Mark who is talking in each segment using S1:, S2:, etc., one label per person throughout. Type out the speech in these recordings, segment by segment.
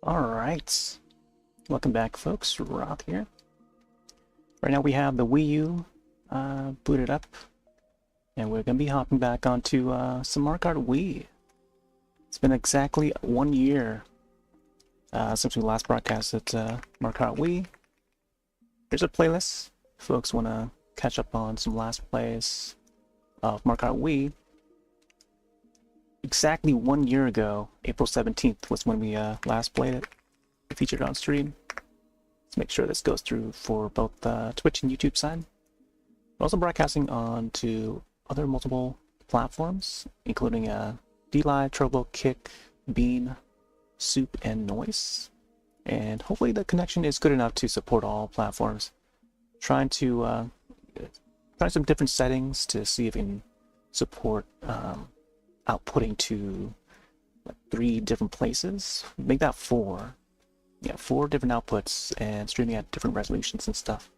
S1: Alright, welcome back folks, Roth here. Right now we have the Wii U booted up, and we're going to be hopping back onto some Mario Kart Wii. It's been exactly 1 year since we last broadcasted Mario Kart Wii. Here's a playlist. If folks want to catch up on some last plays of Mario Kart Wii. Exactly 1 year ago, April 17th was when we last played it. We featured it on stream. Let's make sure this goes through for both Twitch and YouTube side. We're also broadcasting on to other multiple platforms, including DLive, Trovo, Kick, Beam, Soup, and Noise. And hopefully the connection is good enough to support all platforms. Trying to try some different settings to see if we can support outputting to like 3 different places. Make that 4. Yeah, 4 different outputs and streaming at different resolutions and stuff.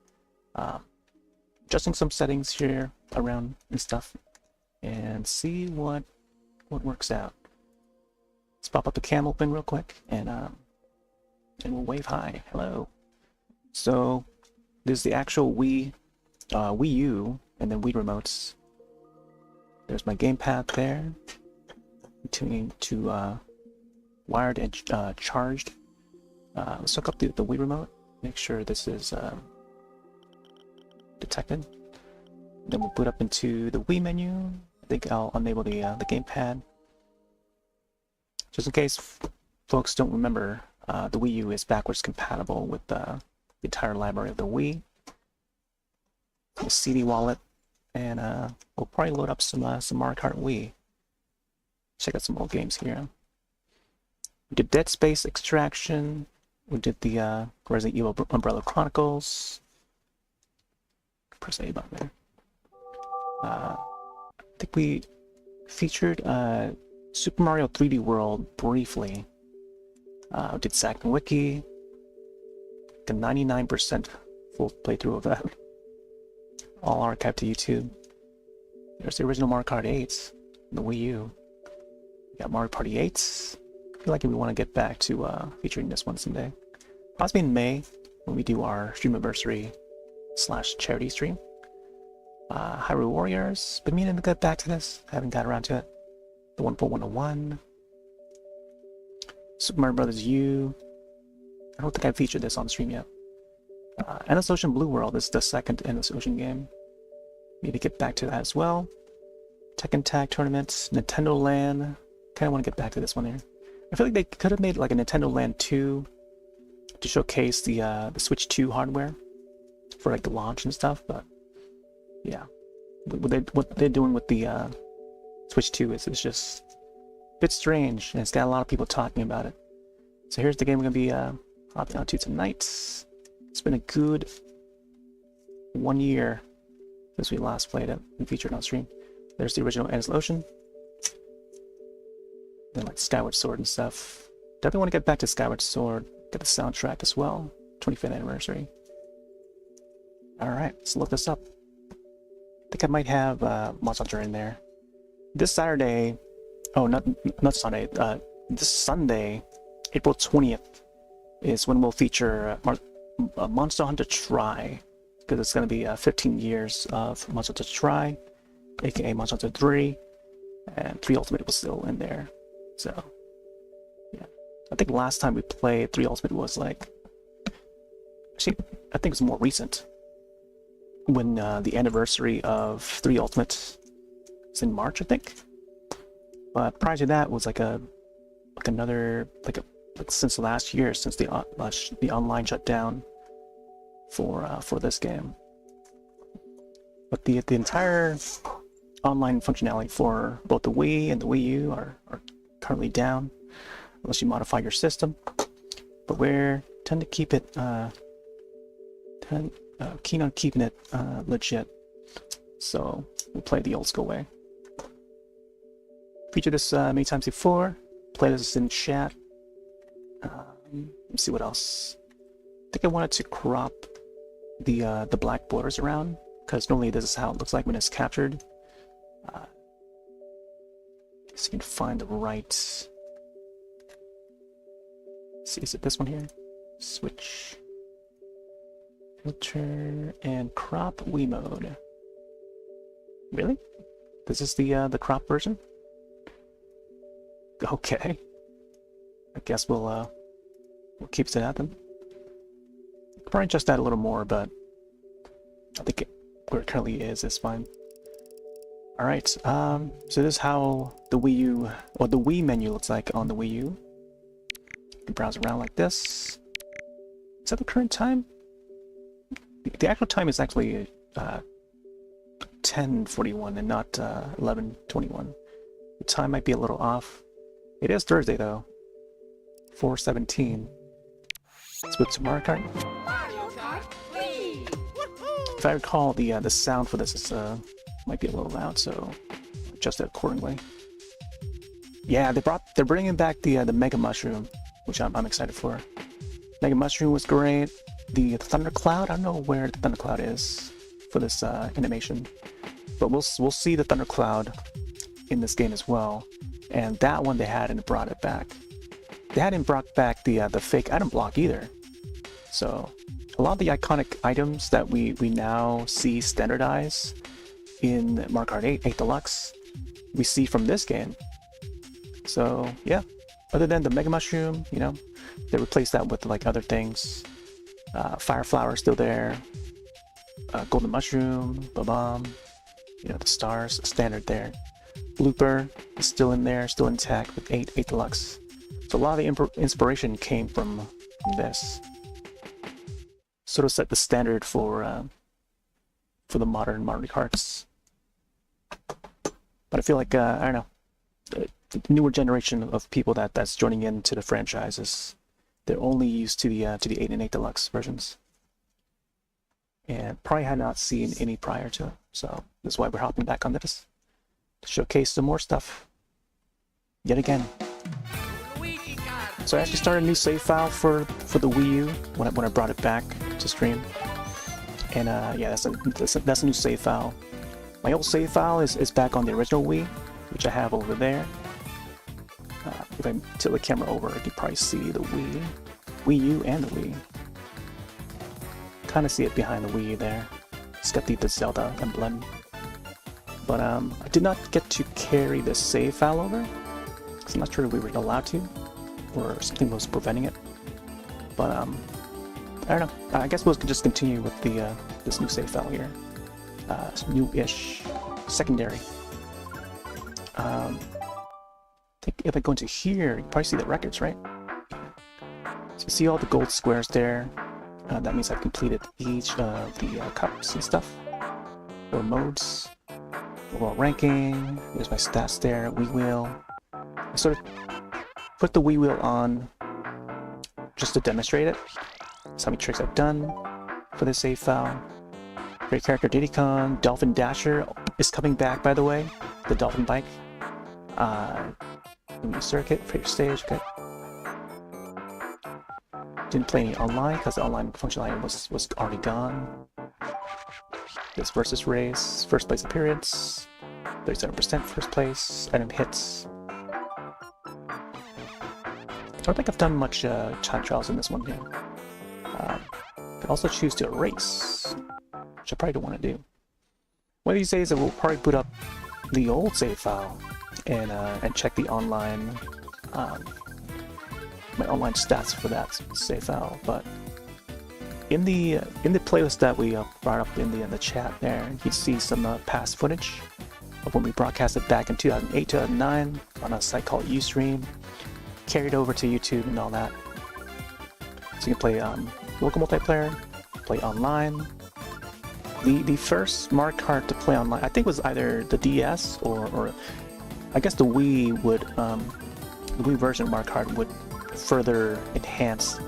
S1: Adjusting some settings here around and stuff, and see what works out. Let's pop up the cam open real quick, and we'll wave hi. Hello. So this is the actual Wii U, and then Wii remotes. There's my gamepad there. Tuning to wired and charged. Let's hook up the Wii remote. Make sure this is detected. Then we'll boot up into the Wii menu. I think I'll enable the gamepad. Just in case folks don't remember, the Wii U is backwards compatible with the entire library of the Wii. The CD wallet, and we'll probably load up some Mario Kart Wii. Check out some old games here. We did Dead Space Extraction. We did the Resident Evil Umbrella Chronicles. Press A button there. I think we featured Super Mario 3D World briefly. We did Zack and Wiki. The 99% full playthrough of that. All archived to YouTube. There's the original Mario Kart 8, the Wii U. We got Mario Party 8. I feel like we want to get back to featuring this one someday. Possibly in May, when we do our streamiversary / charity stream. Hyrule Warriors. Been meaning to get back to this. Haven't got around to it. The 14101. Super Mario Bros. U. I don't think I featured this on stream yet. Endless Ocean Blue World is the second Endless Ocean game. Maybe get back to that as well. Tekken Tag Tournament, Nintendo Land. Kind of want to get back to this one here. I feel like they could have made like a Nintendo Land 2 to showcase the Switch 2 hardware for like the launch and stuff, but yeah, what they're doing with the Switch 2 is just a bit strange, and it's got a lot of people talking about it. So here's the game we're gonna be hopping on to tonight. It's been a good 1 year since we last played it and featured on stream. There's the original Endless Ocean. Then like Skyward Sword and stuff. Definitely want to get back to Skyward Sword. Get the soundtrack as well. 25th anniversary. Alright, let's look this up. I think I might have Monster Hunter in there. This Saturday, oh, not Sunday, this Sunday, April 20th, is when we'll feature Monster Hunter Tri, because it's going to be 15 years of Monster Hunter Tri, aka Monster Hunter 3, and 3 Ultimate was still in there. So, yeah. I think last time we played 3 Ultimate was like, actually, I think it's more recent, when the anniversary of 3 Ultimate is in March, I think. But prior to that was like since last year, since the online shut down for this game. But the entire online functionality for both the Wii and the Wii U are currently down, unless you modify your system. But we're tend to keep it keen on keeping it legit, so we'll play the old school way. Featured this many times before. Play this in chat. Let's see what else. I think I wanted to crop the black borders around, because normally this is how it looks like when it's captured. See if you can find the right see, is it this one here? Switch. Filter and crop Wii mode. Really? This is the crop version? Okay. I guess we'll keep it at them. Probably just add a little more, but I think where it currently is fine. Alright, so this is how the Wii U, or the Wii menu looks like on the Wii U. You can browse around like this. Is that the current time? The actual time is actually 10:41 and not 11:21. The time might be a little off. It is Thursday though. 4:17. Let's put some Mario Kart.
S2: Mario Kart Wii.
S1: If I recall, the sound for this is might be a little loud, so adjust it accordingly. Yeah, they're bringing back the Mega Mushroom, which I'm excited for. Mega Mushroom was great. The Thundercloud, I don't know where the Thundercloud is for this animation, but we'll see the Thundercloud in this game as well. And that one they hadn't brought it back. They hadn't brought back the fake item block either. So a lot of the iconic items that we now see standardized in Mario Kart 8 Deluxe, we see from this game. So yeah, other than the Mega Mushroom, you know, they replaced that with like other things. Fire Flower still there. Golden Mushroom, Ba-Bomb, you know, the stars, standard there. Blooper is still in there, still intact with 8 Deluxe. So a lot of the inspiration came from this. Sort of set the standard for the modern Mario Karts. But I feel like I don't know, the newer generation of people that's joining into the franchises, they're only used to the 8 and 8 Deluxe versions, and probably had not seen any prior to it. So that's why we're hopping back on this to showcase some more stuff yet again. So I actually started a new save file for the Wii U when I brought it back to stream, and yeah, that's a new save file. My old save file is back on the original Wii, which I have over there. If I tilt the camera over, you can probably see the Wii U and the Wii. Kind of see it behind the Wii U there. It's got the Zelda emblem. But I did not get to carry the save file over, because I'm not sure if we were allowed to, or something was preventing it. But I don't know. I guess we'll just continue with this new save file here. New-ish, secondary. I think if I go into here, you can probably see the records, right? So you see all the gold squares there. That means I've completed each of the cups and stuff, or modes. Overall ranking. There's my stats there. Wii wheel. I sort of put the Wii wheel on just to demonstrate it. That's how many tricks I've done for this save file. Great character Diddy Kong. Dolphin Dasher is coming back, by the way. The Dolphin bike. New circuit for your stage. Okay. Didn't play any online because the online functionality was already gone. This versus race, first place appearance, 37% first place, item hits. I don't think I've done much time trials in this one here. Could also choose to erase, which I probably don't want to do. One of these days I will probably boot up the old save file and check the online my online stats for that save file. But in the playlist that we brought up in the chat there, you can see some past footage of when we broadcasted back in 2008, 2009 on a site called Ustream, carried over to YouTube and all that. So you can play local multiplayer, play online. The first Mario Kart to play online, I think, was either the DS or I guess the Wii would the Wii version of Mario Kart would further enhance.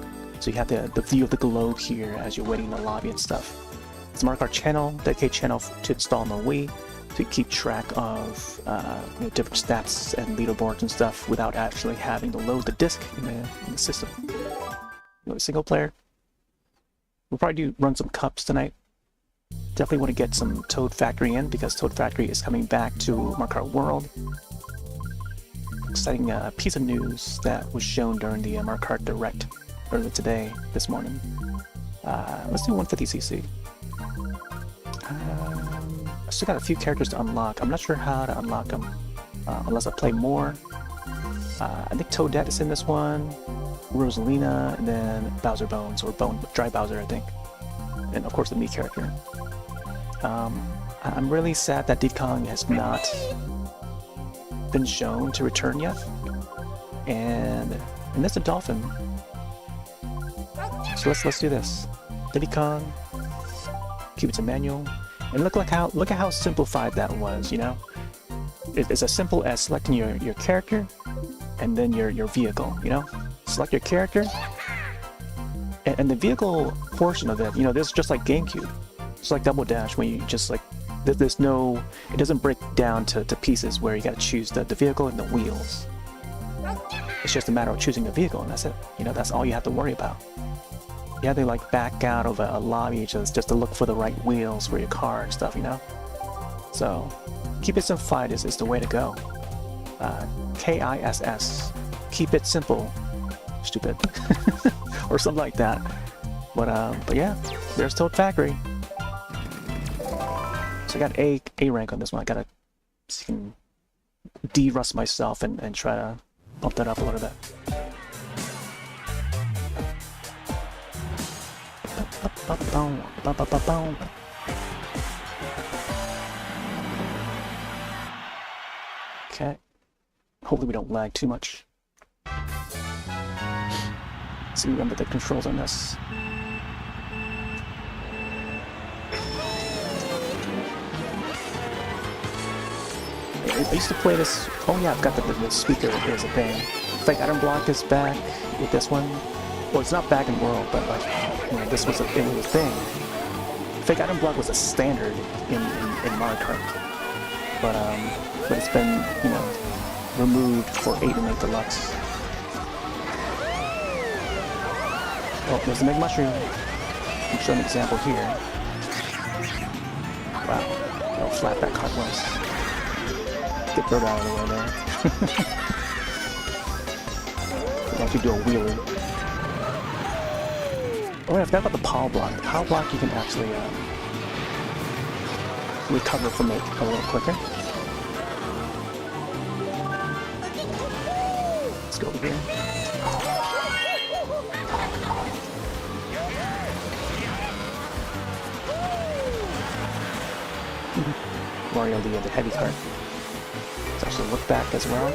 S1: So you have the view of the globe here as you're waiting in the lobby and stuff. It's a Mario Kart channel, dedicated channel to install on the Wii to keep track of different stats and leaderboards and stuff without actually having to load the disc in the system. Single player. We'll probably run some cups tonight. Definitely want to get some Toad Factory in because Toad Factory is coming back to Mario Kart World. exciting piece of news that was shown during the Mario Kart Direct earlier today, this morning. Let's do 150cc. I still got a few characters to unlock. I'm not sure how to unlock them unless I play more. I think Toadette is in this one, Rosalina, and then Bowser Bones, or Dry Bowser, I think. And of course the Mii character. I'm really sad that Diddy Kong has not been shown to return yet. And that's a dolphin. So let's do this. Diddy Kong, Cupid's manual, and look at how simplified that was. You know, it's as simple as selecting your character, and then your vehicle. You know, select your character, and the vehicle portion of it. You know, this is just like GameCube. It's like Double Dash when you just like there's no, it doesn't break down to pieces where you got to choose the vehicle and the wheels. It's just a matter of choosing the vehicle, and that's it. You know, that's all you have to worry about. You have to like back out of a lobby just to look for the right wheels for your car and stuff, you know? So, keep it simplified is the way to go. KISS. Keep it simple. Stupid. Or something like that. But yeah, there's Toad Factory. So I got A rank on this one. I gotta see if I can de-rust myself and try to bump that up a little bit. Okay. Hopefully we don't lag too much. Let's see, remember the controls on this. I used to play this. Oh yeah, I've got the speaker is a thing. In fact, Item Block is back with this one. Well, it's not back in World, but like, you know, this was a thing. In fact, Item Block was a standard in Mario Kart, but it's been, you know, removed for 8 and 8 Deluxe. Oh, there's a Mega Mushroom. I'll show an example here. Wow, how flat that card was. Get Bird out of the way there. Why don't you do a wheelie? Oh, I forgot about the Power Block. The Power Block you can actually recover from it a little quicker. Let's go over here. Mario, the heavy cart. Let's actually look back as well.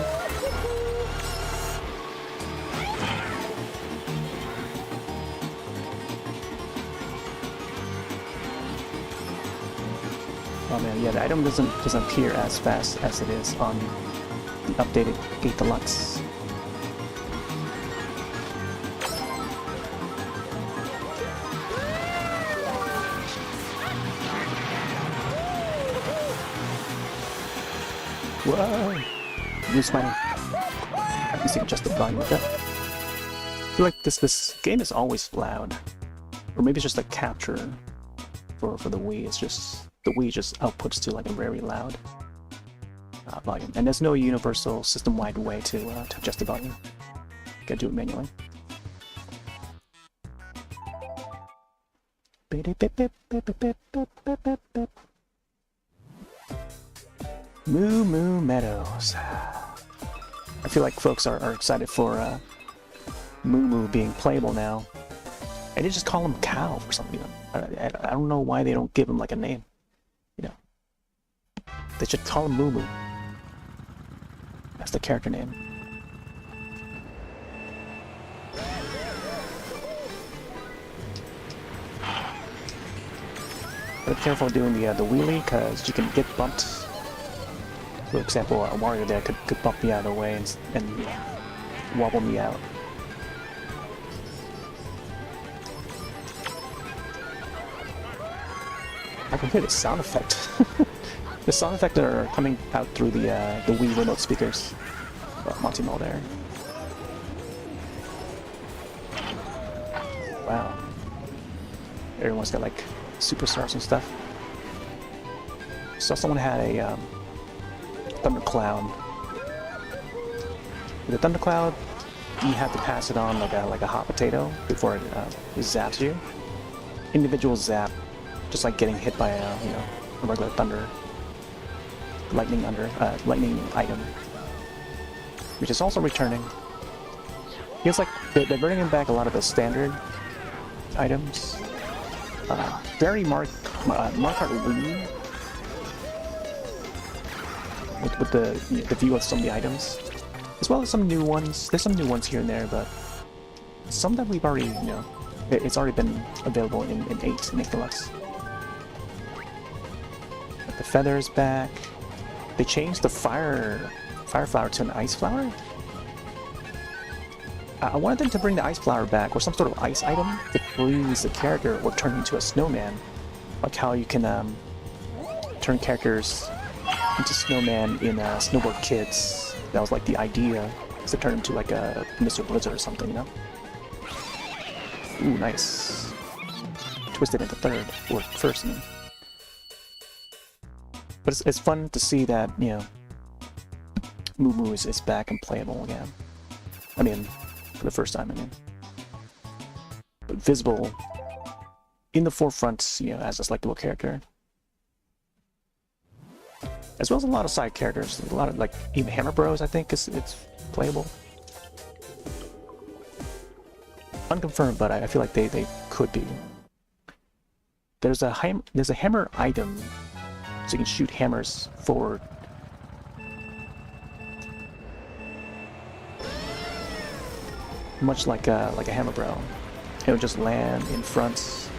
S1: Oh man, yeah, the item doesn't appear as fast as it is on the updated 8 Deluxe. Whoa! Use my... I can see adjust the volume with that. I feel like this game is always loud. Or maybe it's just a capture for the Wii. It's just... the Wii just outputs to like a very loud volume. And there's no universal system-wide way to adjust the volume. You gotta do it manually. Moo Moo Meadows. I feel like folks are excited for Moo Moo being playable now. And they just call him Cow for some reason. I don't know why they don't give him like a name. You know, they should call him Moo Moo. That's the character name. Be careful doing the wheelie, because you can get bumped. For example, a Wario there could bump me out of the way and wobble me out. I can hear the sound effect. The sound effects that are coming out through the Wii remote speakers. Monty Mall there. Wow. Everyone's got like superstars and stuff. Saw someone had a thundercloud With the thundercloud, you have to pass it on like a hot potato before it zaps you. Individual zap, just like getting hit by a a regular lightning item, which is also returning. Feels like they're bringing back a lot of the standard items. Very Mario Kart Wii, with the view of some of the items, as well as some new ones. There's some new ones here and there, but some that we've already, it's already been available in 8 Deluxe. The feather's back. They changed the fire flower to an ice flower. I wanted them to bring the ice flower back, or some sort of ice item to freeze the character or turn into a snowman. Like how you can turn characters into snowman in Snowboard Kids. That was like the idea, is to turn into like a Mr. Blizzard or something, Ooh, nice. Twisted into third, or first, I mean. But it's fun to see that, Moo Moo is back and playable again. I mean, for the first time, But visible in the forefront, as a selectable character. As well as a lot of side characters. A lot of, like, even Hammer Bros, I think, it's playable. Unconfirmed, but I feel like they could be. There's a hammer item, so you can shoot hammers forward. Much like a Hammer Bro. It'll just land in front,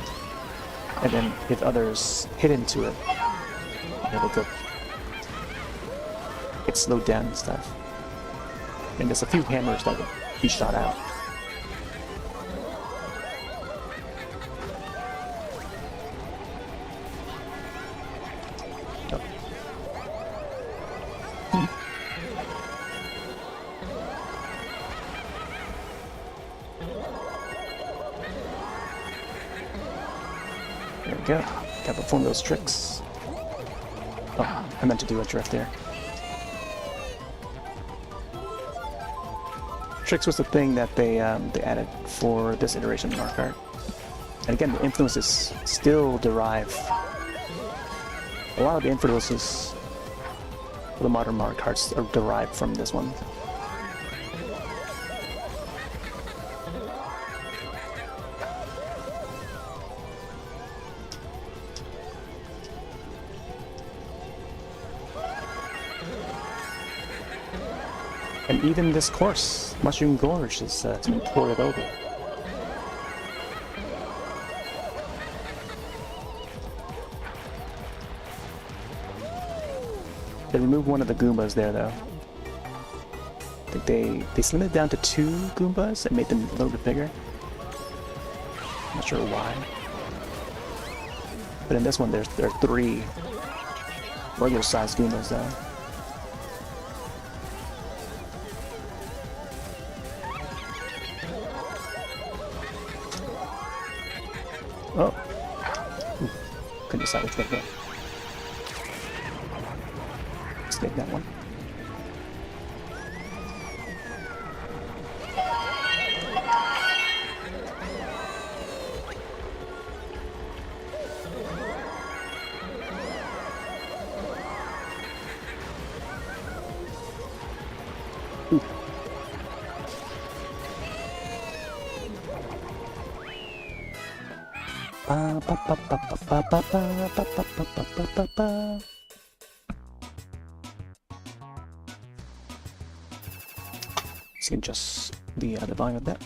S1: and then if others hit into it, they could get slowed down and stuff. And there's a few hammers that would be shot out. There we go. Gotta perform those tricks. Oh, I meant to do a drift there. Tricks was the thing that they added for this iteration of Mario Kart. And again, the influences still derive. A lot of the influences for the modern Mario Karts are derived from this one. And even this course, Mushroom Gorge, is to be ported over. They removed one of the Goombas there, though. I think they slimmed it down to 2 Goombas and made them a little bit bigger. Not sure why. But in this one, there are 3 regular-sized Goombas, though. Oh. Ooh. Couldn't decide which way to go. Let's take that one. Ooh. Let's adjust the volume of that.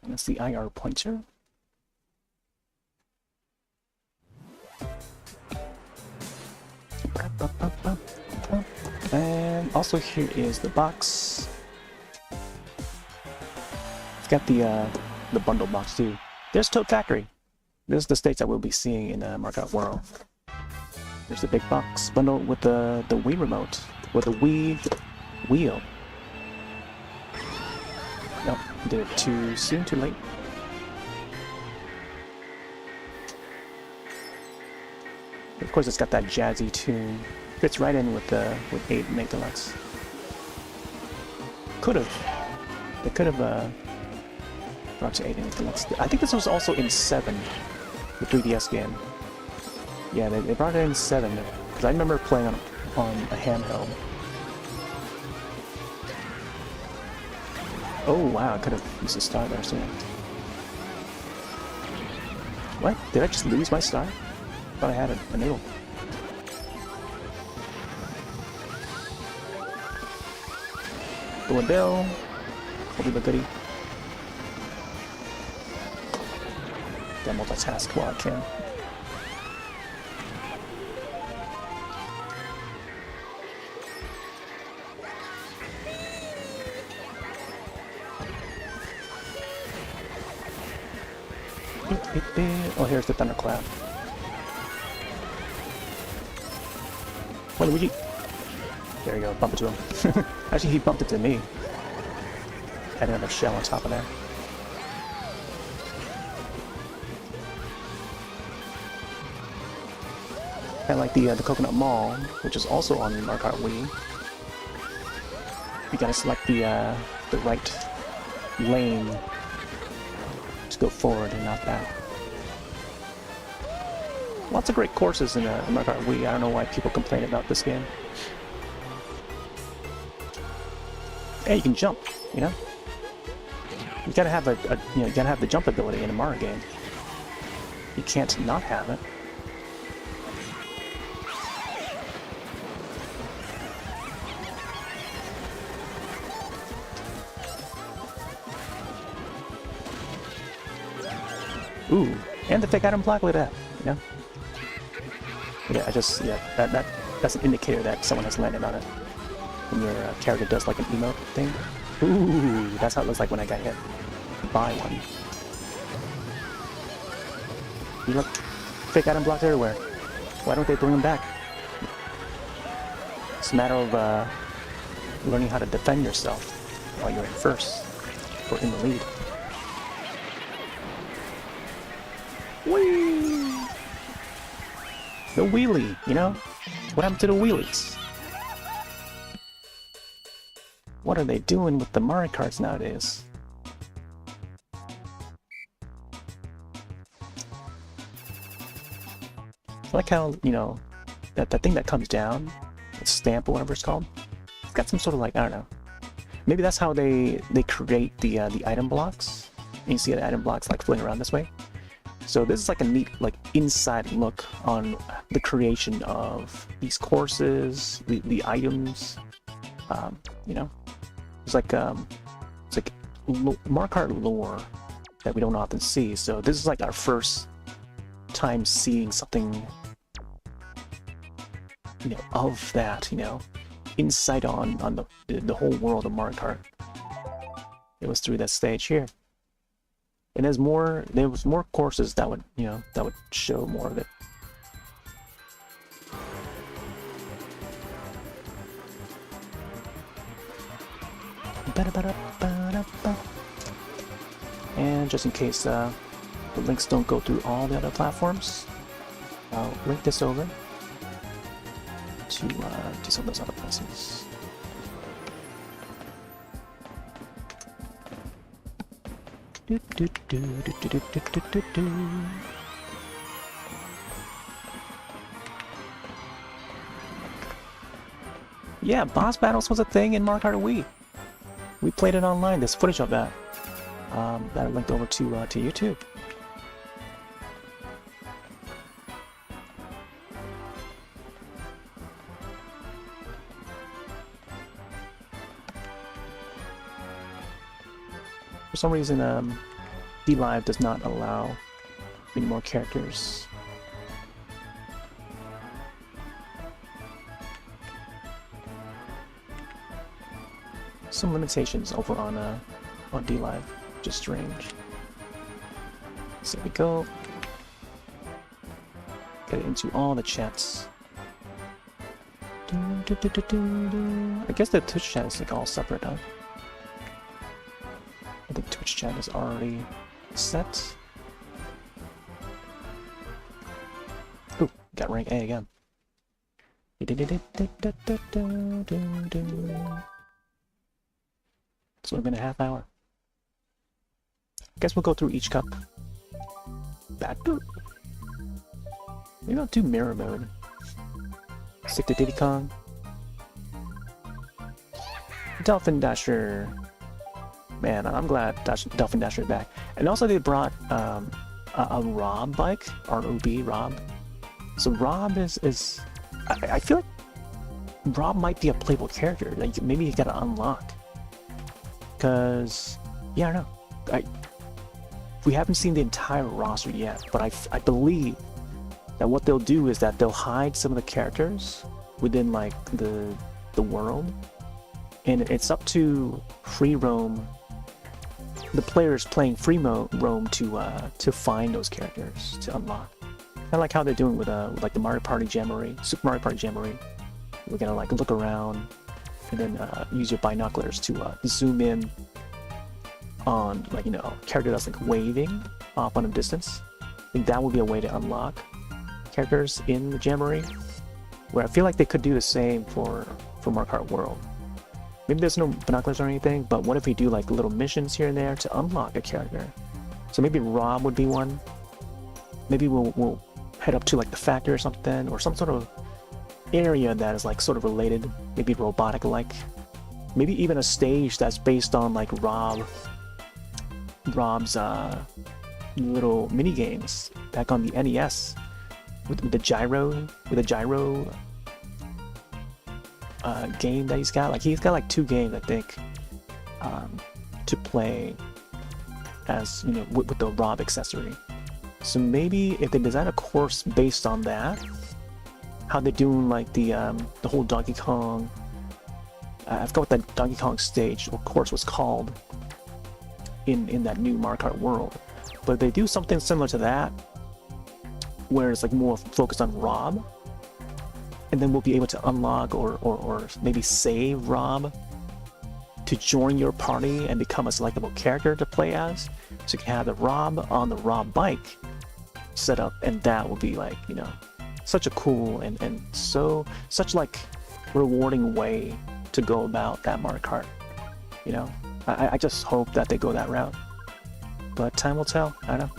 S1: That's the IR pointer. And also here is the box. I've got the bundle box too. There's Toad Factory. This is the stage that we'll be seeing in Mario Kart World. There's the big box bundle with the Wii remote, with the Wii wheel. Nope, did it too soon, too late. Of course, it's got that jazzy tune. Fits right in with 8 Make Deluxe. They could have brought to 8 Make Deluxe. I think this was also in 7, the 3DS game. Yeah, they brought it in 7 because I remember playing on a handheld. Oh wow, I could have used a star there soon. What? Did I just lose my star? I thought I had it enabled. Bill and Bill. Holy but goody. Gotta multitask while I can. Oh, here's the thunderclap. What, Luigi? There you go, bump into him. Actually, he bumped into me. Had another shell on top of there. And like the Coconut Mall, which is also on the Mario Kart Wii. You gotta select the right lane to go forward and not back. Lots of great courses in Mario Kart Wii. I don't know why people complain about this game. Hey, you can jump, you know? You gotta have you gotta have the jump ability in a Mario game. You can't not have it. Ooh, and the fake item block, look at that, you know? Yeah, that's an indicator that someone has landed on it. When your character does like an emote thing. Ooh, that's how it looks like when I got hit by one. You look, fake item blocks everywhere. Why don't they bring them back? It's a matter of learning how to defend yourself while you're in first or in the lead. Whee! The wheelie, you know? What happened to the wheelies? What are they doing with the Mario Karts nowadays? I like how, you know, that thing that comes down, the stamp or whatever it's called, it's got some sort of like, I don't know. Maybe that's how they create the item blocks. And you see the item blocks like floating around this way. So this is like a neat, like, inside look on the creation of these courses, the items, you know? It's like Mario Kart lore that we don't often see. So this is like our first time seeing something, you know, of that, you know, insight on the whole world of Mario Kart. It was through that stage here. And there was more courses that would, you know, that would show more of it. And just in case the links don't go through all the other platforms, I'll link this over to some of those other places. Yeah, boss battles was a thing in Mario Kart Wii. We played it online. There's footage of that. That I linked over to YouTube. For some reason, DLive does not allow any more characters. Some limitations over on DLive, which is strange. So we go. Get into all the chats. I guess the Twitch chat is like all separate, huh? I think Twitch chat is already set. Ooh, got rank A again. It's only been a half hour. I guess we'll go through each cup. Battle. Maybe I'll do mirror mode. Stick to Diddy Kong. Dolphin Dasher. Man, I'm glad Dolphin Dasher is back. And also they brought a Rob bike, R-O-B, Rob. So Rob is I feel like Rob might be a playable character. Like maybe you gotta unlock. Cause yeah, I don't know. We haven't seen the entire roster yet, but I believe that what they'll do is that they'll hide some of the characters within like the world, and it's up to free roam, the players playing free roam to find those characters to unlock. Kind of like how they're doing with like the Mario Party Jamboree, Super Mario Party Jamboree. We're gonna like look around and then use your binoculars to zoom in on like a character that's like waving off on a distance. I think that would be a way to unlock characters in the Jamboree. Where I feel like they could do the same for Mario Kart World. Maybe there's no binoculars or anything, but what if we do like little missions here and there to unlock a character? So maybe Rob would be one. Maybe we'll head up to like the factory or something, or some sort of area that is like sort of related, maybe robotic like. Maybe even a stage that's based on like Rob's little mini games back on the NES with the gyro game that he's got. Like he's got like 2 games I think to play as with the Rob accessory. So maybe if they design a course based on that, how they're doing like the whole Donkey Kong. I forgot what that Donkey Kong stage or course was called in that new Mario Kart World, but if they do something similar to that, where it's like more focused on Rob, and then we'll be able to unlock or maybe save Rob to join your party and become a selectable character to play as. So you can have the Rob on the Rob bike set up, and that will be like such a cool and such like rewarding way to go about that Mario Kart. I just hope that they go that route, but time will tell. I don't know.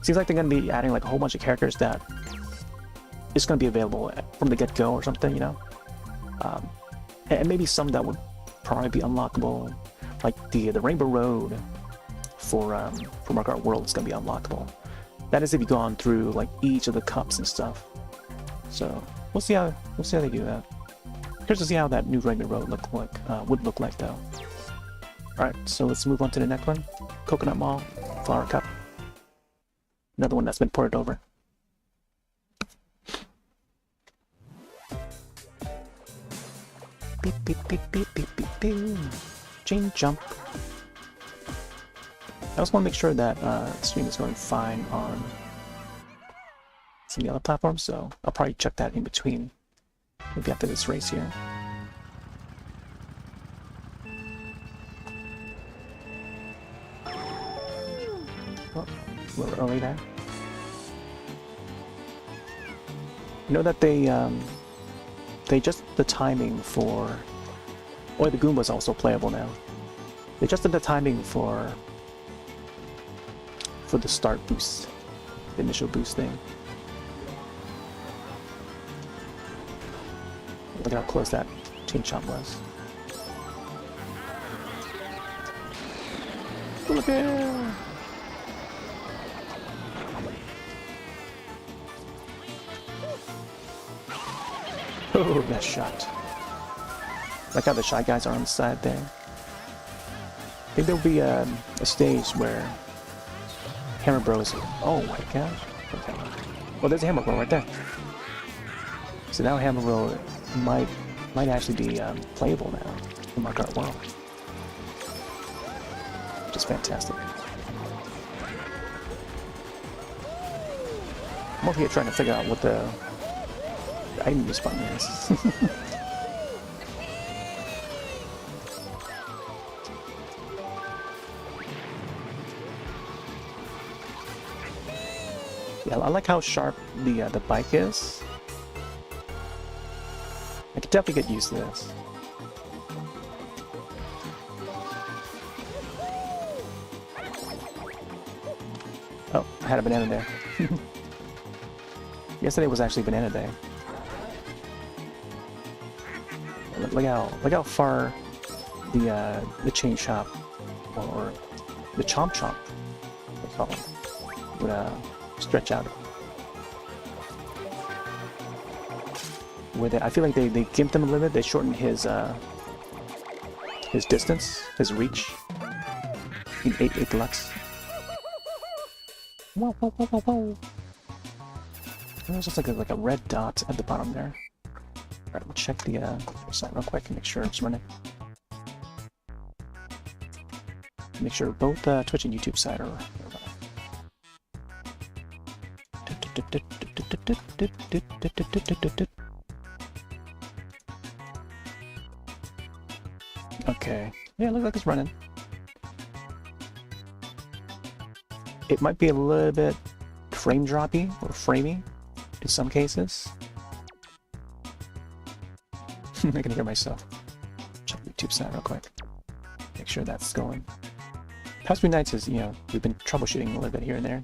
S1: Seems like they're going to be adding like a whole bunch of characters that is going to be available from the get-go or something, and maybe some that would probably be unlockable, like the Rainbow Road for Mario Kart World is going to be unlockable. That is if you go on through like each of the cups and stuff. So we'll see how they do that. Curious to see how that new Rainbow Road would look like though. All right, so let's move on to the next one. Coconut Mall, Flower Cup. Another one that's been ported over. Beep beep beep beep beep beep beep. Chain jump. I also want to make sure that the stream is going fine on some of the other platforms, so I'll probably check that in between, maybe after this race here. Oh, a little early there. You know that they adjusted the timing for... Oh, the Goomba's also playable now. They adjusted the timing for the start boost, the initial boost thing. Look at how close that chain chomp was. Look at... Oh, that shot. Like how the Shy Guys are on the side there. I think there'll be a stage where Hammer Bros. Oh my gosh. Okay. Well, there's a Hammer Bro right there. So now Hammer Bro might actually be playable now in Mario Kart World. Which is fantastic. I'm over here trying to figure out what the item use button is. Yeah, I like how sharp the bike is. I could definitely get used to this. Oh, I had a banana there. Yesterday was actually banana day. Look how far the chain chomp or the chomp chomp, they call it, would stretch out. I feel like they gimped him a little bit. They shortened his distance, his reach in 8 Deluxe. Whoa, whoa, whoa, whoa, whoa. There's just like a red dot at the bottom there. Alright, we'll check the site real quick and make sure it's running. Make sure both Twitch and YouTube side are running. Okay, yeah, it looks like it's running. It might be a little bit frame droppy or framey in some cases. I can hear myself. Check YouTube side real quick. Make sure that's going. Past few nights is, you know, we've been troubleshooting a little bit here and there.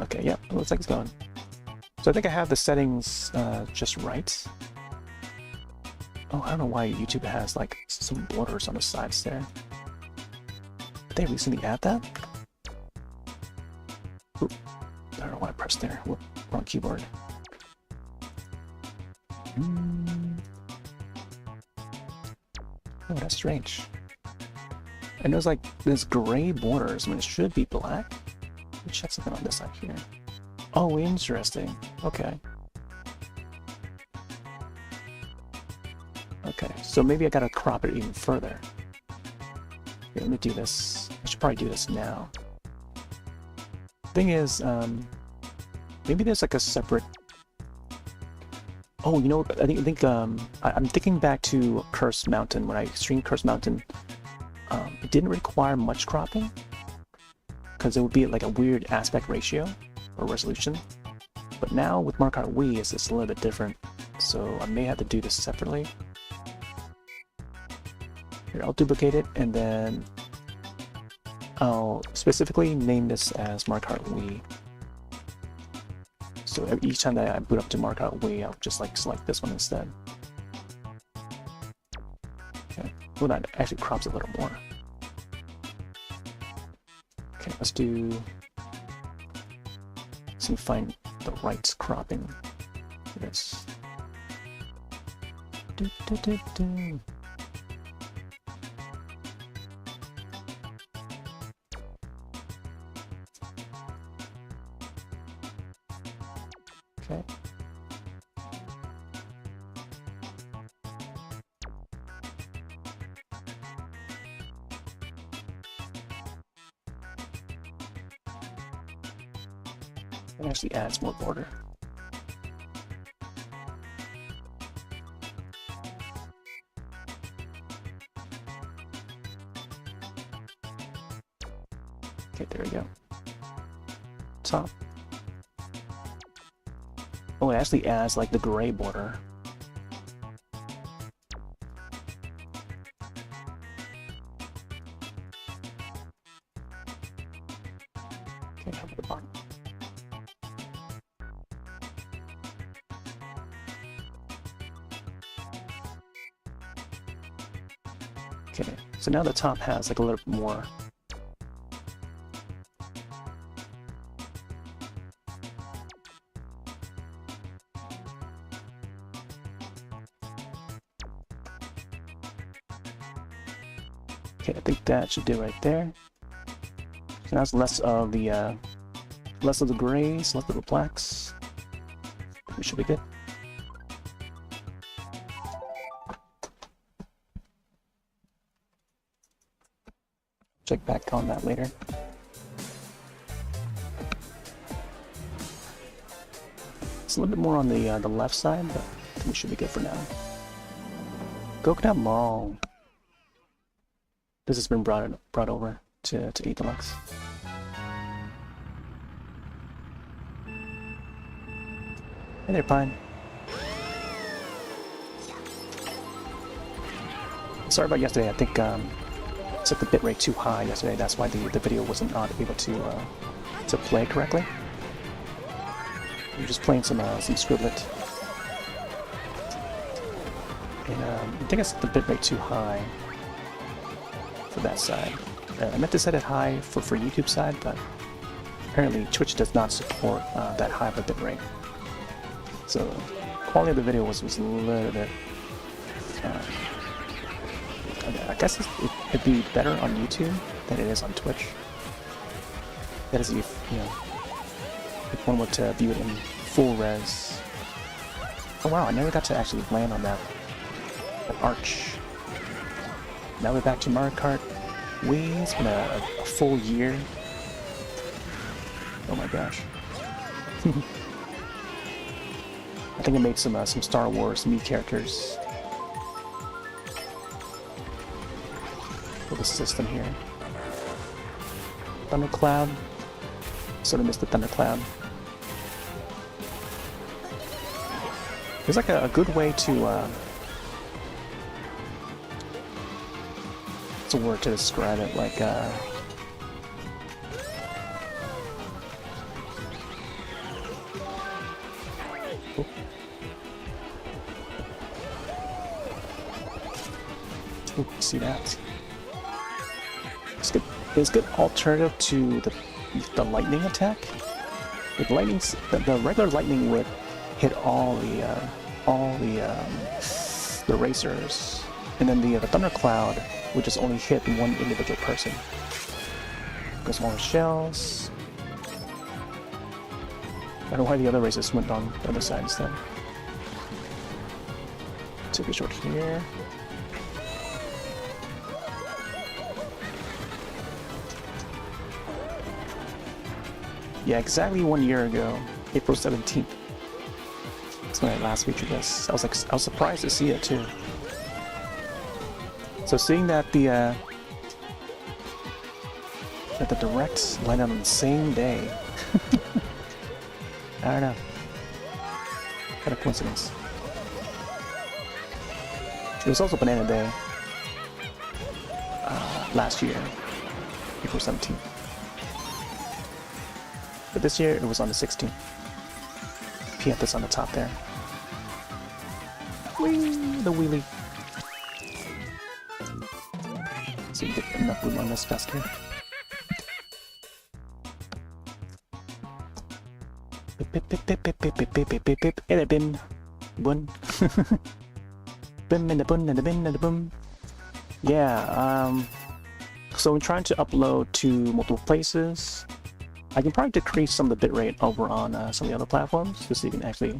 S1: Okay, yep, it looks like it's going. So I think I have the settings just right. Oh, I don't know why YouTube has like some borders on the sides there. Did they recently add that? Oop, I don't know why I pressed there. Whoop, wrong keyboard. Oh, that's strange. I know it's like there's gray borders when it should be black. Let me check something on this side here. Oh, interesting. Okay. Okay, so maybe I gotta crop it even further. Okay, let me do this. I should probably do this now. Thing is, maybe there's like a separate. Oh, you know, I'm thinking back to Cursed Mountain. When I streamed Cursed Mountain, it didn't require much cropping because it would be like a weird aspect ratio or resolution. But now with Mario Kart Wii, it's just a little bit different. So I may have to do this separately. Here, I'll duplicate it and then I'll specifically name this as Mario Kart Wii. So each time that I boot up to Mario Kart Wii, I'll just like select this one instead. Okay, well that actually crops a little more. Okay, let's see, find the right cropping for this. Okay. It actually adds more border. Okay, there we go. Top. Oh, it actually adds like the gray border. Okay, how about the bottom? Okay, so now the top has like a little more. Okay, I think that should do right there. So now it's less of the grays, less of the blacks. We should be good. Check back on that later. It's a little bit more on the left side, but we should be good for now. Coconut Mall. This has been brought over to 8 Deluxe. Hey there, Pine. Sorry about yesterday. I think set the bitrate too high yesterday. That's why the video wasn't not able to play correctly. We were just playing some Scribblet, and I think I set the bitrate too high for that side. I meant to set it high for YouTube side, but apparently Twitch does not support that high of a bitrate. So quality of the video was a little bit. I guess it'd be better on YouTube than it is on Twitch. That is, if one were to view it in full res. Oh wow, I never got to actually land on that arch. Now we're back to Mario Kart Wii. It's been a full year. Oh my gosh. I think I made some Star Wars Mii characters for the system here. Thundercloud. Sort of missed the Thundercloud. It's like a good way to what's a word to describe it, like ooh, see that? It's good alternative to the lightning attack. With lightning, the regular lightning would hit all the racers, and then the thundercloud would just only hit one individual person. Go smaller shells. I don't know why the other racers went on the other side instead. Take a short here. Yeah, exactly 1 year ago, April 17th. That's when I last featured this. I was surprised to see it too. So seeing that the directs line up on the same day, I don't know. What a coincidence. It was also Banana Day last year, April 17th. But this year it was on the 16th. Pianta's on the top there. Whee! The wheelie. So you get enough room on this desk here. Pip pip pip pip pip pip pip pip pip pip. Hey there, Bim. Bun. Bim and the bun and the bin and the boom. Yeah, so I'm trying to upload to multiple places. I can probably decrease some of the bitrate over on some of the other platforms, just so you can actually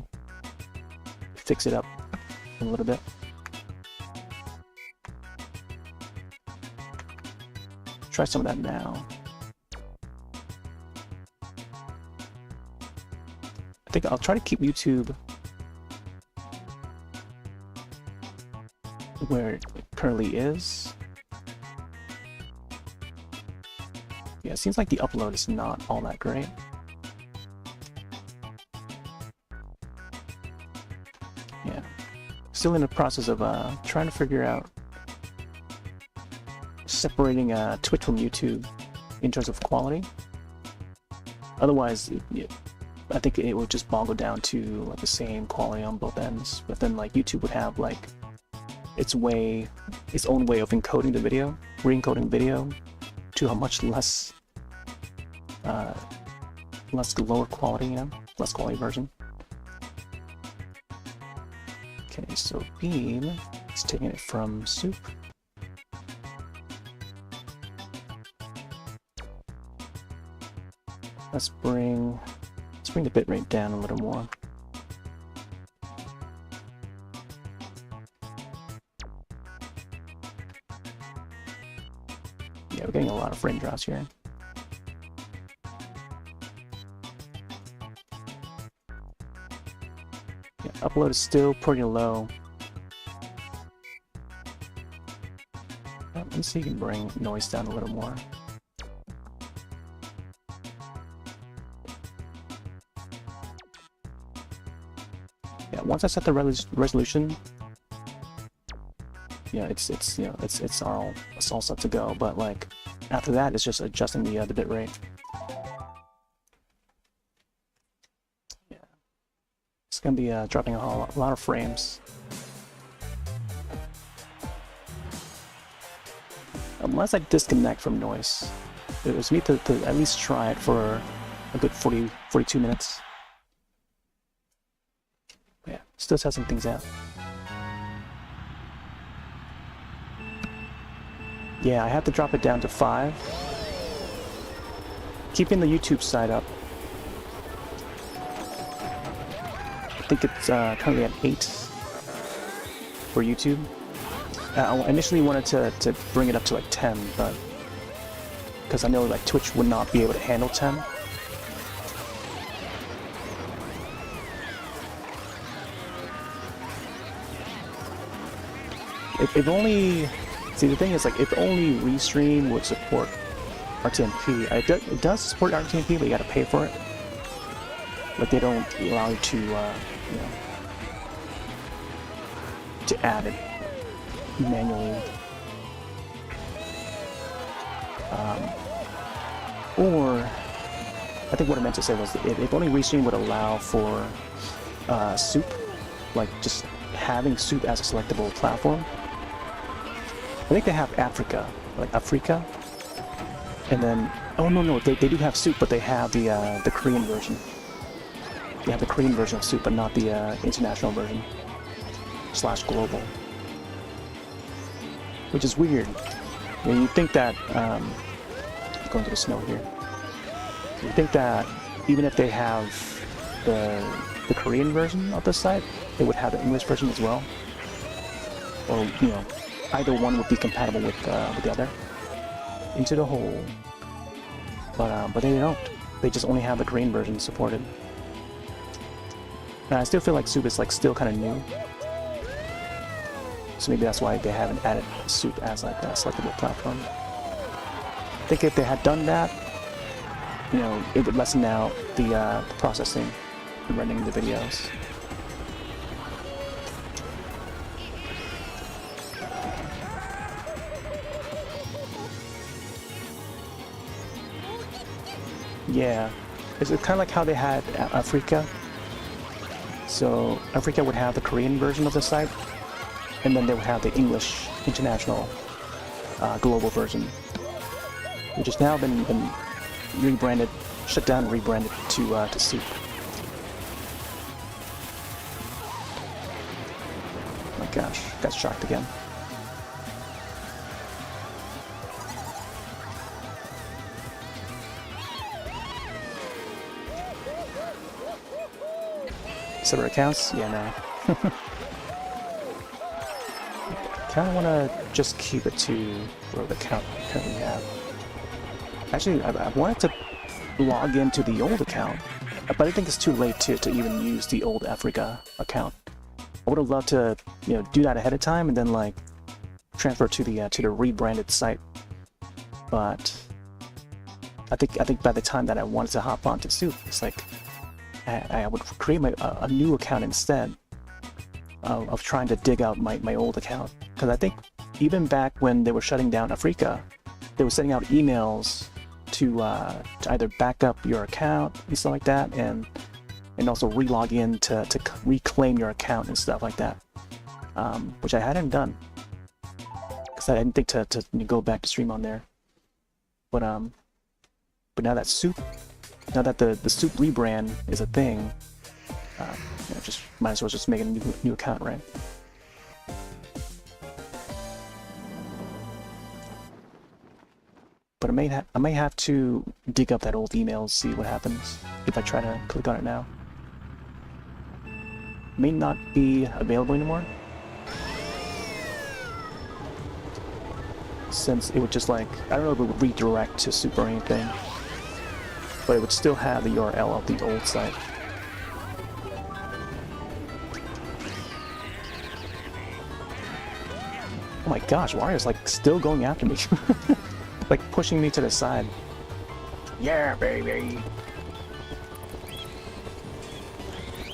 S1: fix it up a little bit. Try some of that now. I think I'll try to keep YouTube where it currently is. Yeah, it seems like the upload is not all that great. Yeah. Still in the process of trying to figure out separating Twitch from YouTube in terms of quality. Otherwise, I think it would just boggle down to like the same quality on both ends. But then like YouTube would have like its own way of encoding the video, re-encoding video to a much less lower quality, less quality version. Okay, so Beam is taking it from Soup. Let's bring the bitrate down a little more. Yeah, we're getting a lot of frame drops here. Yeah, upload is still pretty low. Let's see if you can bring noise down a little more. once I set the resolution, yeah, it's all set to go. But like after that, it's just adjusting the bit rate. Yeah, it's gonna be dropping a lot of frames. Unless I disconnect from noise. It was me to at least try it for a good 42 minutes. Yeah, still testing things out. Yeah, I had to drop it down to 5. Keeping the YouTube side up. I think it's currently at 8 for YouTube. I initially wanted to bring it up to like 10, but because I know like Twitch would not be able to handle 10. If only, see the thing is like if only Restream would support RTMP. It does support RTMP, but you gotta pay for it. Like they don't allow you to, you know, to add it manually. Or I think what I meant to say was that if only Restream would allow for Soup, like just having Soup as a selectable platform. I think they have Africa, like Africa, and then oh no, they do have Soup, but they have the Korean version. They have the Korean version of Soup, but not the international version / global, which is weird. I mean, you think that going to the snow here. You think that even if they have the Korean version of the site, they would have the English version as well, or you know, either one would be compatible with the other. Into the hole, but they don't. They just only have the Korean version supported. And I still feel like Soup is like still kind of new, so maybe that's why they haven't added Soup as like a selectable platform. I think if they had done that, you know, it would lessen out the processing and rendering the videos. Yeah, it's kind of like how they had Africa. So Africa would have the Korean version of the site, and then they would have the English international global version, which has now been rebranded, shut down, and rebranded to Soup. Oh my gosh, got shocked again. Server accounts? Yeah, no. Kind of want to just keep it to where the account we currently have. Actually, I wanted to log into the old account, but I think it's too late to even use the old Africa account. I would have loved to, you know, do that ahead of time and then like transfer to the rebranded site. But I think by the time that I wanted to hop onto Soup, it's like I would create a new account instead of trying to dig out my old account. Because I think even back when they were shutting down Africa, they were sending out emails to either back up your account and stuff like that, and also re-log in to reclaim your account and stuff like that, which I hadn't done because I didn't think to go back to stream on there. But now that Soup, now that the Soup rebrand is a thing, you know, just might as well just make a new account, right? But I may have to dig up that old email and see what happens if I try to click on it now. It may not be available anymore, since it would just like, I don't know if it would redirect to Soup or anything, but it would still have the URL of the old site. Oh my gosh, Wario's like still going after me. Like pushing me to the side. Yeah, baby.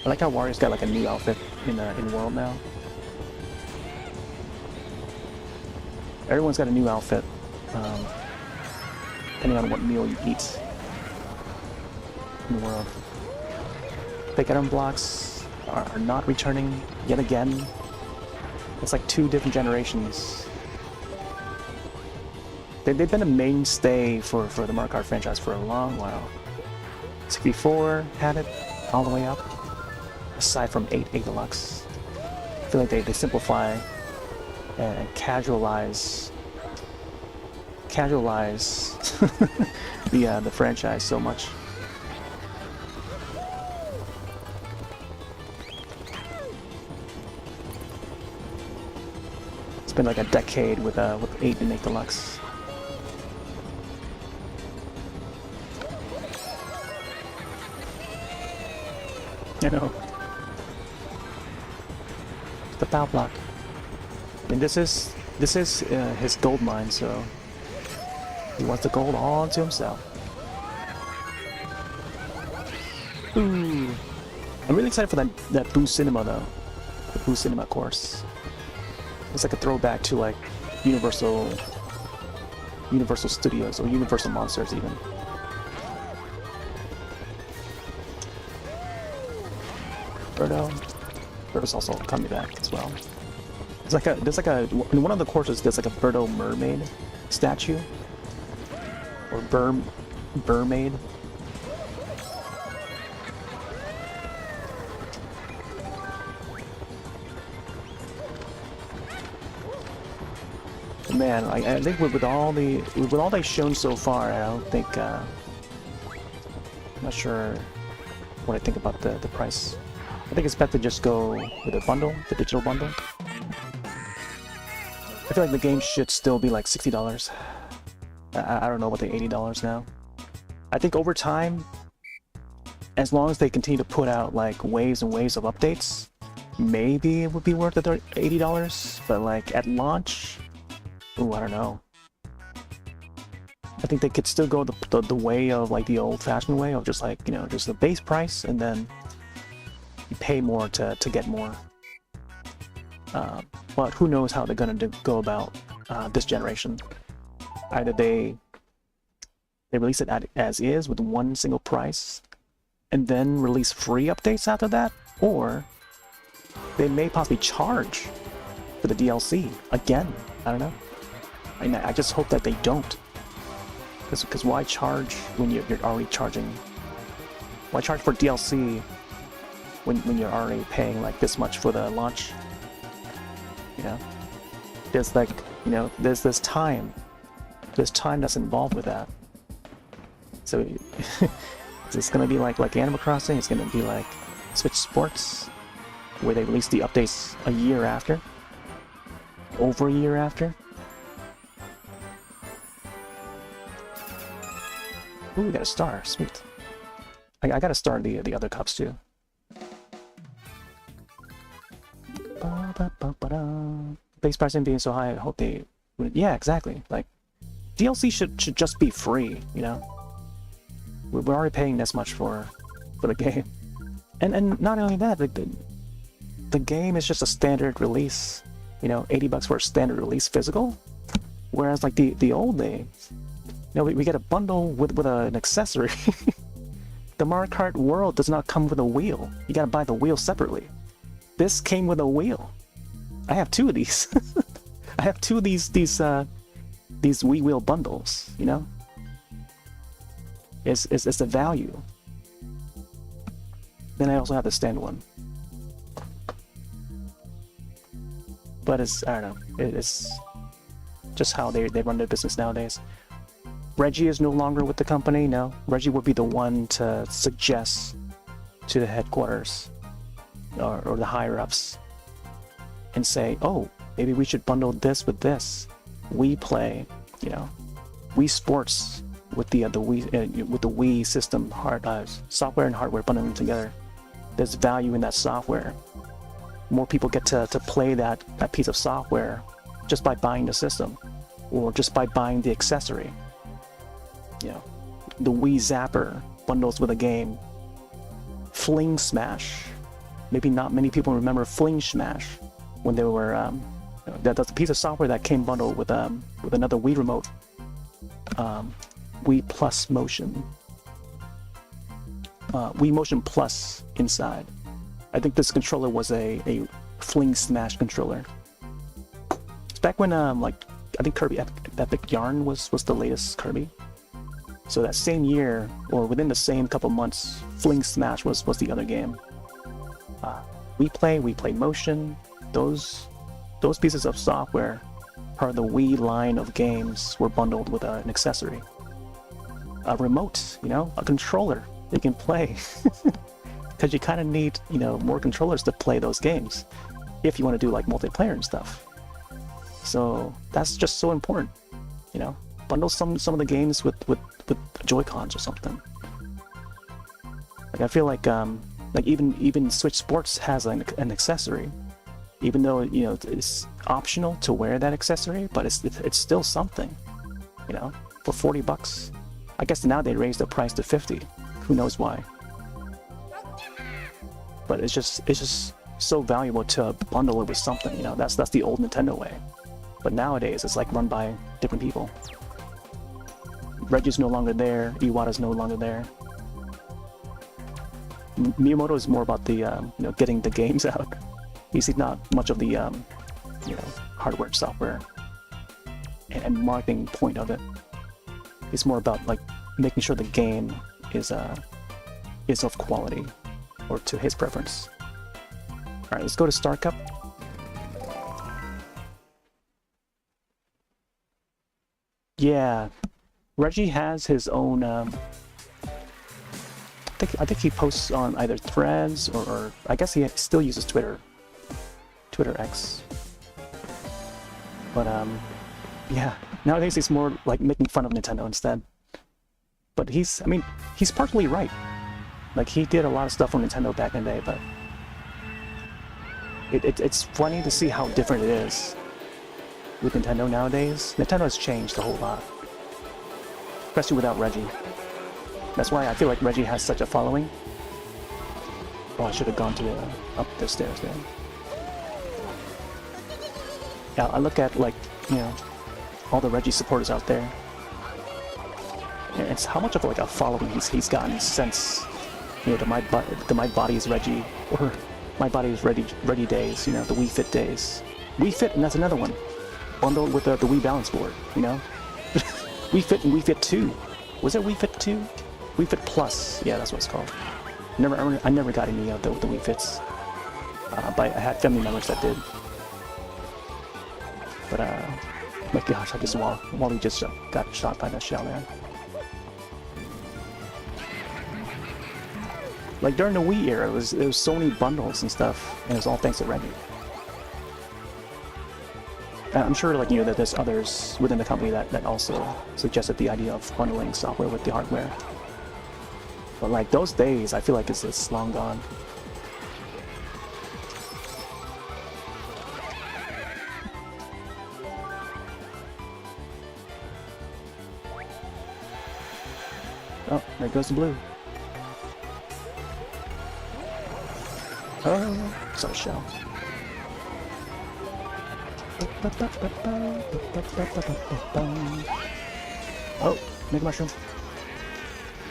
S1: I like how Wario's got like a new outfit. in world now. Everyone's got a new outfit, depending on what meal you eat in the world. Fake item blocks are not returning yet again. It's like 2 different generations. They've been a mainstay for the Mario Kart franchise for a long while. 64 had it all the way up, aside from 8 Deluxe. I feel like they simplify and casualize the franchise so much. It's been like a decade with 8 and 8 Deluxe. I know. The power block. And this is his gold mine, so he wants the gold all to himself. Ooh. I'm really excited for that Boo Cinema though. The Boo Cinema course. It's like a throwback to like Universal Studios or Universal Monsters even. Birdo's also coming back as well. There's like a in one of the courses there's like a Birdo mermaid statue or Burmaid. Man, I think with all they've shown so far, I don't think I'm not sure what I think about the price. I think it's better to just go with a bundle, the digital bundle. I feel like the game should still be like $60. I don't know what the $80 now. I think over time, as long as they continue to put out like waves and waves of updates, maybe it would be worth the $80. But like at launch, ooh, I don't know. I think they could still go the way of like the old-fashioned way of just like, you know, just the base price and then you pay more to get more. But who knows how they're gonna go about this generation. Either they release it as is with one single price and then release free updates after that, or they may possibly charge for the DLC again. I don't know. I just hope that they don't. Because why charge when you're already charging? Why charge for DLC when you're already paying like this much for the launch? You know, there's like, you know, there's time that's involved with that. So it's gonna be like Animal Crossing. It's gonna be like Switch Sports, where they release the updates a year after, over a year after. Ooh, we got a star. Sweet. I got a star in the other cups too. Base pricing being so high, I hope they... Yeah, exactly. Like, DLC should just be free, you know? We're already paying this much for the game. And not only that, the game is just a standard release. You know, $80 for a standard release physical. Whereas like the old days, you know, we get a bundle with an accessory. The Mario Kart World does not come with a wheel. You gotta buy the wheel separately. This came with a wheel. I have 2 of these. I have 2 of these Wii wheel bundles, you know? It's the value. Then I also have the stand one. But it's, I don't know, it's just how they run their business nowadays. Reggie is no longer with the company, no. Reggie would be the one to suggest to the headquarters or the higher-ups and say, oh, maybe we should bundle this with this. Wii Play, you know, Wii Sports with the Wii system software and hardware bundling together. There's value in that software. More people get to play that piece of software just by buying the system or just by buying the accessory. You know, the Wii Zapper bundles with a game. Fling Smash maybe not many people remember Fling Smash when they were that's a piece of software that came bundled with another Wii remote, Wii Plus Motion, Wii Motion Plus inside. I think this controller was a Fling Smash controller. It's back when like I think Kirby Epic Yarn was the latest Kirby. So that same year, or within the same couple months, Fling Smash was the other game. We Play Motion, those pieces of software, part of the Wii line of games, were bundled with an accessory. A remote, you know, a controller you can play. Because you kind of need, you know, more controllers to play those games, if you want to do like multiplayer and stuff. So that's just so important, you know. Bundle some of the games with Joy-Cons or something. Like I feel like even Switch Sports has an accessory, even though, you know, it's optional to wear that accessory, but it's still something, you know, for $40. I guess now they raised the price to $50. Who knows why? But it's just so valuable to bundle it with something, you know. That's the old Nintendo way. But nowadays it's like run by different people. Reggie's no longer there, Iwata's no longer there. Miyamoto is more about the you know, getting the games out. He's not much of the you know, hardware, software, and marketing point of it. It's more about like making sure the game is of quality, or to his preference. All right, let's go to Star Cup. Yeah, Reggie has his own. I think he posts on either Threads or I guess he still uses Twitter X. But yeah, nowadays he's more like making fun of Nintendo instead. But I mean, he's partly right. Like, he did a lot of stuff on Nintendo back in the day, but it's funny to see how different it is with Nintendo nowadays. Nintendo has changed a whole lot, especially without Reggie. That's why I feel like Reggie has such a following. Oh, I should have gone to up the stairs there. Yeah, I look at, like, you know, all the Reggie supporters out there. And it's how much of like a following he's gotten since, you know, the My Body is Reggie, or My Body is Ready days, you know, the Wii Fit days. Wii Fit, and that's another one, bundled with the Wii Balance Board, you know. Wii Fit and Wii Fit 2. Was it Wii Fit 2? Wii Fit Plus, yeah, that's what it's called. I never got any of the Wii Fits, but I had family members that did. But my gosh, I just Wally just got shot by that shell there. Like during the Wii era, there was so many bundles and stuff, and it was all thanks to Reggie. I'm sure, like, you know, that there's others within the company that also suggested the idea of bundling software with the hardware. But like those days, I feel like it's long gone. Oh, there goes the blue. Oh, sorry, shell. Oh, Mega Mushroom.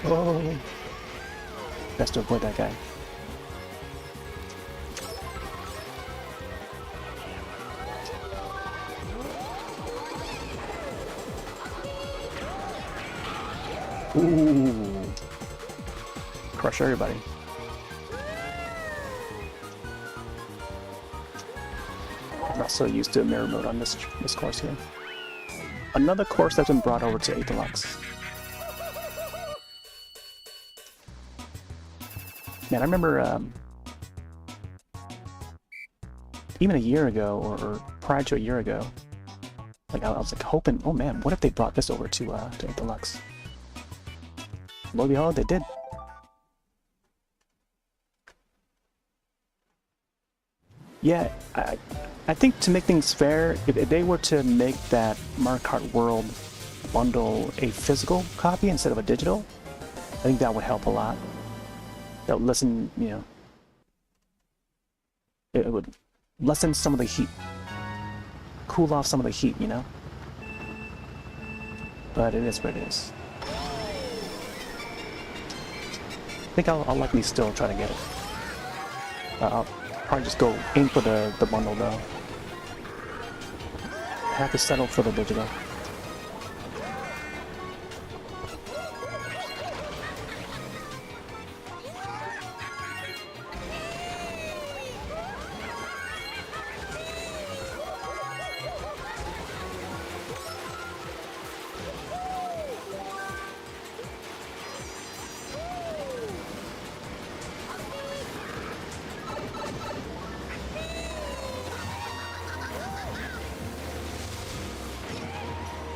S1: Oh, best to avoid that guy. Ooh, crush everybody. I'm not so used to mirror mode on this course here. Another course that's been brought over to 8 Deluxe. Man, I remember even a year ago, or prior to a year ago, like I was like hoping, oh man, what if they brought this over to 8 Deluxe? Lo and behold, they did. Yeah, I think to make things fair, if they were to make that Mario Kart World bundle a physical copy instead of a digital, I think that would help a lot. That would lessen, you know, it would lessen some of the heat, cool off some of the heat, you know? But it is what it is. I think I'll likely still try to get it. I'll probably just go aim for the bundle though. I have to settle for the digital.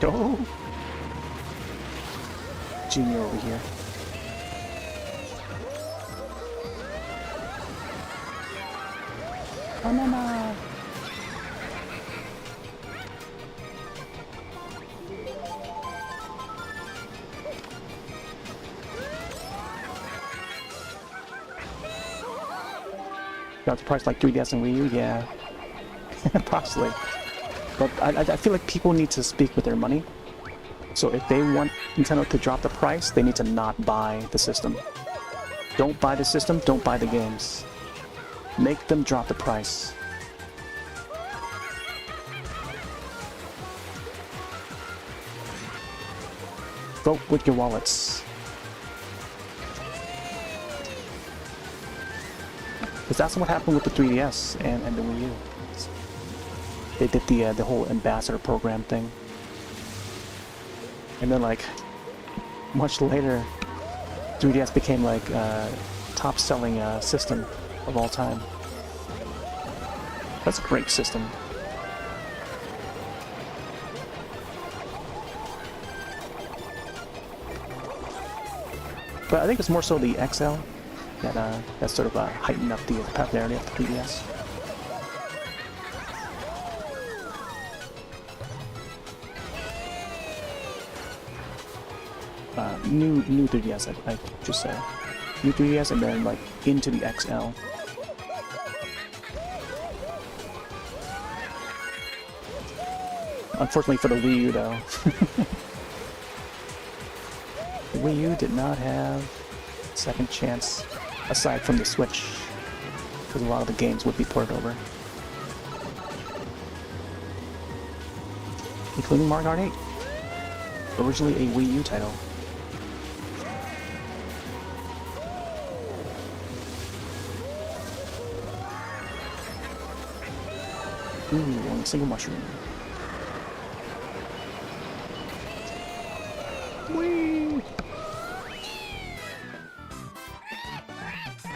S1: Oh! Junior over here. Banana! Got the price like 3DS and Wii U? Yeah. Possibly. But I feel like people need to speak with their money. So if they want Nintendo to drop the price, they need to not buy the system. Don't buy the system, don't buy the games. Make them drop the price. Vote with your wallets. Because that's what happened with the 3DS and the Wii U. They did the whole ambassador program thing. And then like, much later, 3DS became like top selling system of all time. That's a great system. But I think it's more so the XL that sort of heightened up the popularity of the 3DS. New 3DS, I just say. New 3DS and then like into the XL. Unfortunately for the Wii U though. The Wii U did not have a second chance aside from the Switch. Because a lot of the games would be ported over. Including Mario Kart 8. Originally a Wii U title. Ooh, one single mushroom. Whee!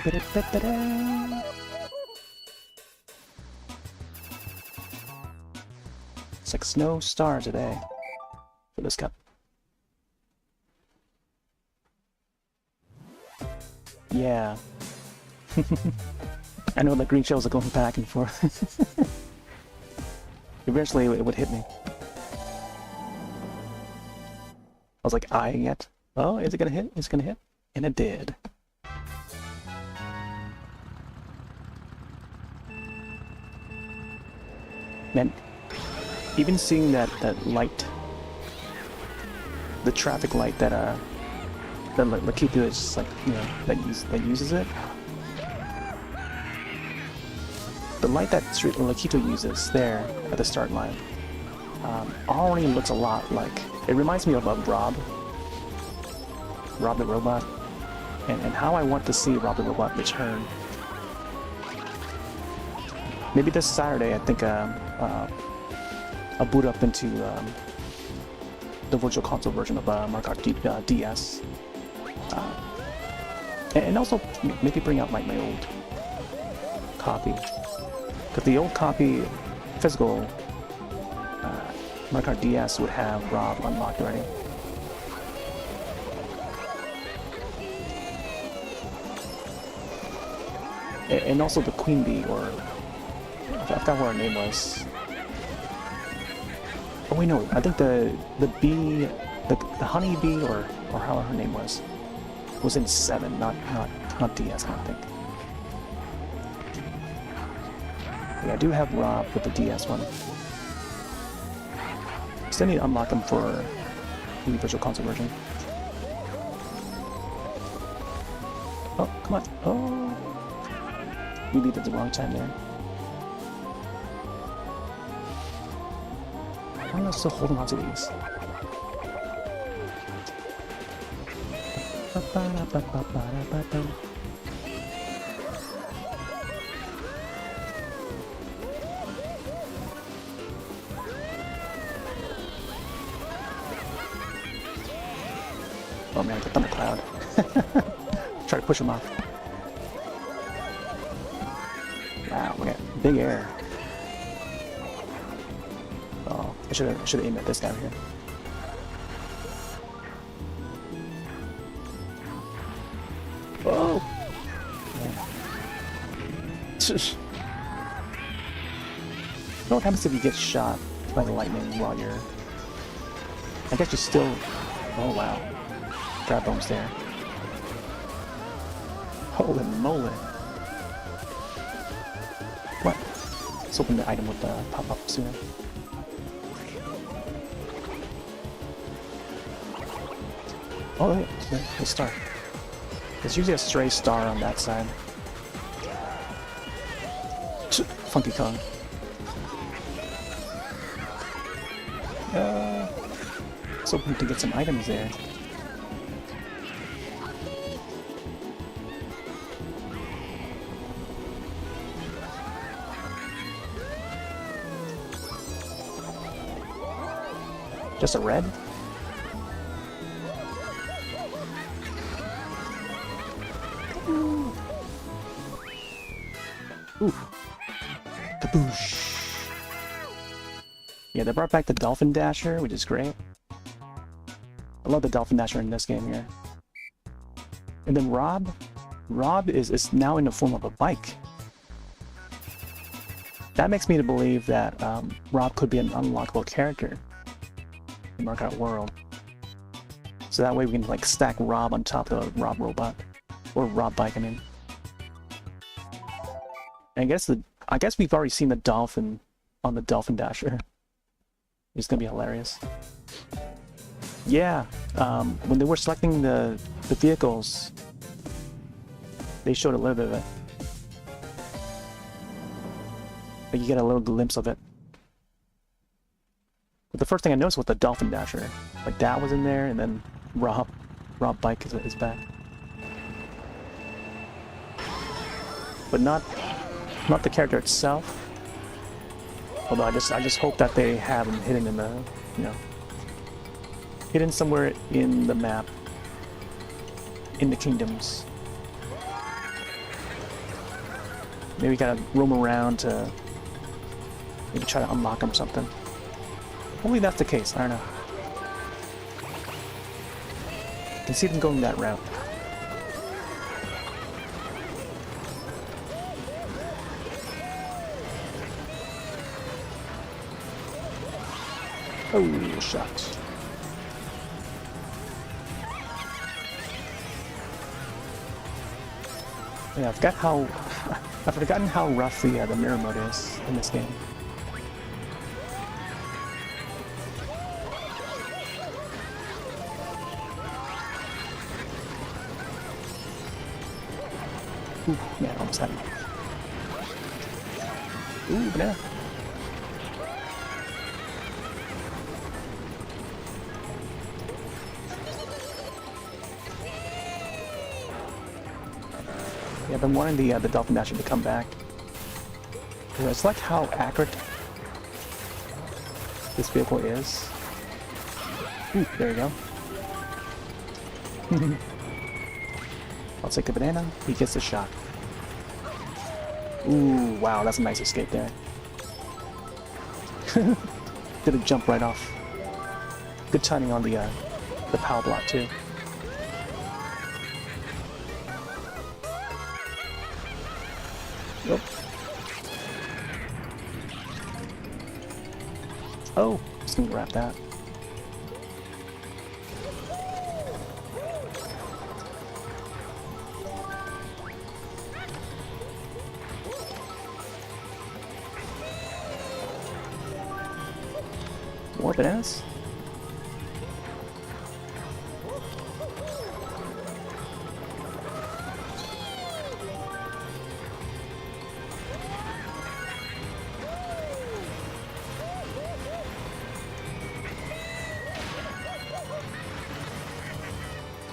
S1: Ba-da-ba-ba-da. It's like snow stars today for this cup. Yeah. I know the green shells are going back and forth. Eventually it would hit me. I was like eyeing it. Oh, is it gonna hit? It's gonna hit. And it did. Man, even seeing that light, the traffic light that Lakitu is just like, you know, that uses it. The light that Lakitu uses there at the start line already looks a lot like, it reminds me of Rob the Robot, and how I want to see Rob the Robot return. Maybe this Saturday, I think I'll boot up into the Virtual Console version of Mario Kart DS. And also maybe bring out my old copy. Because the old copy, physical Mario Kart DS would have Rob unlocked already. And also the Queen Bee, or I forgot what her name was. Oh wait, no, I think the bee, the honey bee, or how her name was in 7, not DS, I don't think. Yeah, I do have Rob with the DS one. Still need to unlock him for the Virtual Console version. Oh, come on. Oh. We leave at the wrong time there. Why am I still holding on to these? Oh man, the thundercloud. Try to push him off. Wow, look at big air. Oh, I should have aimed at this guy right here. Oh! You know what happens if you get shot by the lightning while you're... I guess you still... Oh wow. Grab bombs there. Holy moly. What? Let's open the item with the pop-up sooner. Oh, yeah, the star. There's usually a stray star on that side. Funky Kong. Let's open to get some items there. Just a red? Ooh. Kaboosh. Yeah, they brought back the Dolphin Dasher, which is great. I love the Dolphin Dasher in this game here. And then Rob? Rob is now in the form of a bike. That makes me to believe that Rob could be an unlockable character in Mario Kart World. So that way we can like stack Rob on top of the Rob robot. Or Rob bike, I mean. And I guess we've already seen the dolphin on the Dolphin Dasher. It's gonna be hilarious. Yeah, when they were selecting the vehicles, they showed a little bit of it. Like you get a little glimpse of it. But the first thing I noticed was the Dolphin Dasher. Like that was in there, and then Rob bike is back. But not the character itself. Although I just hope that they have him hidden in the, you know, hidden somewhere in the map, in the kingdoms. Maybe we gotta roam around to maybe try to unlock him or something. Hopefully that's the case. I don't know. I can see them going that route. Oh, shot. Yeah, I've forgotten how rough the mirror mode is in this game. Ooh, man, almost had me. Ooh, banana. Yeah, I've been wanting the Dolphin Dasher to come back. Yeah, it's like how accurate this vehicle is. Ooh, there you go. I'll take the banana. He gets the shot. Ooh, wow, that's a nice escape there. Did a jump right off. Good timing on the power block too. Nope. Oh, just gonna grab that. More bananas?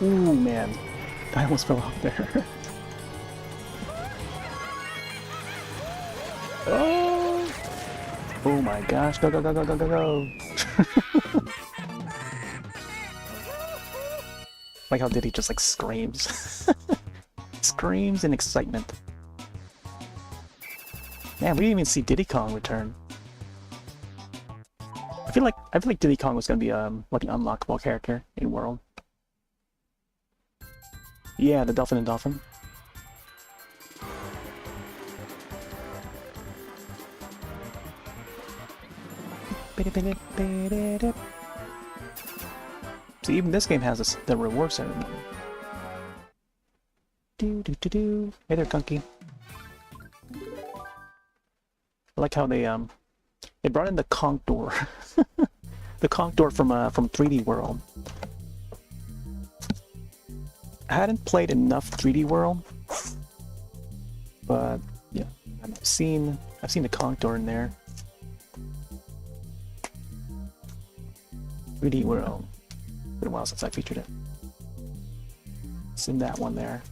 S1: Ooh, man. I almost fell off there. Oh! Oh my gosh, go, go, go, go, go, go, go! Like how Diddy just like screams. Screams in excitement. Man, we didn't even see Diddy Kong return. I feel like Diddy Kong was gonna be like an unlockable character in World. Yeah, the Dolphin and Dolphin. So even this game has the reward ceremony. Do do do do. Hey there, Kunky. I like how they brought in the conch door, the conch door from 3D World. I hadn't played enough 3D World, but yeah, I've seen the conch door in there. 3D World. Been a while since I featured it. It's in that one there.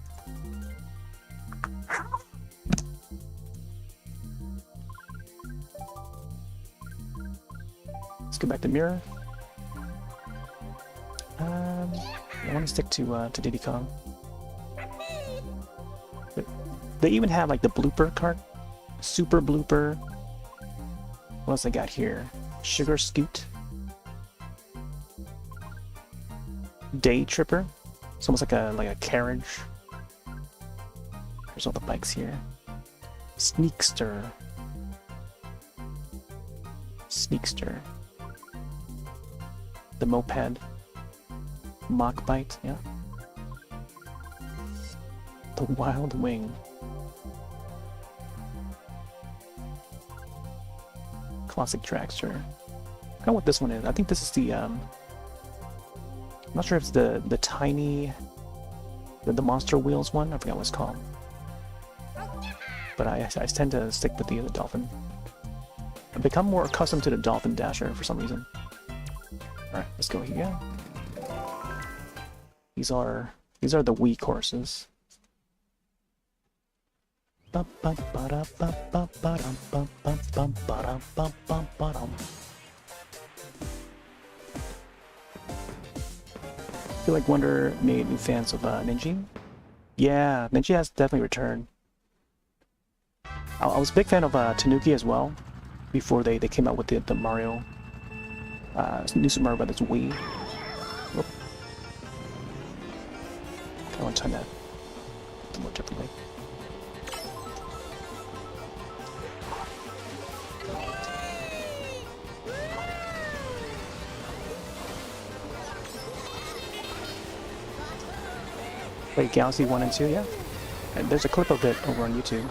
S1: Let's go back to Mirror. I want to stick to Diddy Kong. But they even have like the blooper cart, super blooper. What else I got here? Sugar Scoot. Day Tripper. It's almost like a carriage. There's all the bikes here. Sneakster. Sneakster. The moped. Mock Bite, yeah. The Wild Wing. Classic Dragster. I don't know what this one is. I think this is the I'm not sure if it's the tiny the Monster Wheels one. I forgot what it's called. But I tend to stick with the Dolphin. I've become more accustomed to the Dolphin Dasher for some reason. Alright, let's go here. These are the Wii courses. I feel like Wonder made new fans of Ninja. Yeah, Ninja has definitely returned. I was a big fan of Tanuki as well, before they came out with the Mario, New Super Mario Brothers Wii. Whoop. I want to time that a little more differently. Played Galaxy 1 and 2, yeah. And there's a clip of it over on YouTube.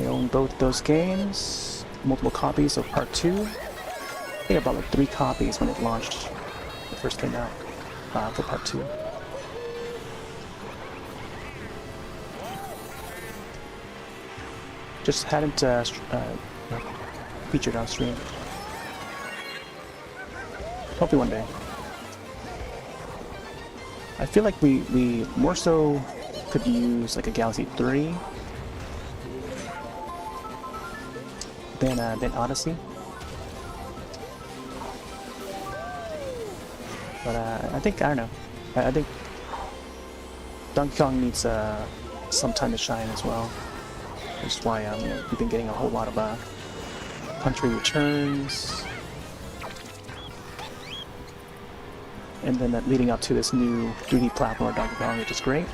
S1: I own both those games, multiple copies of Part 2. I think I bought like 3 copies when it launched. It first came out for Part 2. Just hadn't featured on stream. Hopefully one day. I feel like we more so could use like a Galaxy 3 than Odyssey. But I don't know. I think Donkey Kong needs some time to shine as well. Which is why we've been getting a whole lot of country returns. And then that leading up to this new 3D platformer Donkey Kong, which is great.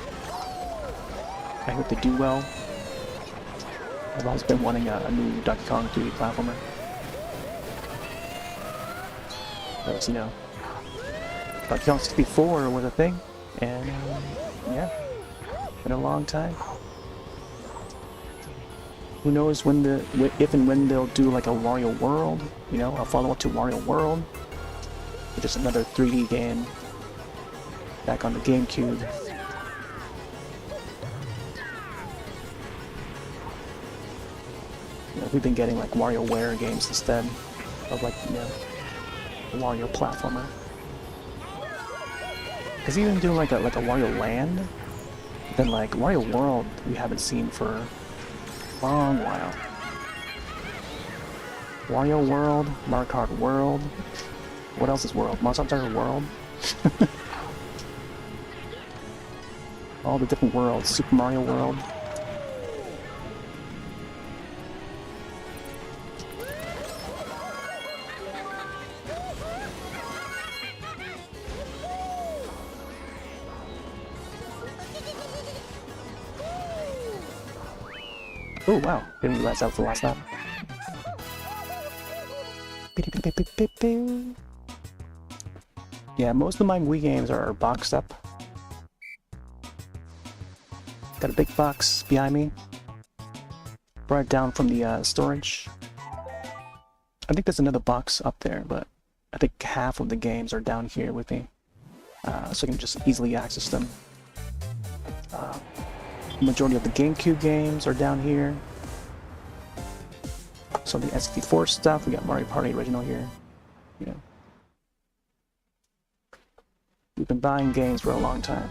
S1: I hope they do well. I've always been wanting a new Donkey Kong 3D platformer. As you know, Donkey Kong 64 was a thing, and yeah, been a long time. Who knows if and when they'll do like a Wario World, you know, a follow-up to Wario World, which is another 3D game back on the GameCube. You know, we've been getting like WarioWare games instead of like, you know, a Wario platformer. Is he even doing like a Wario Land? Then like Wario World we haven't seen for a long while. Wario World, Mario Kart World. What else is World? Mario Kart World? All the different worlds. Super Mario World. Oh wow, didn't realize that was the last lap. Yeah, most of my Wii games are boxed up. Got a big box behind me. Brought it down from the storage. I think there's another box up there, but I think half of the games are down here with me. So I can just easily access them. Majority of the GameCube games are down here. So the N64 stuff, we got Mario Party Original here. You know, we've been buying games for a long time.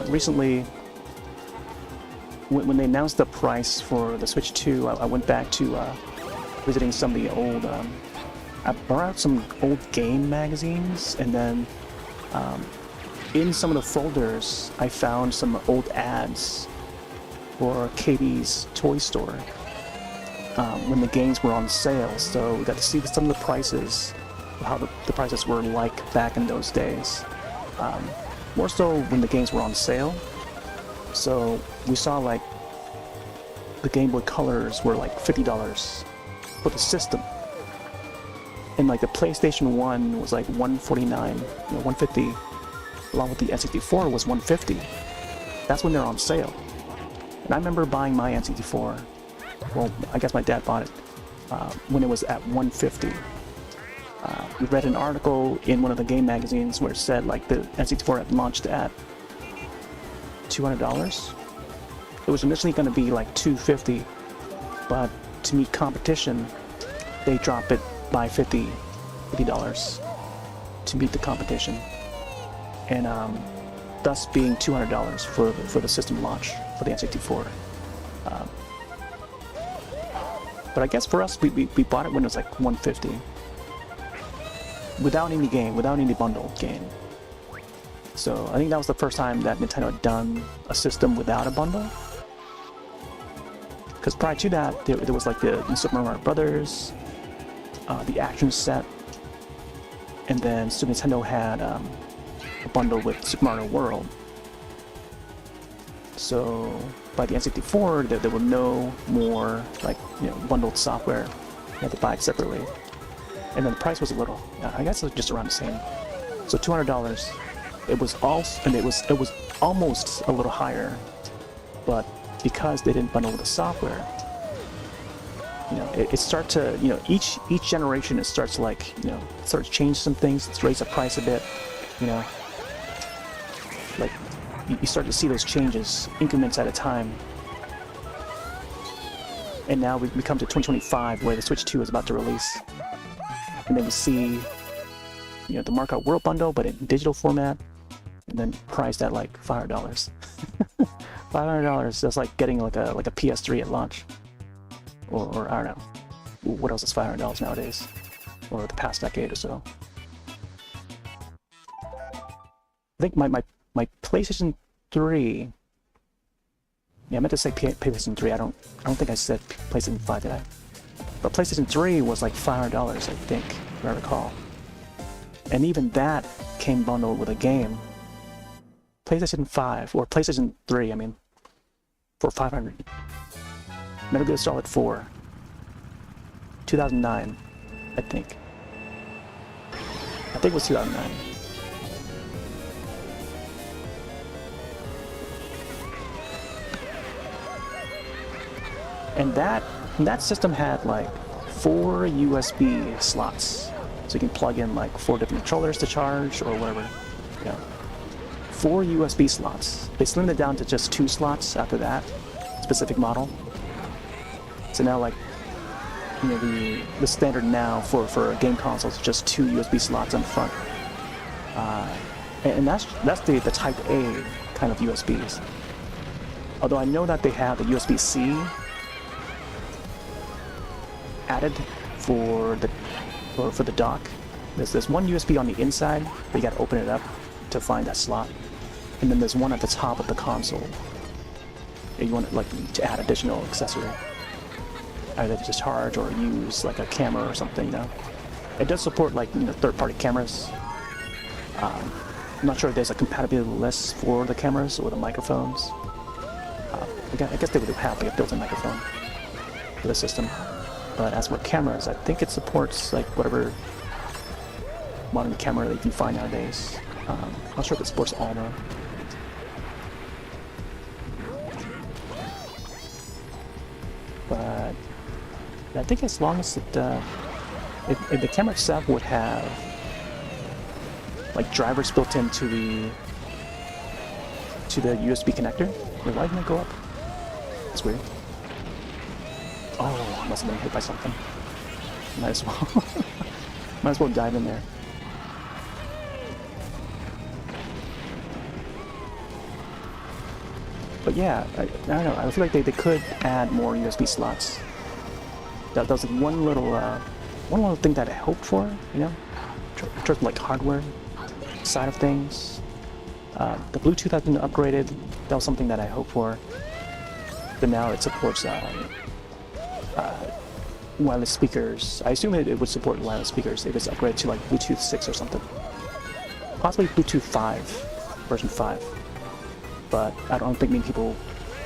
S1: Recently, when they announced the price for the Switch 2, I went back to visiting some of the old, I borrowed some old game magazines, and then in some of the folders, I found some old ads for KB's toy store when the games were on sale. So we got to see some of the prices, how the prices were like back in those days. More so when the games were on sale. So we saw like the Game Boy Colors were like $50 for the system, and like the PlayStation 1 was like $149, you know, $150, along with the N64 was $150. That's when they're on sale. And I remember buying my N64. Well, I guess my dad bought it when it was at $150. We read an article in one of the game magazines where it said like the N64 had launched at $200. It was initially going to be like $250, but to meet competition, they drop it by $50 to meet the competition, and thus being $200 for the system launch for the N64. But I guess for us, we bought it when it was like $150, without any game, without any bundled game. So I think that was the first time that Nintendo had done a system without a bundle. Because prior to that, there was like the Super Mario Brothers, the action set, and then Super Nintendo had a bundle with Super Mario World. So by the N64, there were no more like, you know, bundled software. You had to buy it separately, and then the price was a little, I guess it was just around the same. So $200. It was also, and it was almost a little higher, but because they didn't bundle with the software, you know, it started to, you know, each generation it starts to like, you know, starts to change some things, it's raised the price a bit, you know, like you start to see those changes, increments at a time. And now we come to 2025 where the Switch 2 is about to release, and then we see, you know, the Mario Kart World bundle but in digital format, and then priced at like $500. $500, that's like getting like a PS3 at launch, or I don't know, what else is $500 nowadays, or the past decade or so. I think my PlayStation 3, yeah, I meant to say PlayStation 3, I don't think I said PlayStation 5, did I? But PlayStation 3 was like $500, I think, if I recall. And even that came bundled with a game. PlayStation 5, or PlayStation 3, I mean, for $500. Metal Gear Solid 4, 2009. I think. I think it was 2009. And that system had like 4 USB slots, so you can plug in like 4 different controllers to charge or whatever. Yeah, 4 USB slots. They slimmed it down to just 2 slots after that specific model. So now, like, you know, the standard now for game consoles is just 2 USB slots on the front, and that's the Type A kind of USBs. Although I know that they have the USB-C added for the dock. There's one USB on the inside, but you got to open it up to find that slot, and then there's one at the top of the console. If you want to add additional accessory, either to charge or use like a camera or something. You know, it does support like, you know, third-party cameras. I'm not sure if there's a compatibility list for the cameras or the microphones. I guess they would have like a built-in microphone for the system. But as for cameras, I think it supports like whatever modern camera that you can find nowadays. I'm not sure if it supports all though. But I think as long as it, if the camera itself would have like drivers built into the USB connector, why didn't it go up? That's weird. Oh, must have been hit by something. Might as well. Might as well dive in there. But yeah, I don't know. I feel like they could add more USB slots. That was one little thing that I hoped for, you know, in terms of like hardware side of things. The Bluetooth has been upgraded. That was something that I hoped for. But now it supports wireless speakers. I assume it would support wireless speakers if it's upgraded to like Bluetooth 6 or something. Possibly Bluetooth 5, version 5. But I don't think many people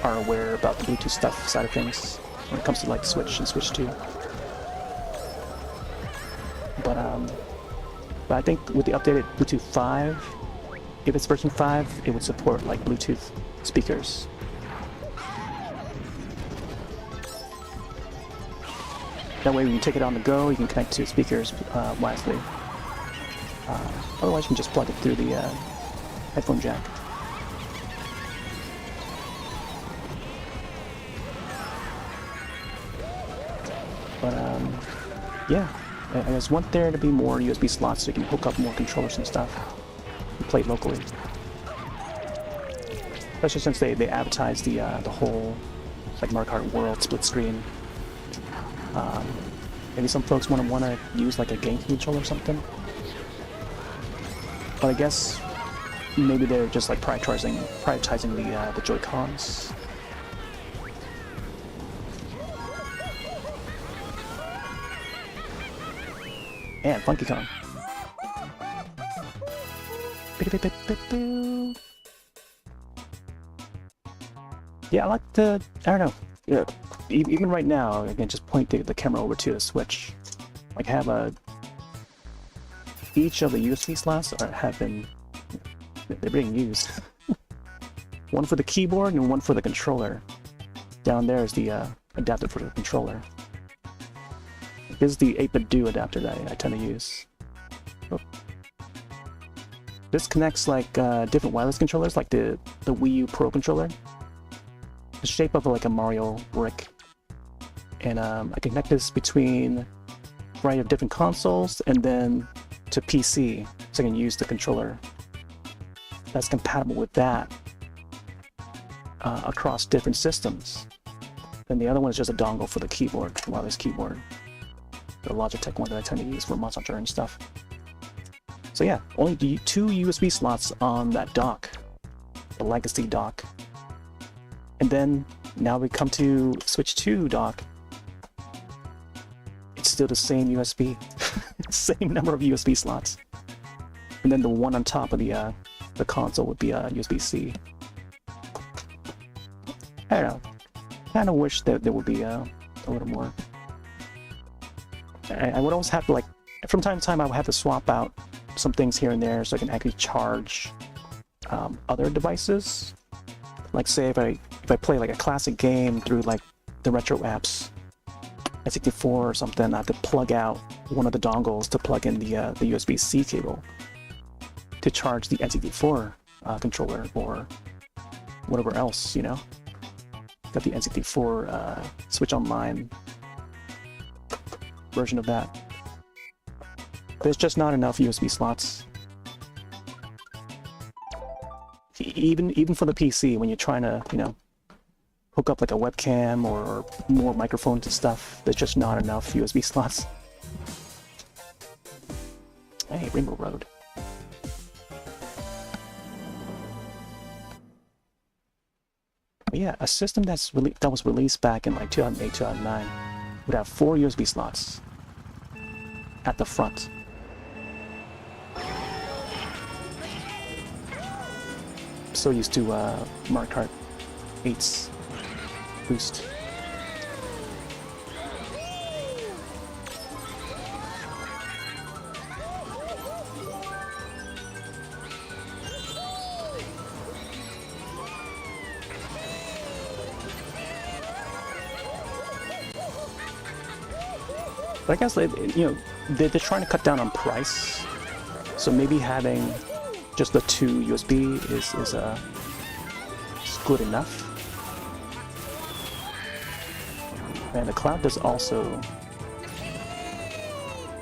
S1: are aware about the Bluetooth stuff side of things when it comes to like Switch and Switch 2. But I think with the updated Bluetooth 5, if it's version 5, it would support like Bluetooth speakers. That way when you take it on the go, you can connect to speakers wirelessly. Otherwise you can just plug it through the headphone jack. But yeah, I just want there to be more USB slots so you can hook up more controllers and stuff and play locally. Especially since they advertise the whole like Mario Kart World split screen. Maybe some folks want to use like a game controller or something. But I guess maybe they're just like prioritizing the Joy-Cons. And Funky Kong. Yeah, I like I don't know. Yeah, even right now, I can just point the camera over to the Switch. Like have each of the USB slots they're being used. One for the keyboard and one for the controller. Down there is the adapter for the controller. This is the 8-bit do adapter that I tend to use. Oh. This connects like different wireless controllers, like the Wii U Pro controller. The shape of like a Mario brick. And I connect this between a variety of different consoles and then to PC, so I can use the controller that's compatible with that across different systems. Then the other one is just a dongle for the keyboard, wireless keyboard. The Logitech one that I tend to use for Monster Hunter and stuff. So yeah, only 2 USB slots on that dock, the Legacy dock. And then now we come to Switch 2 dock. It's still the same USB, same number of USB slots. And then the one on top of the console would be a USB-C. I don't know. Kind of wish that there would be a little more. I would always have to, like, from time to time, I would have to swap out some things here and there so I can actually charge other devices. Like, say if I play like a classic game through like the retro apps, N64 or something, I have to plug out one of the dongles to plug in the USB-C cable to charge the N64 controller or whatever else, you know. Got the N64 Switch Online version of that. There's just not enough USB slots. Even for the PC, when you're trying to, you know, hook up like a webcam or more microphones and stuff, there's just not enough USB slots. Hey, Rainbow Road. But yeah, a system that was released back in like 2008, 2009 would have 4 USB slots at the front. So used to Mario Kart 8's boost. But I guess, you know, they're trying to cut down on price, so maybe having just the 2 USB is good enough. And the cloud does also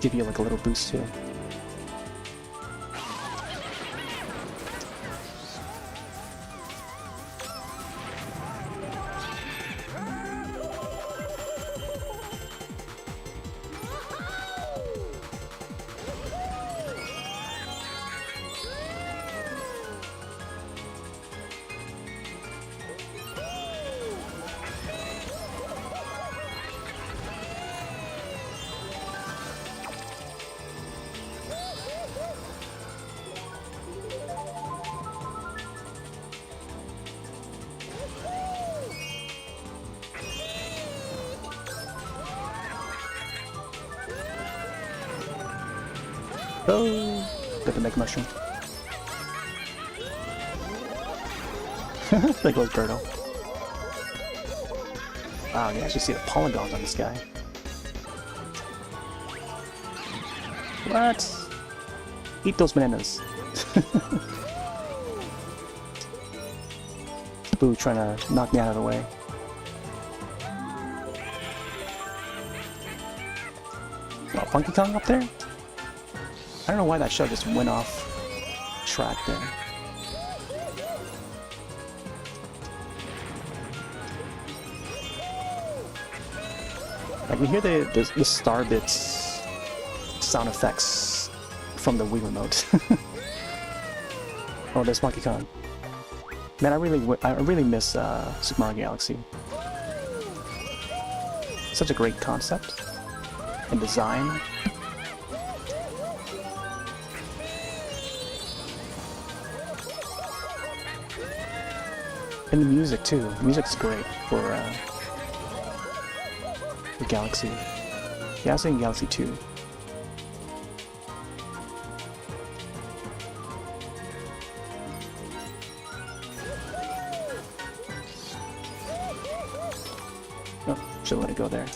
S1: give you like a little boost too. Oh, got the Mega Mushroom. There goes Birdo. Wow, you actually see the polygons on this guy. What? Eat those bananas. Boo trying to knock me out of the way. Oh, Funky Kong up there? I don't know why that shell just went off track there. Like, we hear the star bits sound effects from the Wii remote. Oh, there's Monkey Kong. Man, I really miss Super Mario Galaxy. Such a great concept and design. And the music too. The music's great for Galaxy. Galaxy and Galaxy 2. Oh, should let it go there.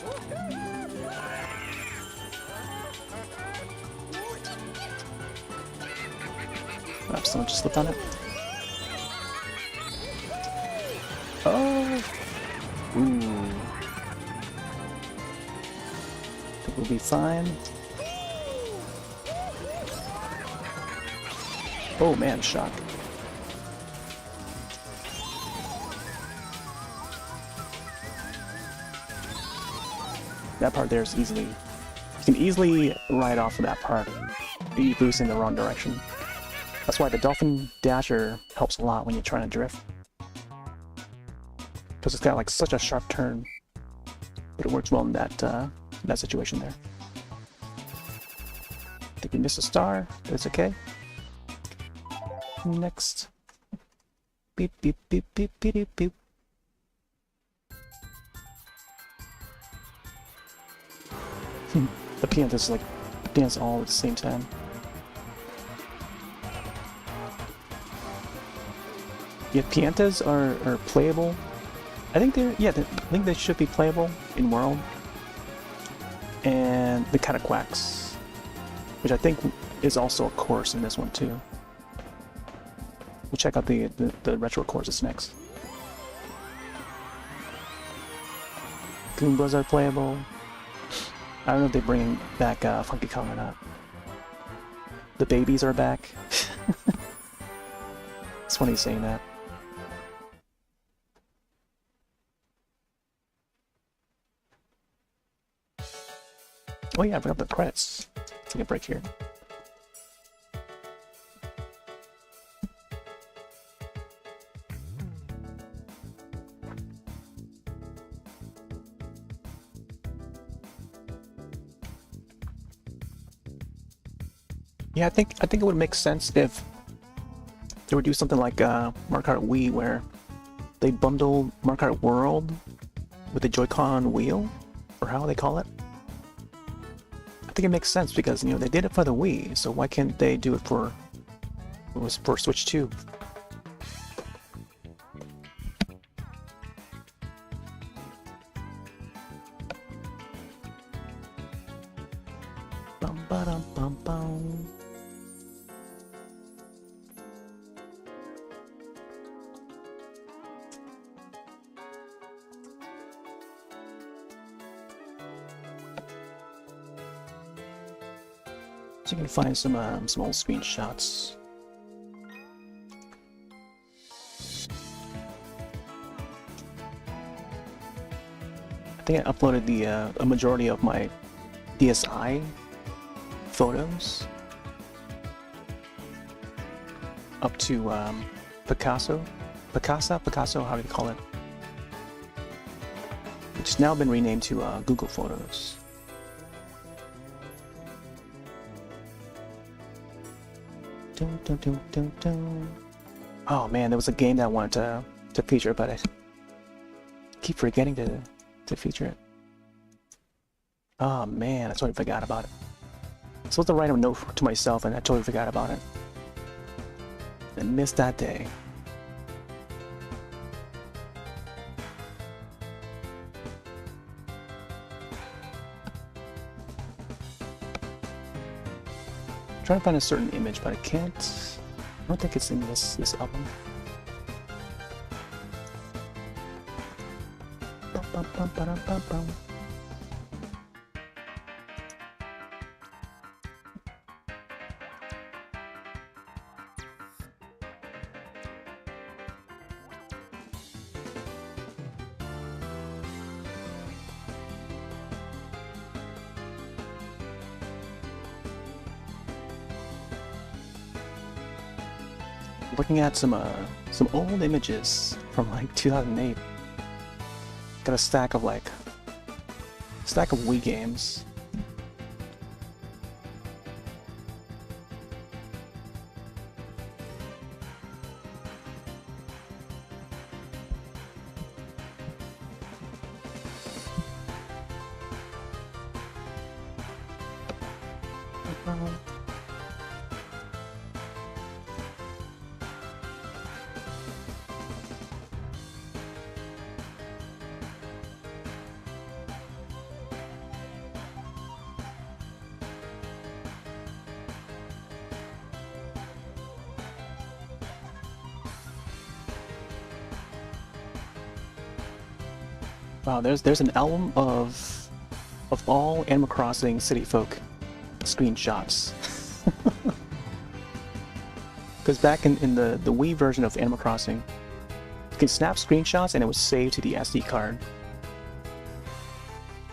S1: Oh, someone just slipped on it. Oh! Ooh. Think we'll be fine. Oh man, shock. That part there is easily... You can easily ride off of that part. You boost in the wrong direction. That's why the Dolphin Dasher helps a lot when you're trying to drift. Because it's got like such a sharp turn, but it works well in that situation there. I think we missed a star, but it's okay. Next. Beep beep beep beep beep beep beep. The piantas like dance all at the same time. Yeah, piantas are playable. I think I think they should be playable in World. And the kind of quacks, which I think is also a course in this one too. We'll check out the retro courses next. Goombas are playable. I don't know if they're bringing back Funky Kong or not. The babies are back. It's funny saying that. Oh yeah, I forgot the credits. Take a break here. Yeah, I think it would make sense if they would do something like Mario Kart Wii, where they bundle Mario Kart World with the Joy-Con wheel, or how they call it. I think it makes sense because, you know, they did it for the Wii, so why can't they do it for Switch 2? Bum ba dum bum bum. So you can find some old screenshots. I think I uploaded a majority of my DSi photos up to Picasso, how do you call it? Which has now been renamed to Google Photos. Dun, dun, dun, dun, dun. Oh man, there was a game that I wanted to feature, but I keep forgetting to feature it. Oh man, I totally forgot about it. I was supposed to write a note to myself, and I totally forgot about it. I missed that day. I'm trying to find a certain image, but I can't. I don't think it's in this album. Bum, bum, bum, ba-dum, bum, bum. Looking at some old images from like 2008. Got a stack of Wii games. Wow, there's an album of all Animal Crossing City Folk screenshots. Because back in the Wii version of Animal Crossing, you can snap screenshots and it was saved to the SD card.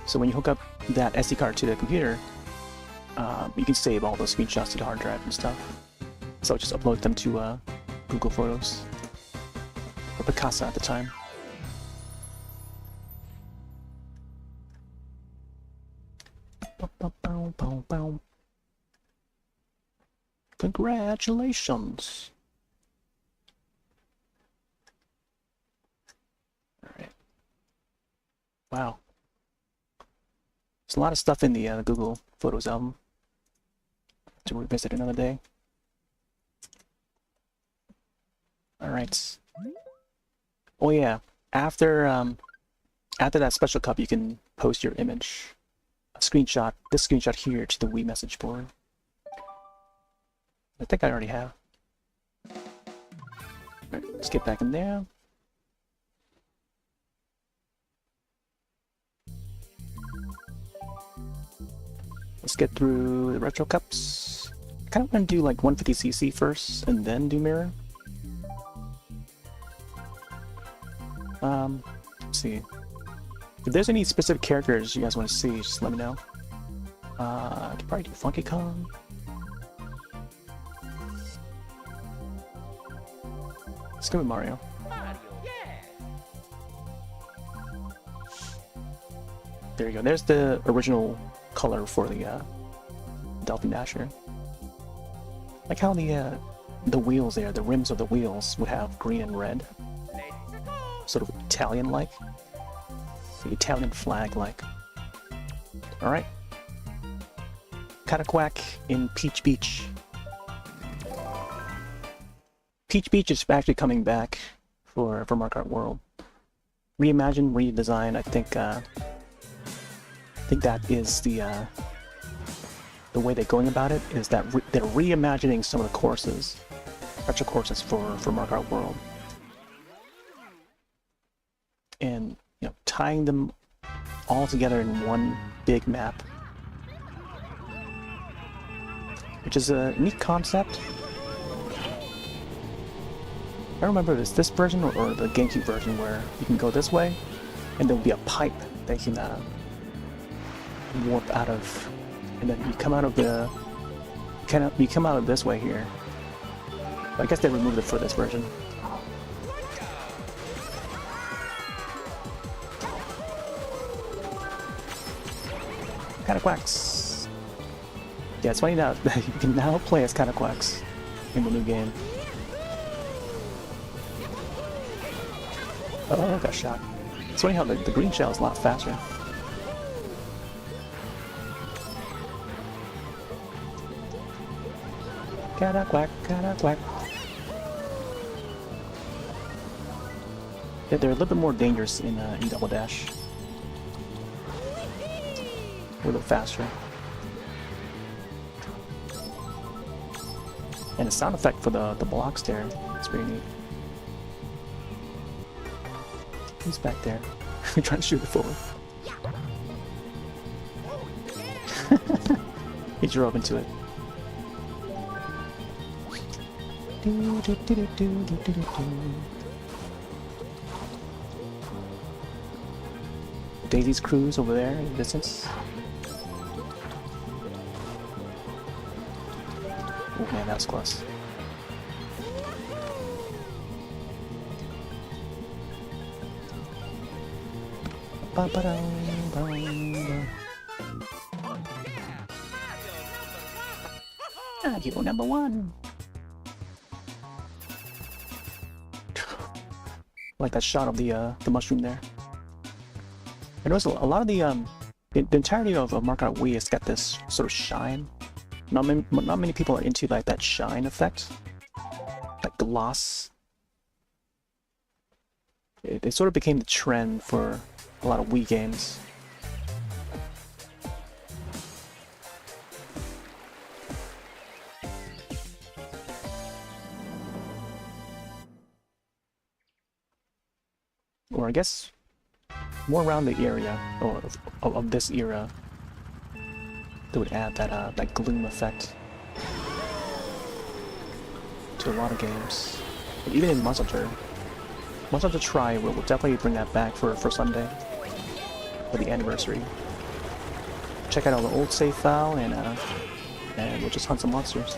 S1: So when you hook up that SD card to the computer, you can save all those screenshots to the hard drive and stuff. So I just upload them to Google Photos, or Picasa at the time. Congratulations! Alright. Wow. There's a lot of stuff in the Google Photos album to revisit another day. All right. Oh yeah, after that special cup, you can post your image, a screenshot, this screenshot here, to the Wii message board. I think I already have. Right, let's get back in there. Let's get through the retro cups. I kind of want to do like 150cc first, and then do mirror. Let's see. If there's any specific characters you guys want to see, just let me know. I could probably do Funky Kong. Let's go with Mario.
S2: Mario, yeah.
S1: There you go. There's the original color for the Delphi Dasher. Like how the wheels there, the rims of the wheels would have green and red.
S2: Let's go.
S1: Sort of Italian-like. The Italian flag-like. Alright. Cataquack in Peach Beach. Peach Beach is actually coming back for Mario Kart World. Reimagined, redesigned. I think that is the way they're going about it. Is that they're reimagining some of the courses, retro courses for Mario Kart World, and tying them all together in one big map, which is a neat concept. I don't remember if it's this version or the GameCube version where you can go this way, and there'll be a pipe that you can warp out of, and then you come out of the you come out of this way here. But I guess they removed it for this version. Cataquacks. Yeah, it's funny now that you can now play as Cataquacks in the new game. Oh, I got shot. It's funny how the green shell is a lot faster. Cataquack, Cataquack. Yeah, they're a little bit more dangerous in Double Dash. A little faster. And the sound effect for the blocks there, it's pretty neat. Who's back there? Trying to shoot it forward. He drove into it. Daisy's cruise over there in the distance. Oh man, that was close. Mario number one. Like that shot of the mushroom there. I noticed a lot of the entirety of Mario Kart Wii has got this sort of shine. Not many people are into like that shine effect, like gloss. It sort of became the trend for a lot of Wii games. Or I guess more around the area of this era, that would add that gloom effect to a lot of games. But even in Monster Hunter Tri, we'll definitely bring that back for Sunday, for the anniversary. Check out all the old save file, and we'll just hunt some monsters.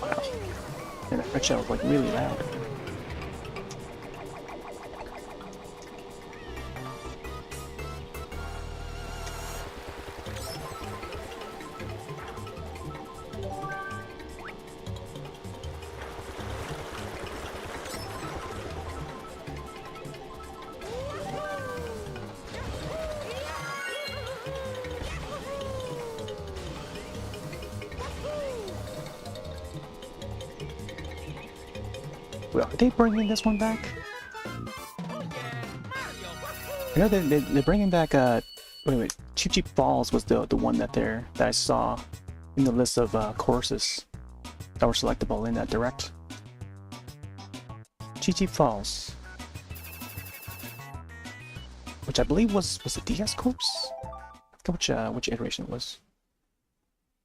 S1: Wow. And that red shell was like really loud. Well, are they bringing this one back? I know they're bringing back, wait, Cheap Cheap Falls was the one that I saw in the list of courses that were selectable in that direct. Cheap Cheap Falls, which I believe was a DS course. I forget which iteration it was.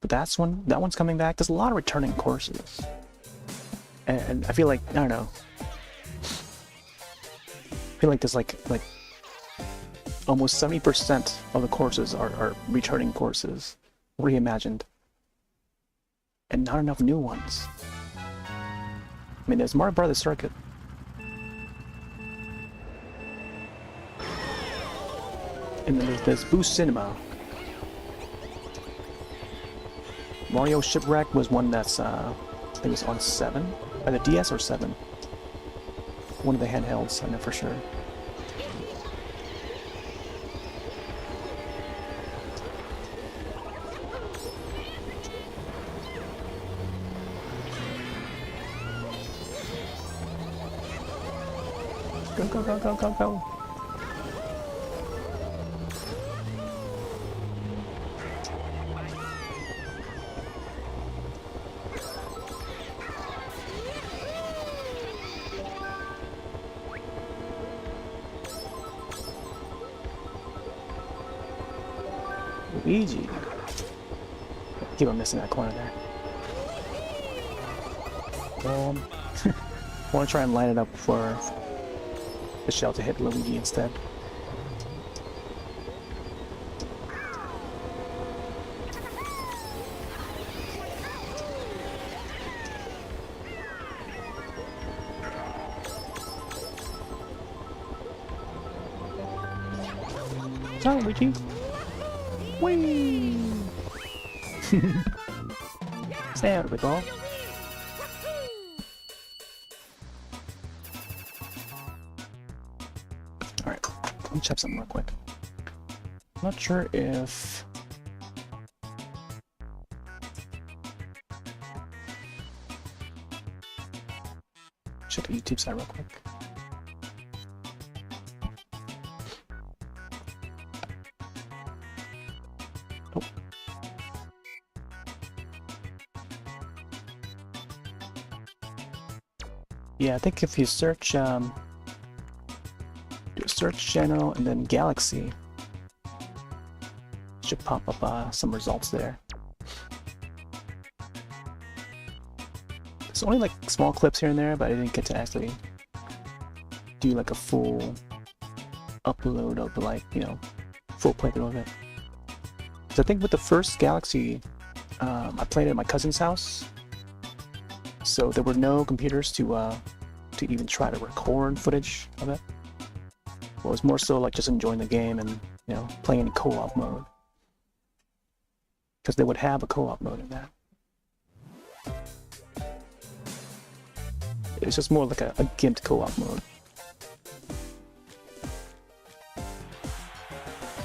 S1: But that one's coming back. There's a lot of returning courses, and I feel like, I don't know. I feel like there's like almost 70% of the courses are returning courses, reimagined, and not enough new ones. I mean, there's Mario Brothers Circuit. And then there's Boost Cinema. Mario Shipwreck was one that's, I think it was on 7? Either DS or 7. One of the handhelds, I know for sure. Go, go, go, go, go, go. Luigi. Keep on missing that corner there. I want to try and line it up for the shell to hit Luigi instead. Sorry, Luigi. Whee! Stay out of the ball. Alright, let me check something real quick. I'm not sure if... Check the YouTube side real quick. Yeah, I think if you search, do a search channel and then Galaxy, should pop up some results there. There's only like small clips here and there, but I didn't get to actually do like a full upload of like, you know, full playthrough of it. So I think with the first Galaxy, I played it at my cousin's house. So there were no computers to even try to record footage of it. It was more so like just enjoying the game and, you know, playing in co-op mode. Because they would have a co-op mode in that. It's just more like a gimped co-op mode.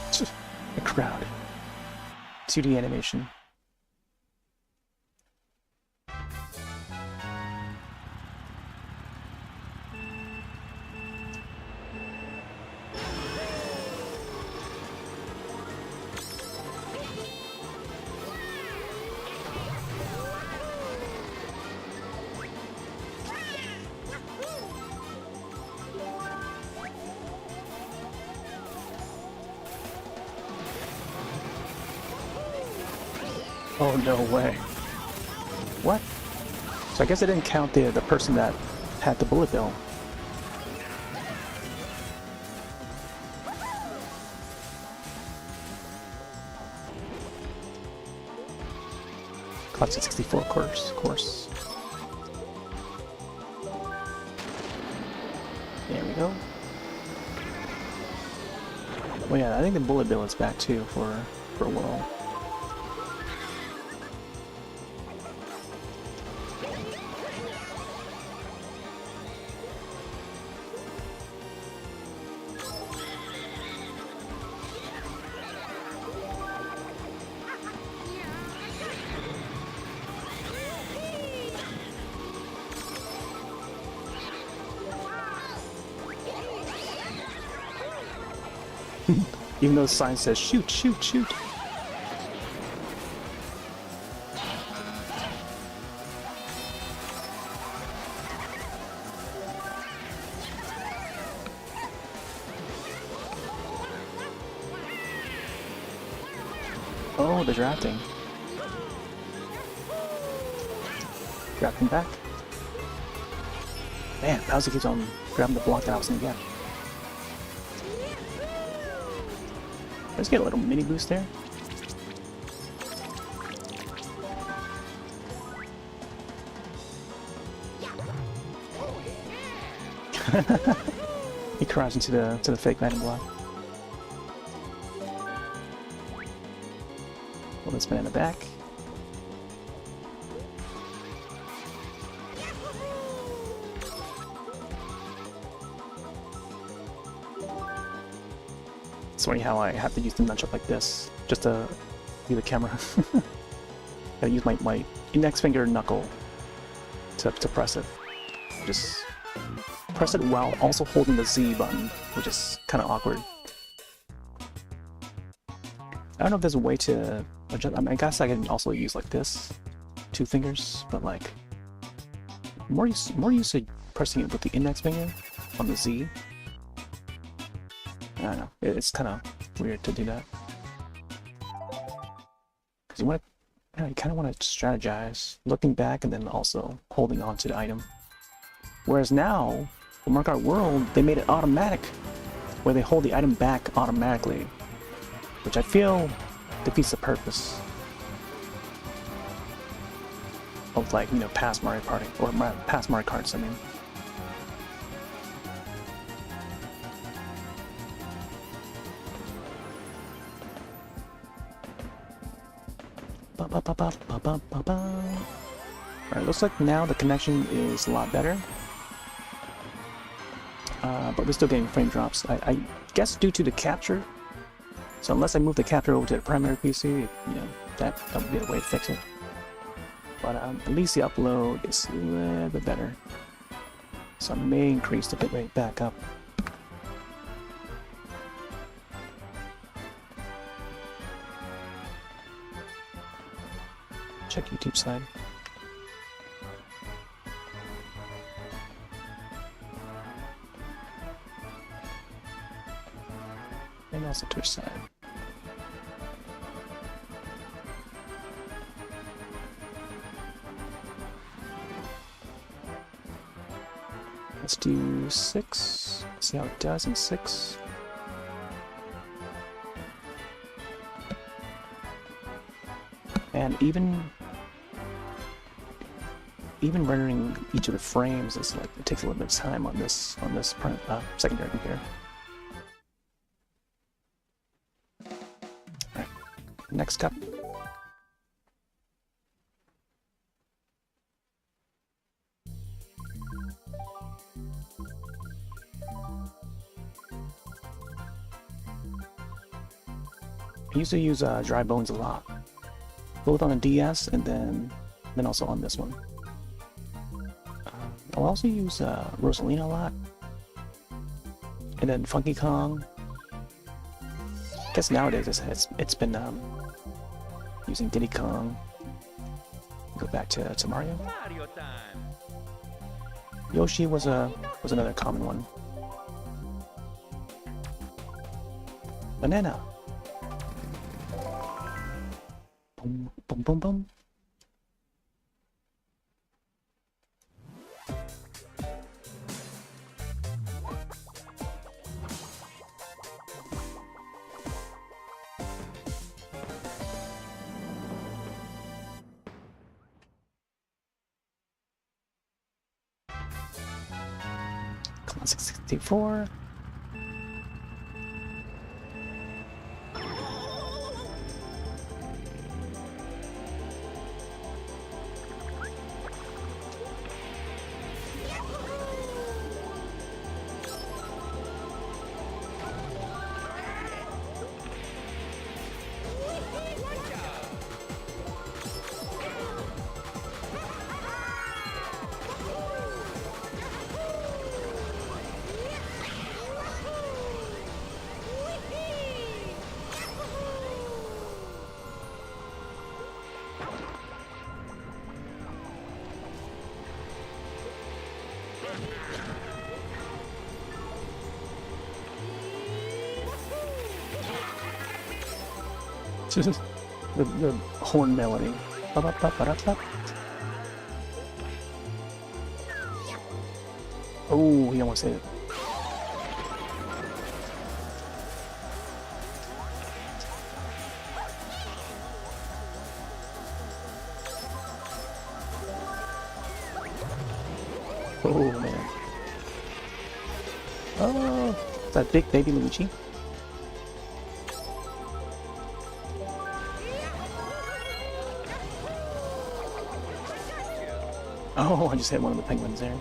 S1: It's just a crowd. 2D animation. Oh, no way. What? So I guess I didn't count the person that had the bullet bill. Classic 64 course. There we go. Well, yeah, I think the bullet bill is back too for a whirl. Even though the sign says shoot, shoot, shoot. Oh, the drafting. Drafting back. Man, Bowser keeps on grabbing the block that I was gonna get. Let's get a little mini boost there. He crashed into the fake landing block. Well, let's spin in the back. It's funny how I have to use the nunchuck like this just to view the camera. Gotta use my index finger knuckle to press it. Just press it while also holding the Z button, which is kind of awkward. I don't know if there's a way to adjust. I mean, I guess I can also use like this, 2 fingers, but like more used to pressing it with the index finger on the Z. I don't know. It's kind of weird to do that because you kind of want to strategize, looking back and then also holding on to the item. Whereas now, for Mario Kart World, they made it automatic, where they hold the item back automatically, which I feel defeats the purpose of, like, you know, past Mario Party or past Mario Karts. I mean. Alright, looks like now the connection is a lot better. But we're still getting frame drops. I guess due to the capture. So unless I move the capture over to the primary PC, you know, that would be the way to fix it. But at least the upload is a little bit better. So I may increase the bitrate back up. Check YouTube side. And also Twitch side. Let's do 6. See how it does in 6. And even rendering each of the frames is like, it takes a little bit of time on this secondary computer. All right, next up. I used to use dry bones a lot, both on the DS and then also on this one. I'll also use Rosalina a lot, and then Funky Kong. I guess nowadays it's been using Diddy Kong. Go back to Mario.
S2: Mario time.
S1: Yoshi was another common one. Banana. Boom, boom, boom, boom. 164. the horn melody. Ba-ba-ba-ba-da-ba. Oh, he almost hit it. Oh man. Oh, that big baby Luigi. Oh, I just hit one of the penguins there.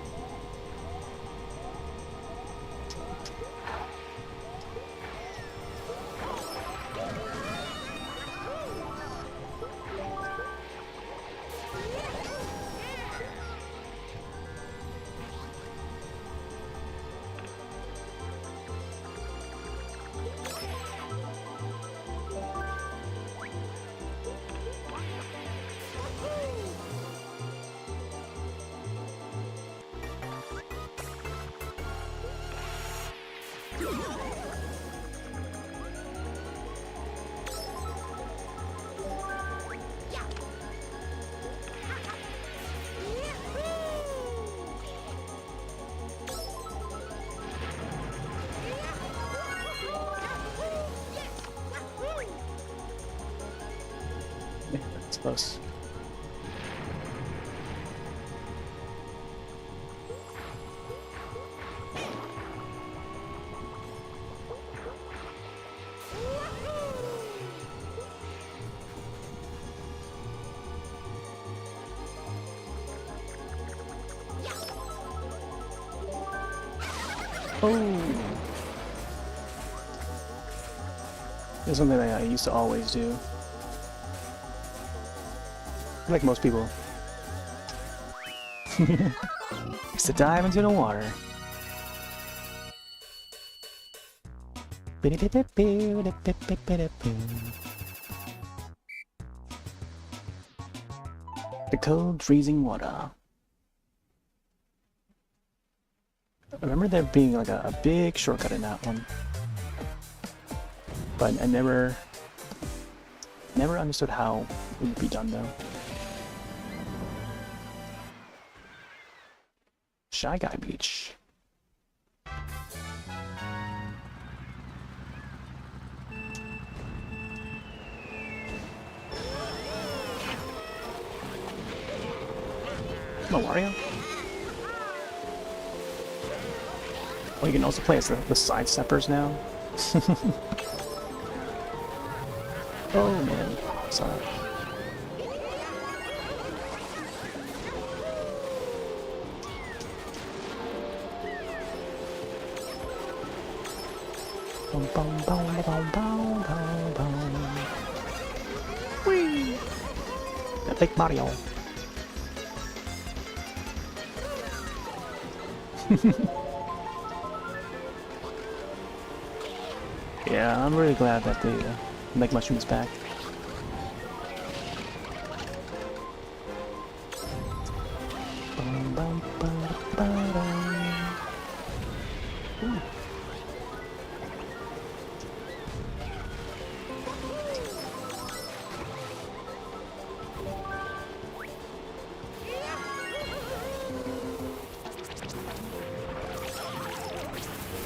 S1: Yeah, that's close. Oh! This is something that I used to always do. Like most people. It's to dive into the water. The cold, freezing water. I remember there being like a big shortcut in that one. But I never understood how it would be done though. Shy Guy Beach. Come on, Wario. Oh, you can also play as the sidesteppers now. Oh man, sorry. Bum, bum, bum, bum, bum, bum, bum. Whee! Epic Mario. Yeah, I'm really glad that they make mushrooms back. Bum, bum, ba, ba, da. Ooh.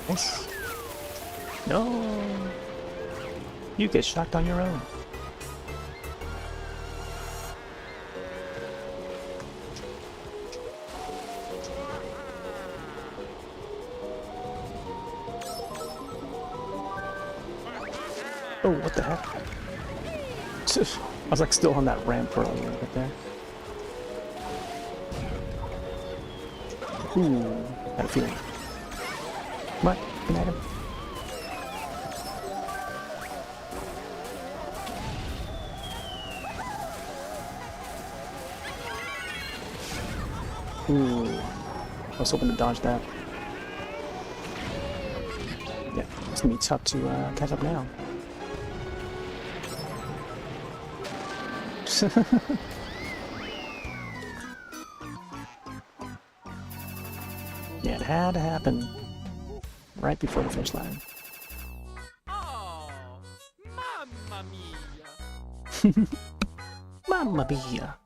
S1: Nice. No, you get shocked on your own. Oh, what the heck? I was like still on that ramp for a little bit there. Ooh, had a feeling. Come on, good night him. Ooh, I was hoping to dodge that. Yeah, it's gonna be tough to catch up now. Yeah, it had to happen right before the finish line.
S2: Oh, mamma mia.
S1: Mamma mia!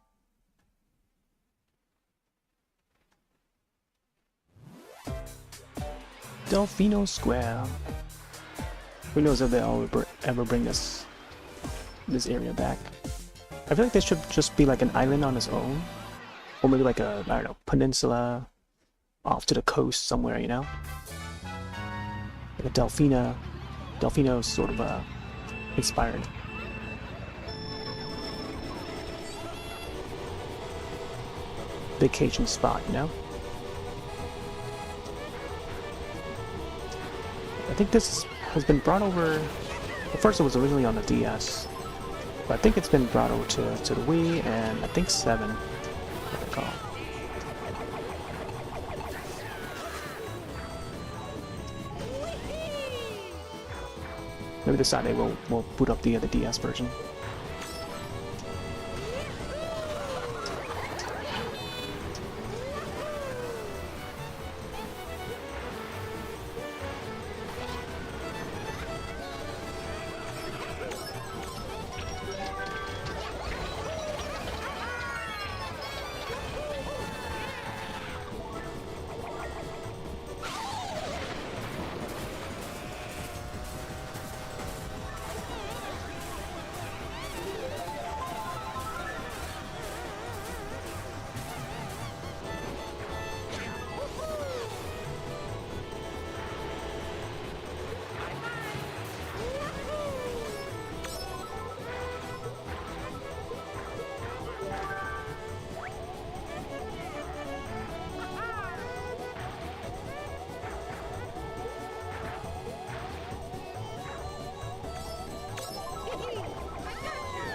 S1: Delfino Square. Who knows if they'll ever bring this area back? I feel like this should just be like an island on its own, or maybe like a, I don't know, peninsula off to the coast somewhere, you know? Like a Delfino sort of inspired. Vacation spot, you know? I think this has been brought over. Well, first it was originally on the DS, but I think it's been brought over to the Wii and I think 7, if I recall. Maybe this Saturday we'll boot up the DS version.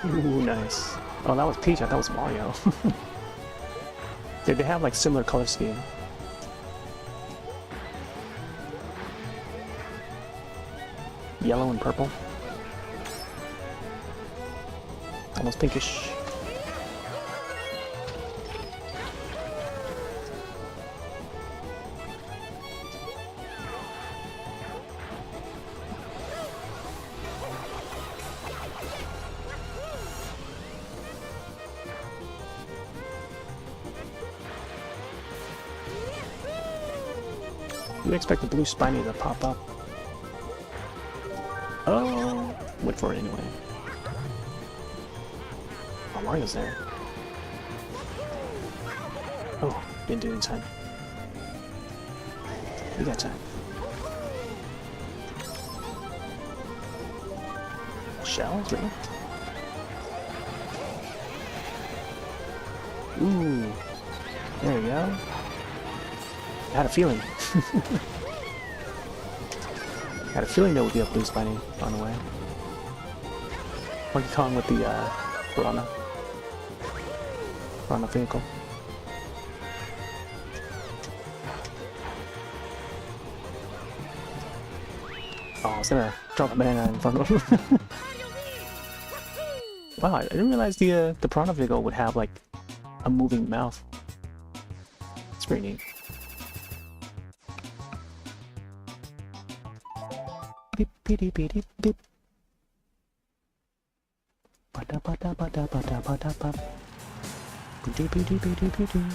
S1: Ooh, nice. Oh, that was Peach. I thought it was Mario. Did they have like similar color scheme? Yellow and purple. Almost pinkish. You expect the blue spiny to pop up. Oh, wait for it anyway. Oh, Mario's there. Oh, didn't do it in time. We got time. Shells, really? Ooh, there we go. I had a feeling. Had a feeling there would be a blue spiny on the way. Monkey Kong with the Piranha vehicle. Oh, I was gonna drop a banana in front of him. Wow, I didn't realize the Piranha vehicle would have like a moving mouth. It's pretty neat. Beep beep beep beep beep. Ba-da ba-da ba-da ba-da ba-da ba. Boo-doo boo-doo boo-doo boo-doo.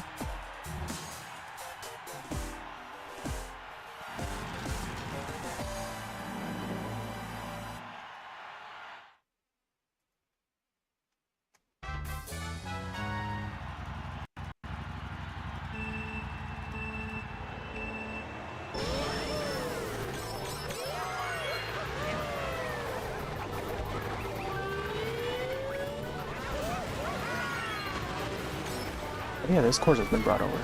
S1: Yeah, this course has been brought over.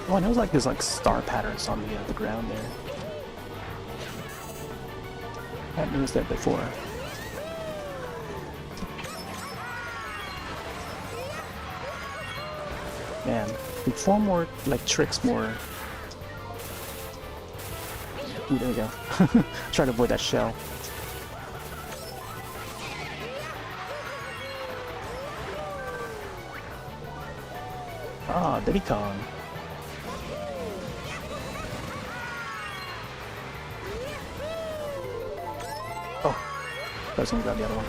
S1: Oh, I know there's like star patterns on the ground there. I hadn't noticed that before. Man, perform more like tricks more. Ooh, there we go. Try to avoid that shell. Ah, Diddy Kong. Oh, I was gonna grab the other one.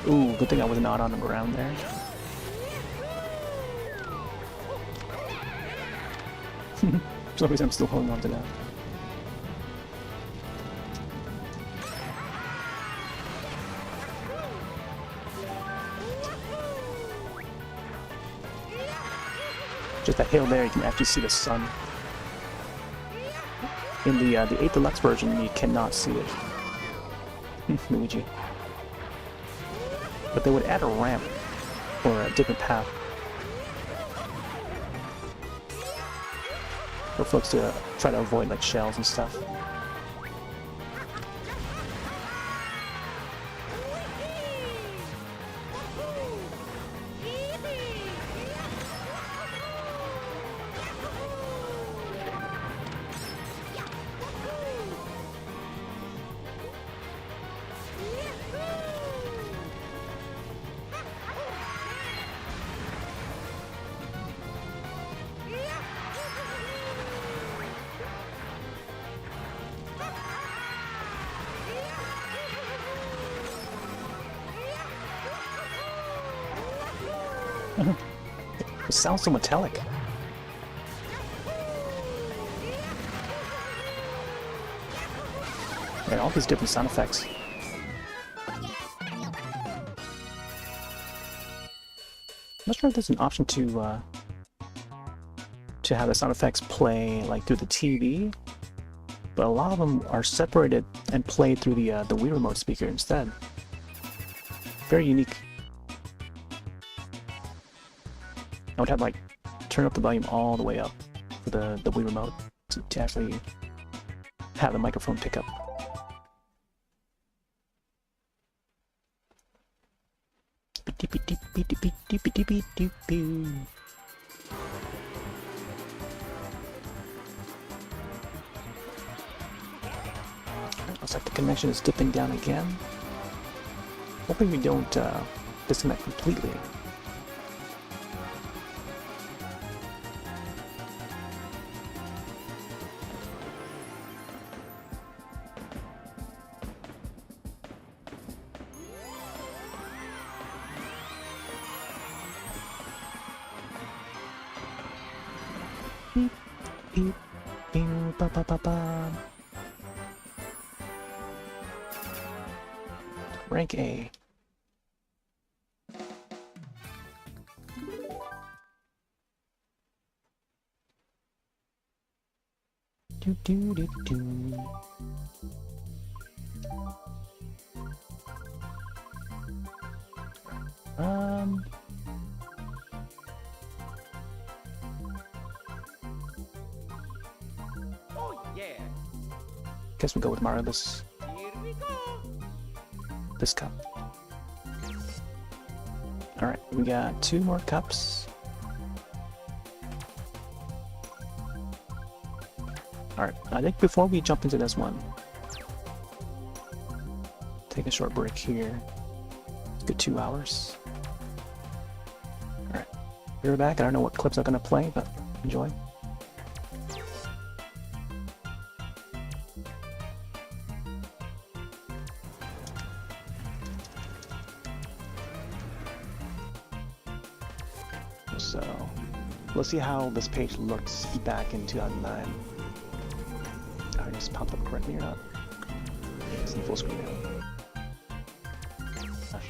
S1: Ooh, good thing I was not on the ground there. For some reason I'm still holding on to that. Just that hill there, you can actually see the sun. In the 8 Deluxe version, you cannot see it. Luigi. But they would add a ramp or a different path for folks to try to avoid like shells and stuff. It sounds so metallic. And all these different sound effects. I'm not sure if there's an option to have the sound effects play like through the TV, but a lot of them are separated and played through the Wii Remote speaker instead. Very unique. I would have like turn up the volume all the way up for the Wii Remote to actually have the microphone pick up. Looks like the connection is dipping down again. Hoping we don't disconnect completely. Beep, beep, beep, ba ba ba ba. Rank A. Do do do do.
S2: Oh yeah.
S1: Guess we go with Mario this cup. Alright, we got 2 more cups. Alright, I think before we jump into this one, take a short break here. Good 2 hours. Alright, we're back. I don't know what clips I'm gonna play, but enjoy. So, let's see how this page looks back in 2009. I just popped up correctly or not? It's in full screen now. Gosh.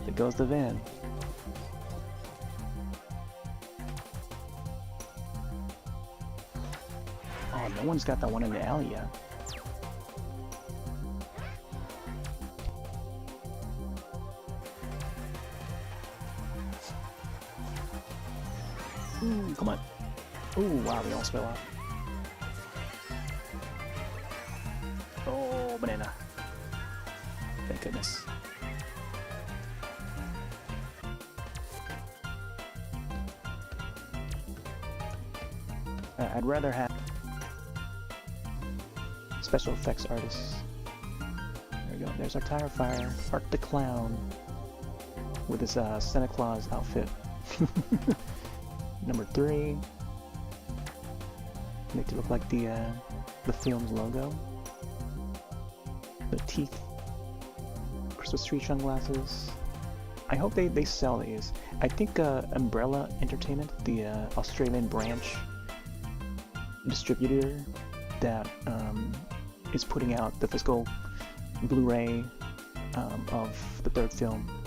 S1: There goes the van. Oh, no one's got that one in the alley yet. Ooh, come on. Ooh, wow, they almost fell off. Oh, banana. Thank goodness. I'd rather have special effects artists. There we go. There's our tire fire. Art the Clown with his Santa Claus outfit. Number 3. Make it look like the film's logo. The teeth. Christmas tree sunglasses. I hope they sell these. I think Umbrella Entertainment, the Australian branch distributor that is putting out the physical Blu-ray of the 3rd film.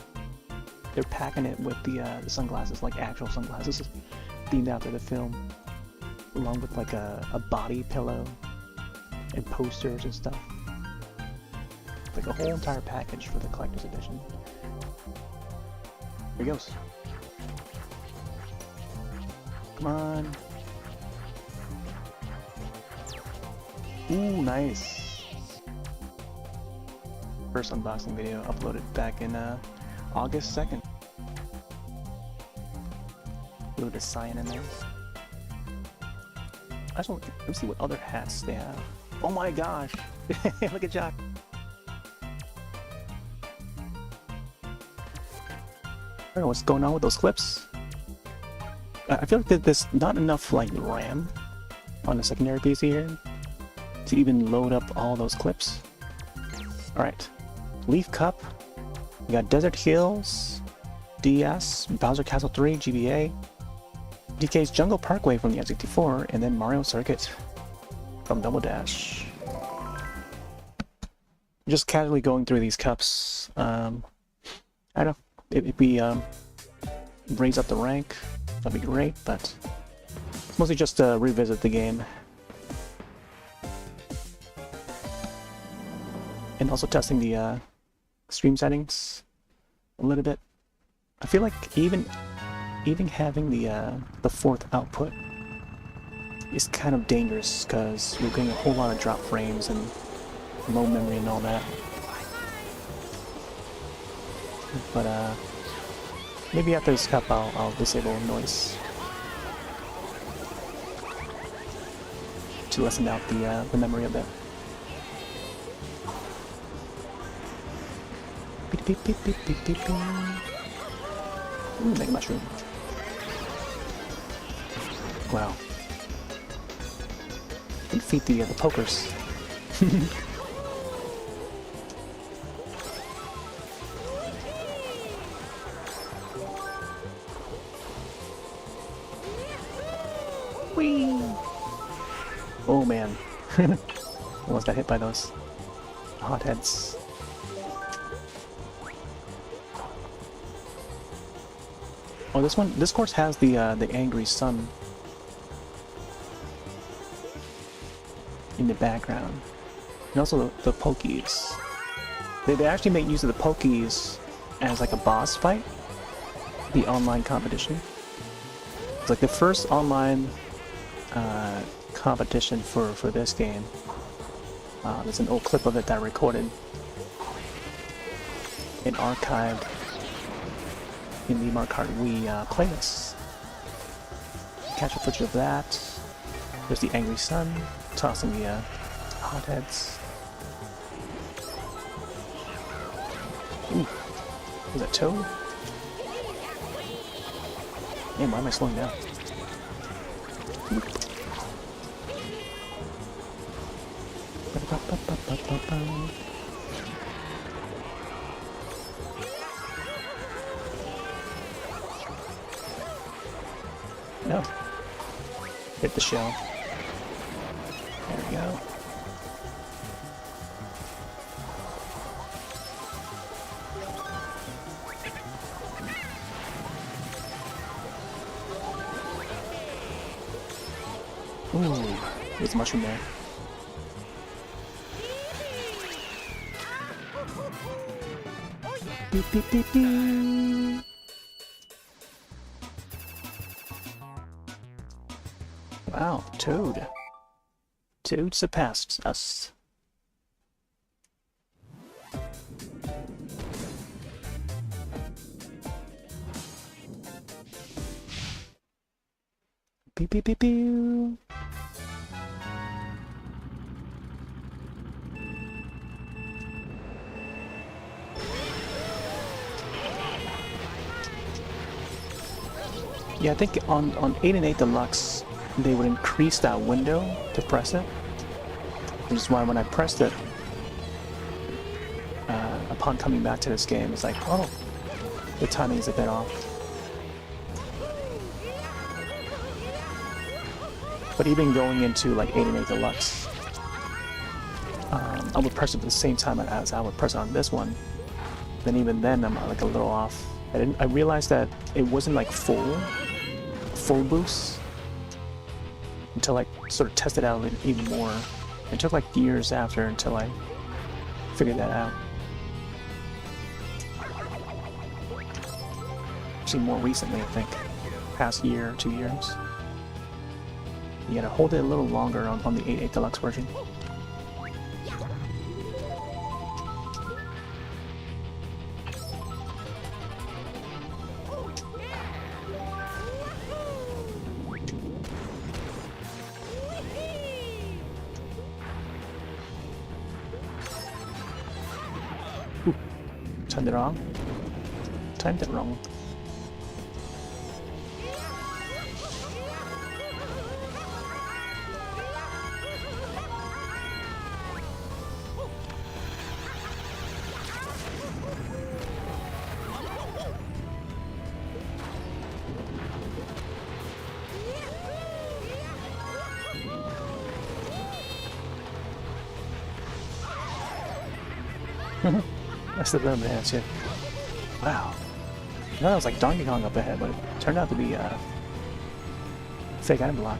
S1: They're packing it with the sunglasses, like actual sunglasses, themed after the film, along with like a body pillow and posters and stuff. Like a whole entire package for the collector's edition. Here he goes. Come on. Ooh, nice. First unboxing video uploaded back in August 2nd. A little bit of cyan in there. Actually, let's see what other hats they have. Oh my gosh! Look at Jock. I don't know what's going on with those clips. I feel like there's not enough like RAM on the secondary PC here to even load up all those clips. Alright. Leaf Cup. We got Desert Hills, DS, Bowser Castle 3, GBA, DK's Jungle Parkway from the N64, and then Mario Circuit from Double Dash. Just casually going through these cups. I don't know. If we raise up the rank, that'd be great, but it's mostly just to revisit the game. And also testing the stream settings a little bit. I feel like even having the 4th output is kind of dangerous because we're getting a whole lot of drop frames and low memory and all that. But maybe after this cup I'll disable noise to lessen out the memory a bit. Beep, beep, beep, beep, beep, beep. Ooh, Mega Mushroom. Wow. Defeat the pokers. Whee! Oh man. Almost got hit by those hotheads. Oh, this course has the angry sun in the background, and also the Pokies. They actually make use of the Pokies as like a boss fight, the online competition. It's like the first online competition for this game. There's an old clip of it that I recorded and archived in the Mario Kart Wii playlist. Capture footage of that. There's the angry sun tossing the hotheads. Ooh, was that Toad? Man, why am I slowing down? No. Hit the shell. There we go. Ooh, there's a mushroom there. Beep, beep, beep, beep. Wow, Toad. Toad surpassed us. Beep, beep, beep, beep. Yeah, I think on 8 and 8 Deluxe, they would increase that window to press it. Which is why when I pressed it, upon coming back to this game, it's like, oh, the timing is a bit off. But even going into like 8 and 8 Deluxe, I would press it at the same time as I would press it on this one. Then even then, I'm like a little off. I realized that it wasn't like full boost until I sort of tested out even more. It took like years after until I figured that out. Actually, more recently, I think, past year, 2 years. You gotta hold it a little longer on the 8.8 Deluxe version. Ooh, timed it wrong. Timed it wrong. That's the rhythm dance, yeah. Wow. I thought it was like Donkey Kong up ahead, but it turned out to be fake item block.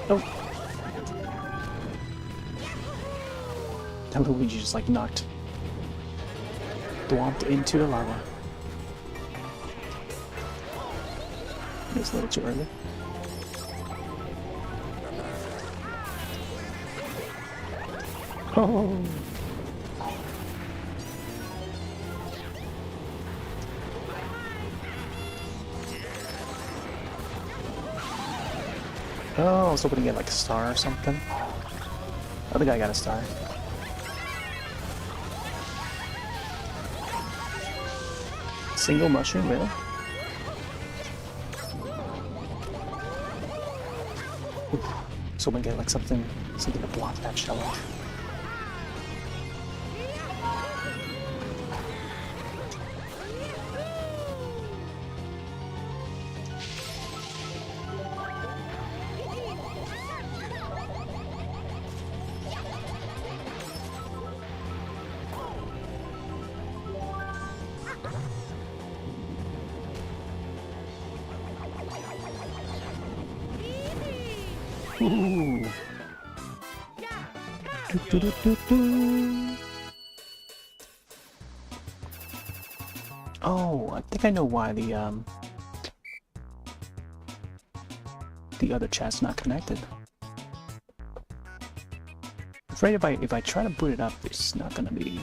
S1: Oh! And Luigi just like knocked Thwomped into the lava. It was a little too early. Oh! Oh, I was hoping to get like a star or something. I think I got a star. Single mushroom, really? Oof. So we get like something to block that shell off. Ooh. Do, do, do, do. Oh, I think I know why the other chat's not connected. I'm afraid if I try to boot it up, it's not gonna be.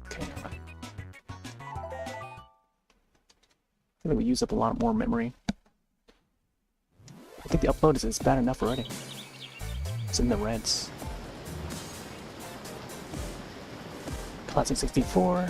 S1: Okay, never mind. I think we use up a lot more memory. I think the upload is bad enough already. It's in the reds. Classic 64.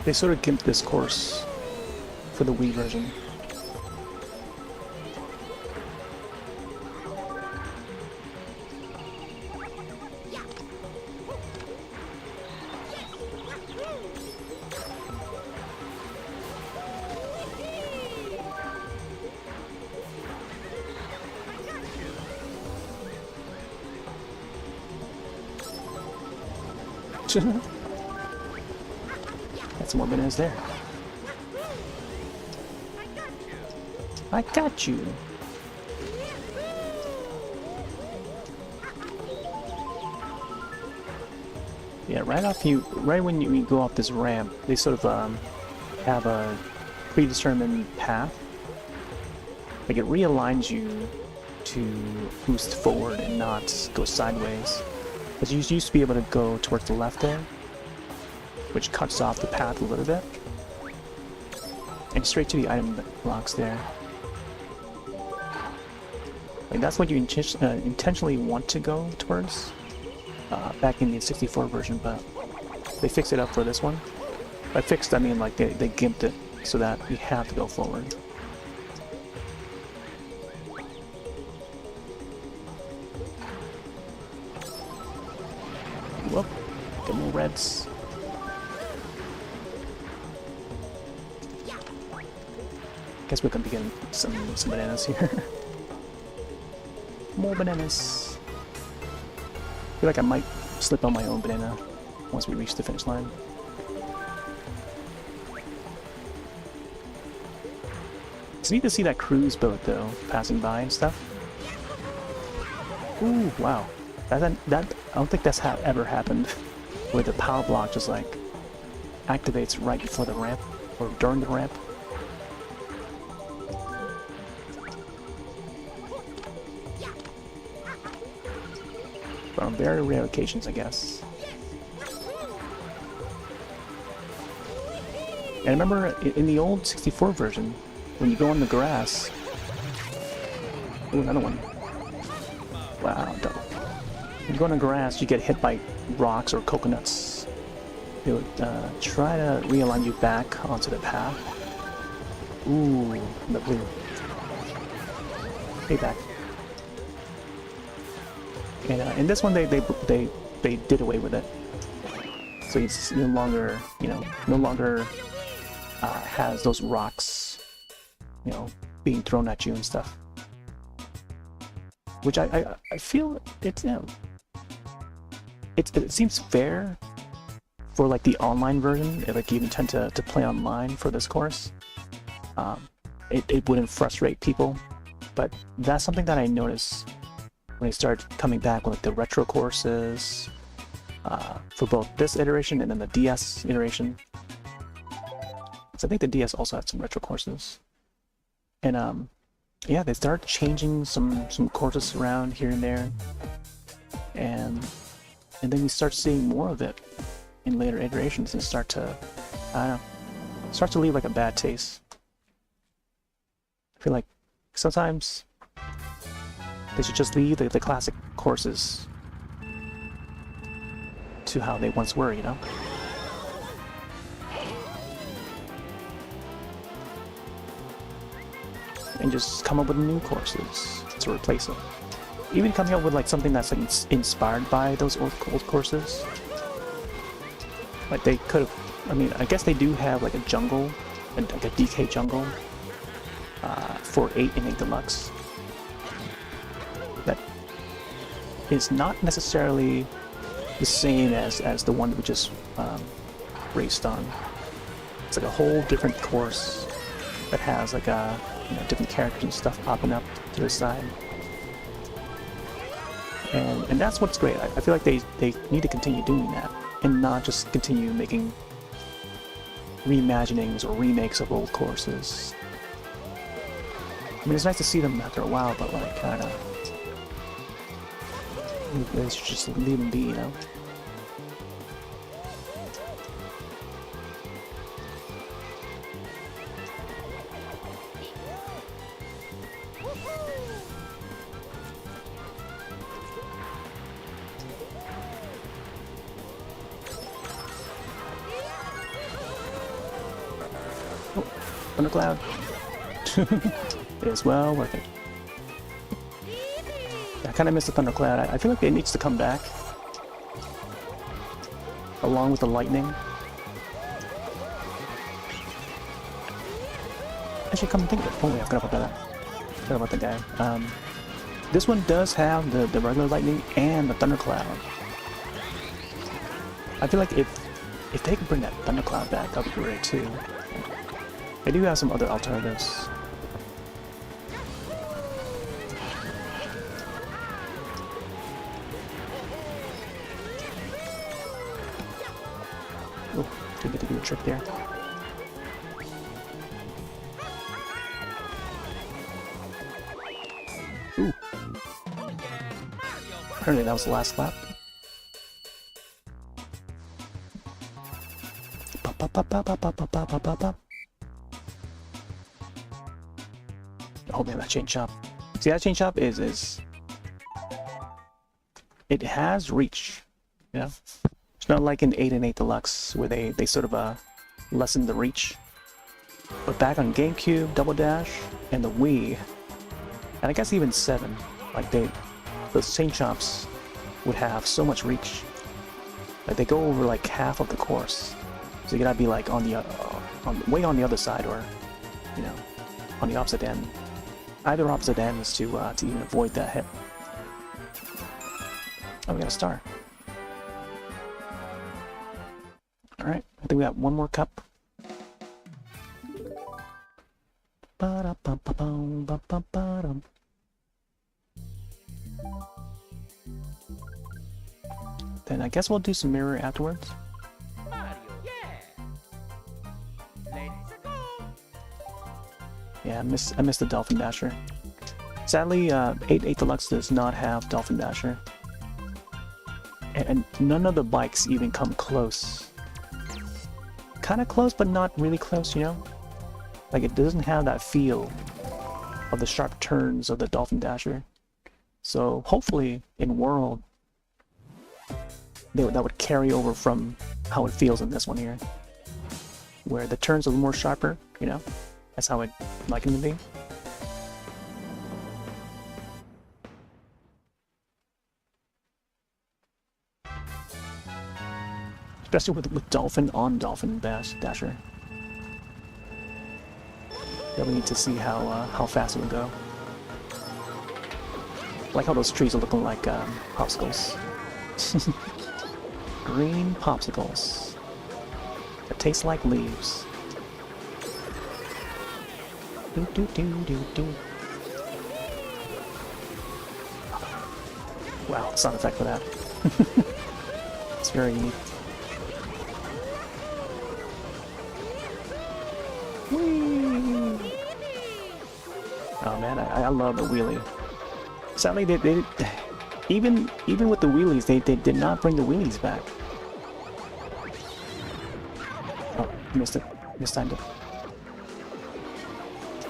S1: They sort of gimped this course for the Wii version. Got some more bananas there. I got you. Yeah, right when you go off this ramp, they sort of have a predetermined path. Like it realigns you to boost forward and not go sideways. But you used to be able to go towards the left there, which cuts off the path a little bit. And straight to the item blocks there. Like that's what you intentionally want to go towards back in the 64 version, but they fixed it up for this one. By fixed, I mean like they gimped it so that you have to go forward. Whoop, get more reds. Guess we're gonna be getting some bananas here. More bananas. I feel like I might slip on my own banana once we reach the finish line. It's neat to see that cruise boat though, passing by and stuff. Ooh, wow. That I don't think that's ever happened, where the power block just like activates right before the ramp or during the ramp. But on very rare occasions, I guess. And I remember in the old 64 version, when you go on the grass. Ooh, another one. Wow, double. When you go on the grass, you get hit by rocks or coconuts. It would try to realign you back onto the path. Ooh, the blue. Payback. And in this one, they did away with it. So it's no longer, has those rocks, being thrown at you and stuff. Which I feel it's, it seems fair for like the online version. Like you even tend to play online for this course. It wouldn't frustrate people, but that's something that I noticed when they start coming back with like the retro courses for both this iteration and then the DS iteration. So I think the DS also had some retro courses, and yeah, they start changing some courses around here and there, and then you start seeing more of it in later iterations and start to leave like a bad taste. I feel like sometimes they should just leave the classic courses to how they once were, and just come up with new courses to replace them. Even coming up with like something that's like inspired by those old courses. Like they could have, I guess they do have like a jungle, like a DK jungle for 8 and 8 Deluxe. That is not necessarily the same as the one that we just raced on. It's like a whole different course that has like a different characters and stuff popping up to the side. And that's what's great. I feel like they need to continue doing that and not just continue making reimaginings or remakes of old courses. It's nice to see them after a while, but like they should just leave them be, Thundercloud. It is well worth it. I kind of miss the Thundercloud. I feel like it needs to come back. Along with the lightning. Actually, come think of it. Oh, yeah, I forgot about that. Forgot about the guy. This one does have the regular lightning and the Thundercloud. I feel like if they could bring that Thundercloud back, that'd be great too. They do have some other alternatives. Oh, didn't get to do a trick there. Ooh. Apparently that was the last lap. Oh man, that chain chop. See, that chain chop is it has reach. You know, it's not like in 8 and 8 Deluxe where they sort of lessen the reach. But back on GameCube, Double Dash, and the Wii, and I guess even 7, like those chain chops would have so much reach. Like they go over like half of the course, so you gotta be like on the way on the other side, or you know, on the opposite end. Either opposite ends to even avoid that hit. Oh, we got a star. All right, I think we got one more cup. Then I guess we'll do some mirror afterwards.
S2: Mario, yeah. Let's go.
S1: Yeah, I miss the Dolphin Dasher. Sadly, 8 Deluxe does not have Dolphin Dasher. And none of the bikes even come close. Kinda close, but not really close, you know? Like, it doesn't have that feel of the sharp turns of the Dolphin Dasher. So, hopefully, in World, that would carry over from how it feels in this one here. Where the turns are more sharper, you know? That's how I'd like them to be. Especially with Dolphin on Dolphin Dasher. Really need to see how fast it would go. I like how those trees are looking like popsicles. Green popsicles that taste like leaves. Do do do do do. Wow, sound effect for that. It's very unique. Whee! Oh man, I love the wheelie. Sadly, they even with the wheelies, they did not bring the wheelies back. Oh, missed it. Mistimed it.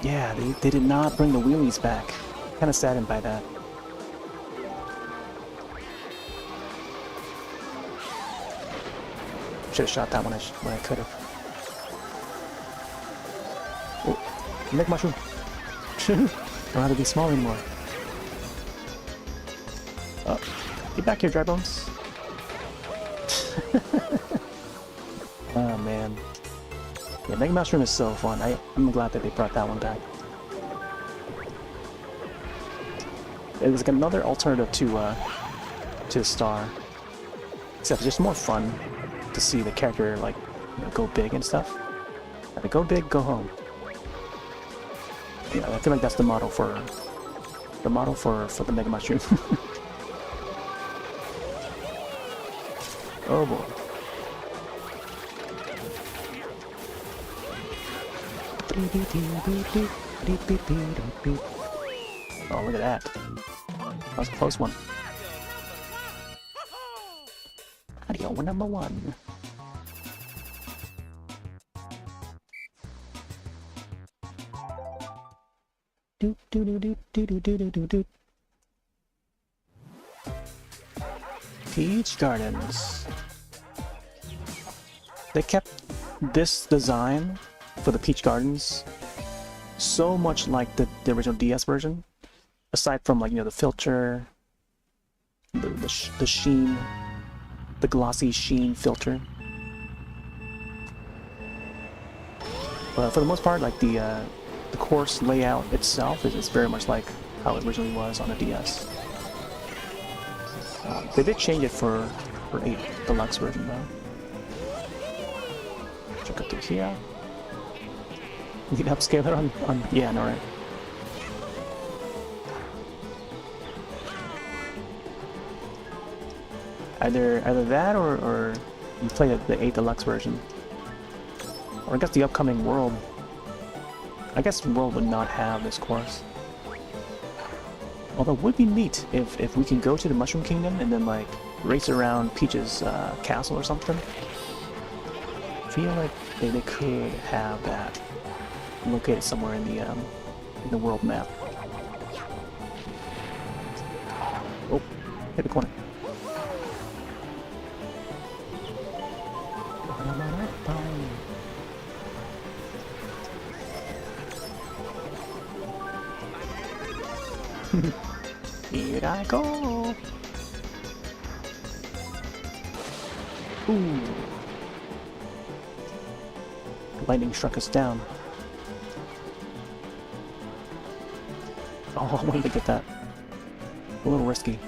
S1: Yeah, they did not bring the wheelies back. Kind of saddened by that. Should have shot that when I could have. Oh, make mushroom. Don't have to be small anymore. Oh, get back here, Dry Bones. Oh man. Yeah, Mega Mushroom is so fun. I'm glad that they brought that one back. It was like another alternative to Star. Except it's just more fun to see the character like, you know, go big and stuff. Gotta go big, go home. Yeah, I feel like that's the motto for the Mega Mushroom. Oh boy. Oh, look at that. That was a close one. Mario number 1. Do do do do do do do do do do. Peach Gardens. They kept this design for the Peach Gardens so much like the original DS version, aside from like, you know, the filter, the sheen, the glossy sheen filter. But for the most part, like the course layout itself is very much like how it originally was on the DS. They did change it for 8 Deluxe version though. Check out through here. Need upscaler on yeah, no, right. Either that or you play the 8 Deluxe version. Or I guess the upcoming World. I guess World would not have this course. Although it would be neat if we can go to the Mushroom Kingdom and then like race around Peach's castle or something. I feel like they could have that located somewhere in the world map. Oh, hit the corner. Here I go. Ooh. Lightning struck us down. Oh, I wanted to get that. A little risky.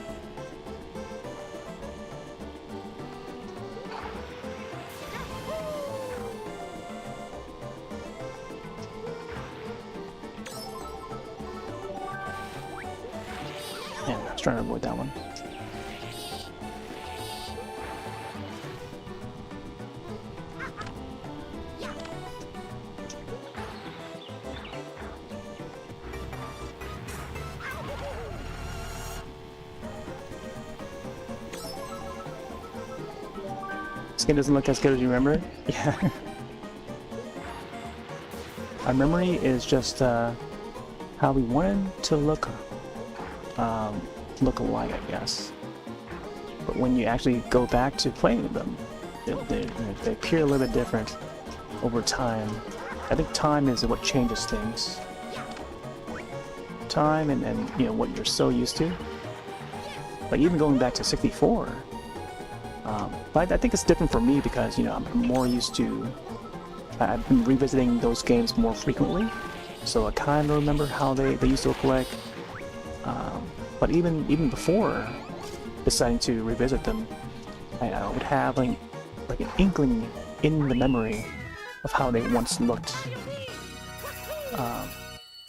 S1: Yeah, I was trying to avoid that one. This game doesn't look as good as you remember it? Yeah. Our memory is just how we wanted to look alike, I guess. But when you actually go back to playing them, they appear a little bit different over time. I think time is what changes things. Time and you know what you're so used to. Like even going back to 64. But I think it's different for me because, you know, I'm more used to... I've been revisiting those games more frequently, so I kind of remember how they used to look like. But even before deciding to revisit them, I would have like an inkling in the memory of how they once looked. You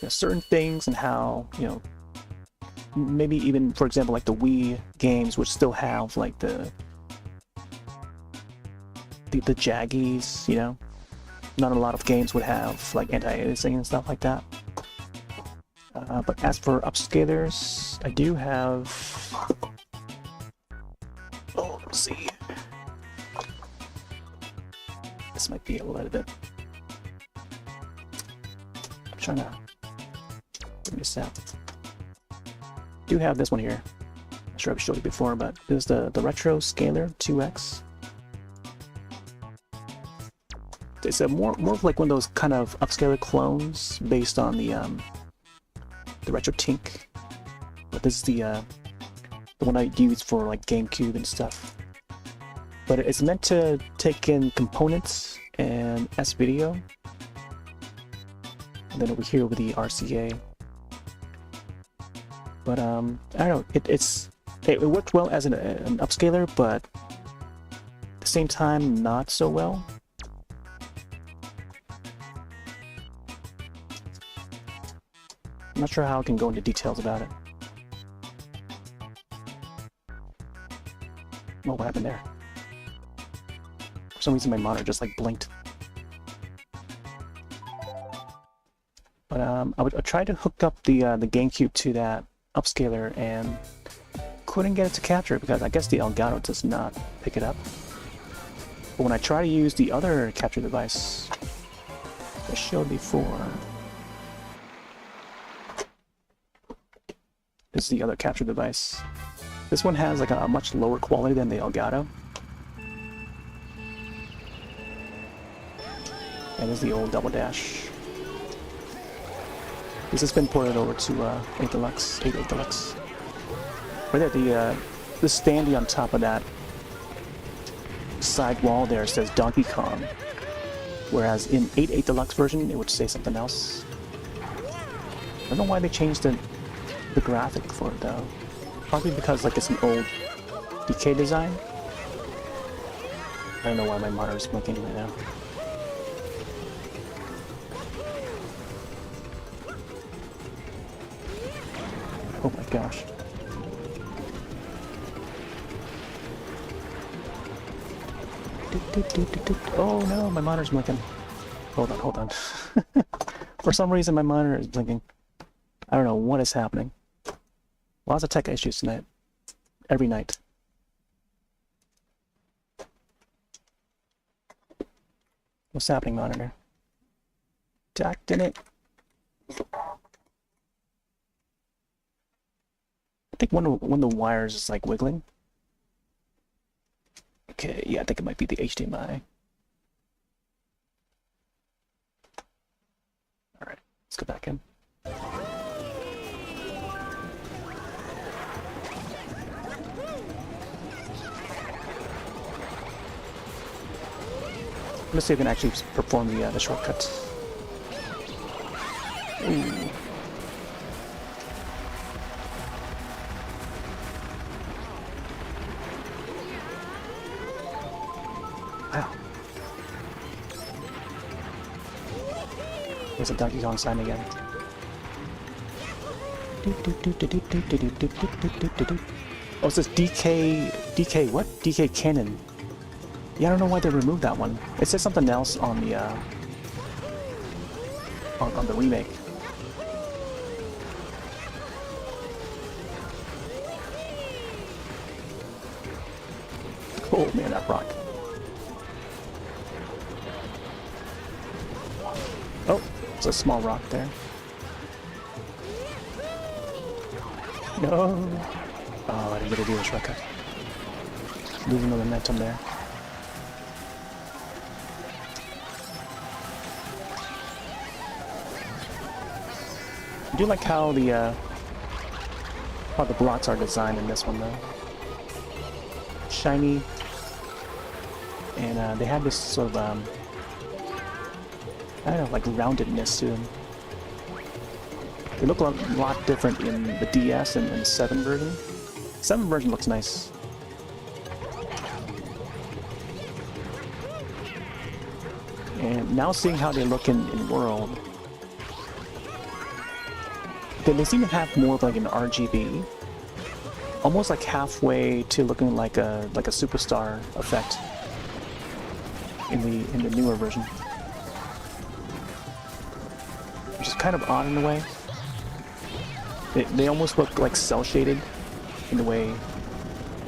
S1: know, certain things and how, you know, maybe even, for example, like the Wii games would still have like the jaggies, you know? Not a lot of games would have like anti-aliasing and stuff like that. But as for upscalers, I do have... Oh, let's see. This might be a little bit... I'm trying to bring this out. I do have this one here. I'm sure I've showed you before, but this is the Retro Scaler 2X. It's a more of like one of those kind of upscaler clones based on the Retro Tink, but this is the one I use for like GameCube and stuff. But it's meant to take in components and S-video, and then over here with the RCA. But I don't know. It worked well as an upscaler, but at the same time not so well. I'm not sure how I can go into details about it. Oh, what happened there? For some reason my monitor just like blinked. But I tried to hook up the GameCube to that upscaler and couldn't get it to capture it because I guess the Elgato does not pick it up. But when I try to use the other capture device I showed before, this is the other capture device. This one has like a much lower quality than the Elgato. And this is the old Double Dash. This has been ported over to 8 Deluxe, 8 Deluxe. Right there, the standee on top of that side wall there says Donkey Kong, whereas in 8 Deluxe version it would say something else. I don't know why they changed the graphic for it though. Probably because like it's an old DK design. I don't know why my monitor is blinking right now. Oh my gosh. Oh no, my monitor's blinking. Hold on. For some reason my monitor is blinking. I don't know what is happening. Lots of tech issues tonight. Every night. What's happening, monitor? Jacked in it. I think one of the wires is like wiggling. Okay, yeah, I think it might be the HDMI. Alright, let's go back in. Let's see if we can actually perform the shortcuts. Ooh. Wow. There's a Donkey Kong sign again. Oh, it says DK what? DK Cannon. Yeah, I don't know why they removed that one. It says something else on the on the remake. Oh man, that rock. Oh, it's a small rock there. No. Oh, I didn't get to do the shortcut. Losing the momentum there. I do like how the blocks are designed in this one though. Shiny, and they have this sort of I don't know, like roundedness to them. They look a lot different in the DS and the 7 version. 7 version looks nice. And now seeing how they look in World, they seem to have more of like an RGB, almost like halfway to looking like a superstar effect in the newer version, which is kind of odd in a way. They almost look like cell shaded in the way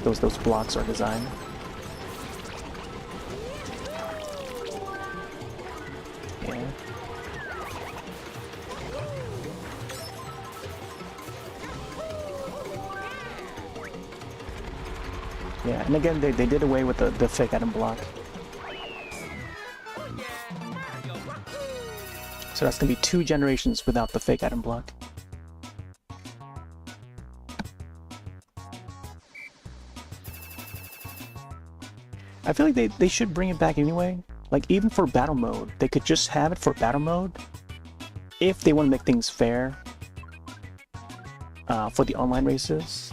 S1: those blocks are designed. Yeah. Yeah, and again, they did away with the fake item block. So that's gonna be 2 generations without the fake item block. I feel like they should bring it back anyway. Like, even for battle mode, they could just have it for battle mode if they want to make things fair for the online races.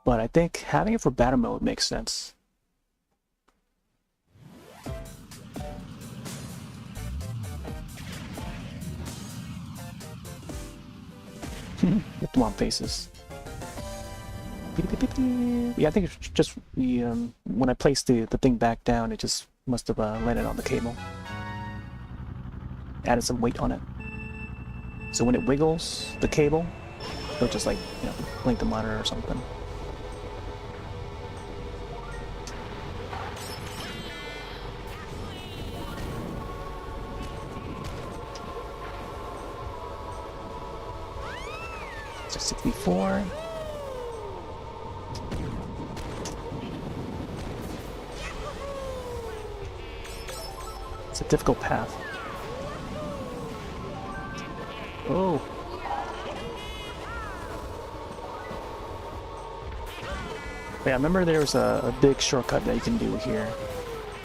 S1: But I think having it for battle mode makes sense. With the wrong faces. Yeah, I think it's just the when I placed the thing back down, it just must have landed on the cable. Added some weight on it. So when it wiggles the cable, it'll just like, you know, blink the monitor or something. So 64. It's a difficult path. Oh, Yeah, I remember there was a big shortcut that you can do here,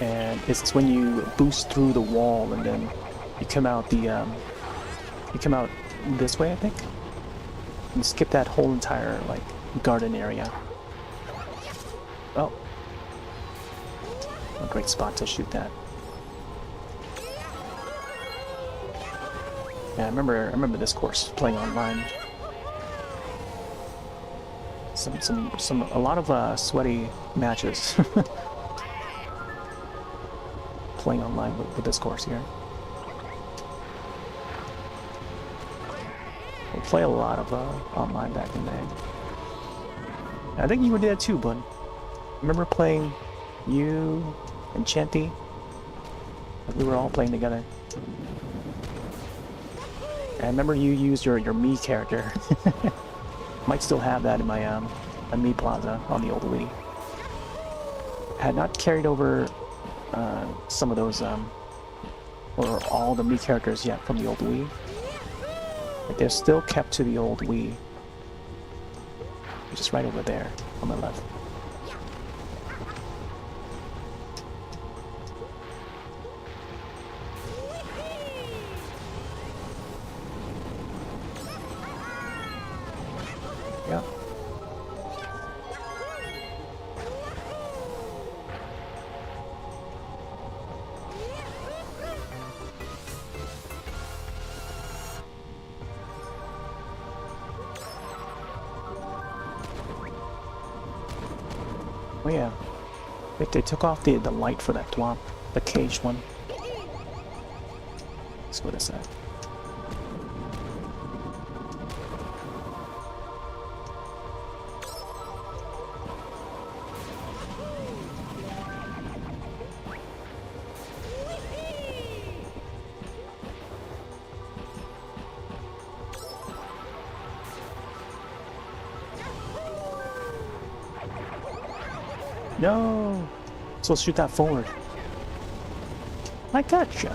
S1: and it's when you boost through the wall and then you come out this way, I think. You skip that whole entire like garden area. Oh, a great spot to shoot that. Yeah, I remember this course playing online. A lot of sweaty matches playing online with this course here. We play a lot of online back in the day. I think you did it too, bud. Remember playing you and Chanty? We were all playing together. And I remember you used your Mii character. Might still have that in my Mii Plaza on the old Wii. Had not carried over some of those or all the Mii characters yet from the old Wii. But they're still kept to the old Wii. Which is right over there on the left. Yeah. Oh yeah. They took off the light for that Dwop, the caged one. Let's go this side. No! So shoot that forward. I gotcha.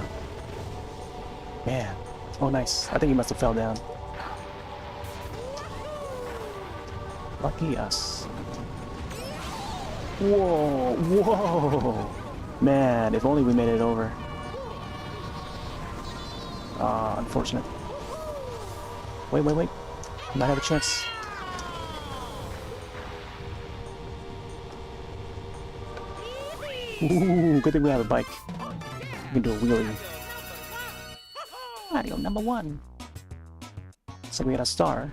S1: Man. Oh, nice. I think he must have fell down. Lucky us. Whoa! Whoa! Man, if only we made it over. Unfortunate. Wait. Might have a chance. Ooh, good thing we have a bike. We can do a wheelie. Mario #1. So we got a star.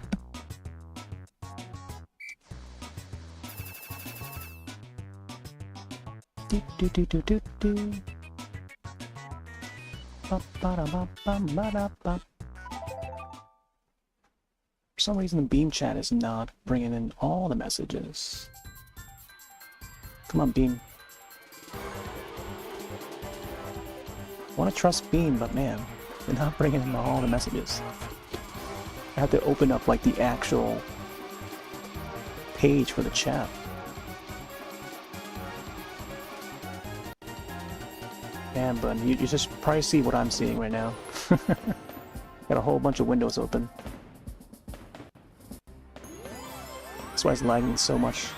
S1: Do. For some reason, the Beam chat is not bringing in all the messages. Come on, Beam. I want to trust Beam, but man, they're not bringing in all the messages. I have to open up like the actual page for the chat. Man, but you just probably see what I'm seeing right now. Got a whole bunch of windows open. That's why it's lagging so much.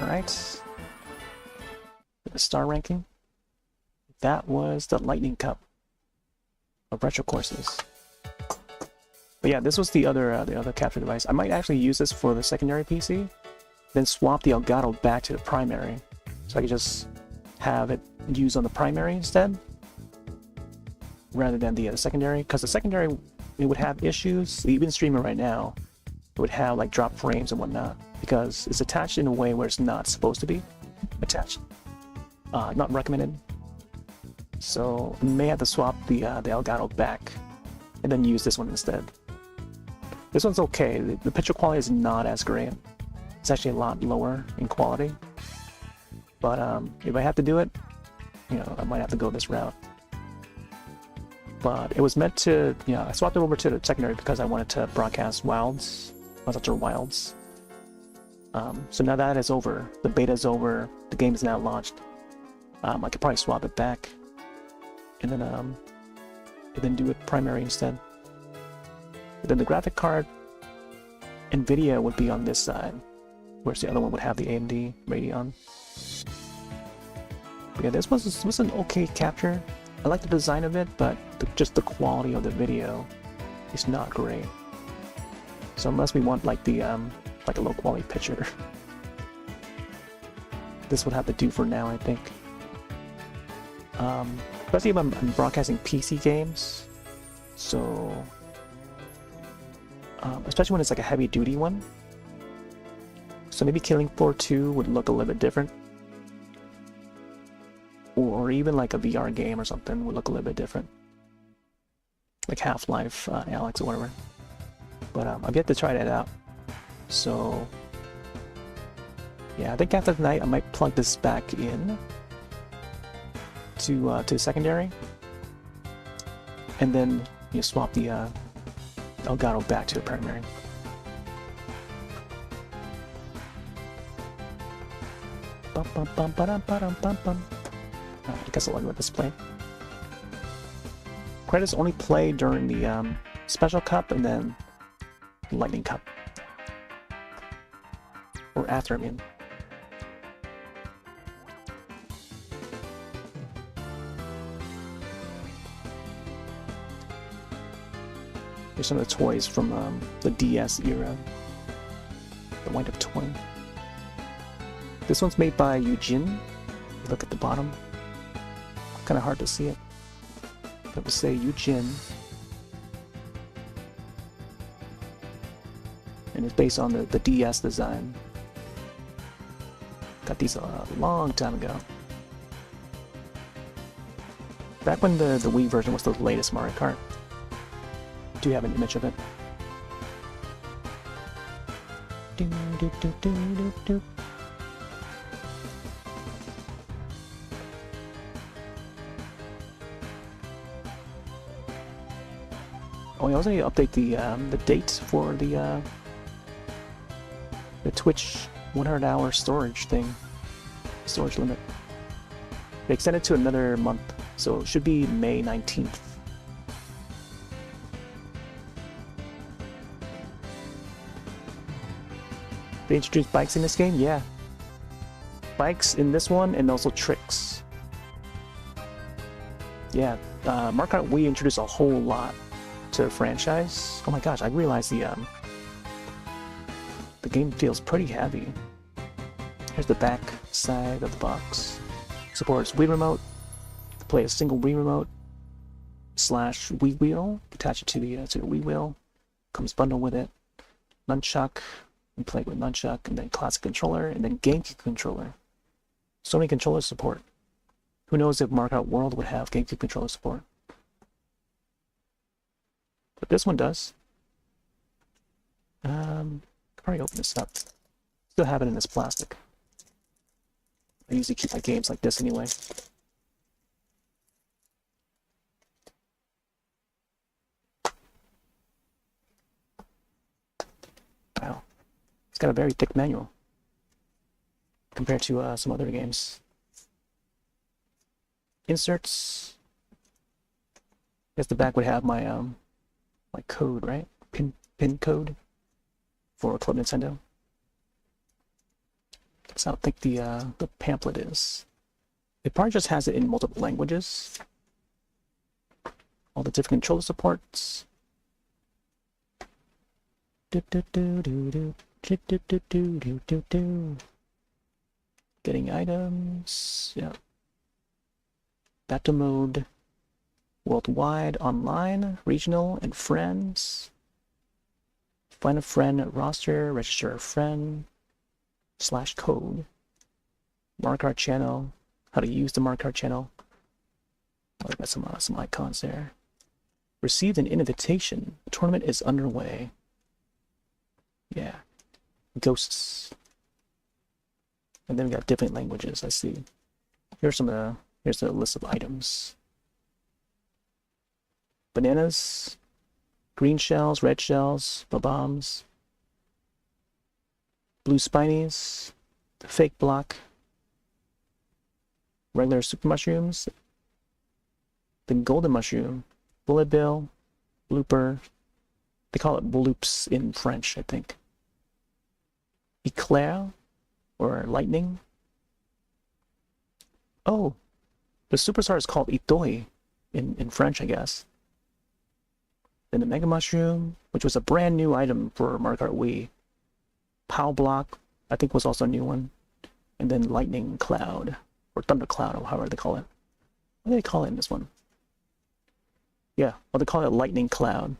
S1: Alright. The star ranking. That was the Lightning Cup of retro courses. But yeah, this was the other capture device. I might actually use this for the secondary PC, then swap the Elgato back to the primary, so I could just have it used on the primary instead, rather than the secondary. Because the secondary, it would have issues. Even streaming right now, it would have like drop frames and whatnot because it's attached in a way where it's not supposed to be attached. Not recommended. So I may have to swap the Elgato back and then use this one instead. This one's okay. The picture quality is not as great. It's actually a lot lower in quality. But if I have to do it, you know, I might have to go this route. But it was meant to, you know, I swapped it over to the secondary because I wanted to broadcast Wilds, Monster Wilds. So now that is over. The beta is over. The game is now launched. I could probably swap it back and then do it primary instead. But then the graphic card NVIDIA would be on this side, whereas the other one would have the AMD Radeon. But yeah, this was an okay capture. I like the design of it, but just the quality of the video is not great. So unless we want like the like a low quality picture, this would have to do for now, I think. Especially if I'm broadcasting PC games, so especially when it's like a heavy duty one. So maybe Killing Floor 2 would look a little bit different, or even like a VR game or something would look a little bit different, like Half-Life Alyx or whatever. But I've yet to try that out. So yeah, I think after tonight I might plug this back in to secondary, and then you swap the Elgato back to the primary. I guess I'll let this play. Credits only play during the Special Cup and then Lightning Cup. Or after, I mean. Here's some of the toys from the DS era. The wind-up toy. This one's made by Eugene. Look at the bottom. Kind of hard to see it. But we'll say Eugene. And it's based on the DS design. Got these a long time ago. Back when the Wii version was the latest Mario Kart. Do have an image of it. Do, do, do, do, do, do. Oh, I also need to update the date for the Twitch 100-hour storage thing, storage limit. They extended to another month, so it should be May 19th. They introduced bikes in this game? Yeah. Bikes in this one, and also tricks. Yeah, Mario Kart Wii introduced a whole lot to the franchise. Oh my gosh, I realized the game feels pretty heavy. Here's the back side of the box. Supports Wii Remote. Play a single Wii Remote / Wii Wheel. Attach it to the Wii Wheel. Comes bundled with it. Nunchuck. You play with Nunchuck, and then Classic Controller, and then GameCube Controller. So many controller support. Who knows if Mario Kart World would have GameCube Controller support. But this one does. Could probably open this up. Still have it in this plastic. I usually keep my games like this anyway. Wow. It's got a very thick manual compared to some other games. Inserts. I guess the back would have my my code, right? Pin code for Club Nintendo. That's how I think the pamphlet is. It probably just has it in multiple languages. All the different controller supports. Getting items. Yeah. Battle mode. Worldwide, online, regional, and friends. Find a friend roster, register a friend, /code. Mario Kart channel, how to use the Mario Kart channel. Oh, I got some icons there. Received an invitation. The tournament is underway. Yeah. Ghosts. And then we got different languages, I see. Here's the list of items. Bananas, green shells, red shells, bombs, blue spinies, fake block, regular super mushrooms, the golden mushroom, bullet bill, blooper. They call it bloops in French, I think. Eclair, or lightning. Oh, the superstar is called Itoi in French, I guess. Then the Mega Mushroom, which was a brand new item for Mario Kart Wii. Pow Block, I think was also a new one. And then Lightning Cloud, or Thunder Cloud, or however they call it. What do they call it in this one? Yeah, well, they call it Lightning Cloud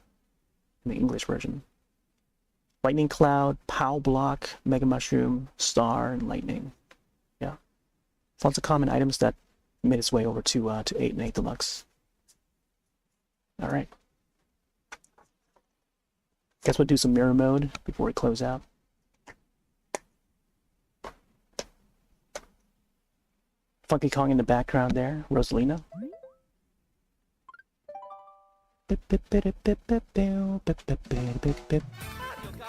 S1: in the English version. Lightning Cloud, Pow Block, Mega Mushroom, Star, and Lightning. Yeah. Lots of common items that made its way over to 8 and 8 Deluxe. Alright. Guess we'll do some mirror mode before we close out. Funky Kong in the background there, Rosalina.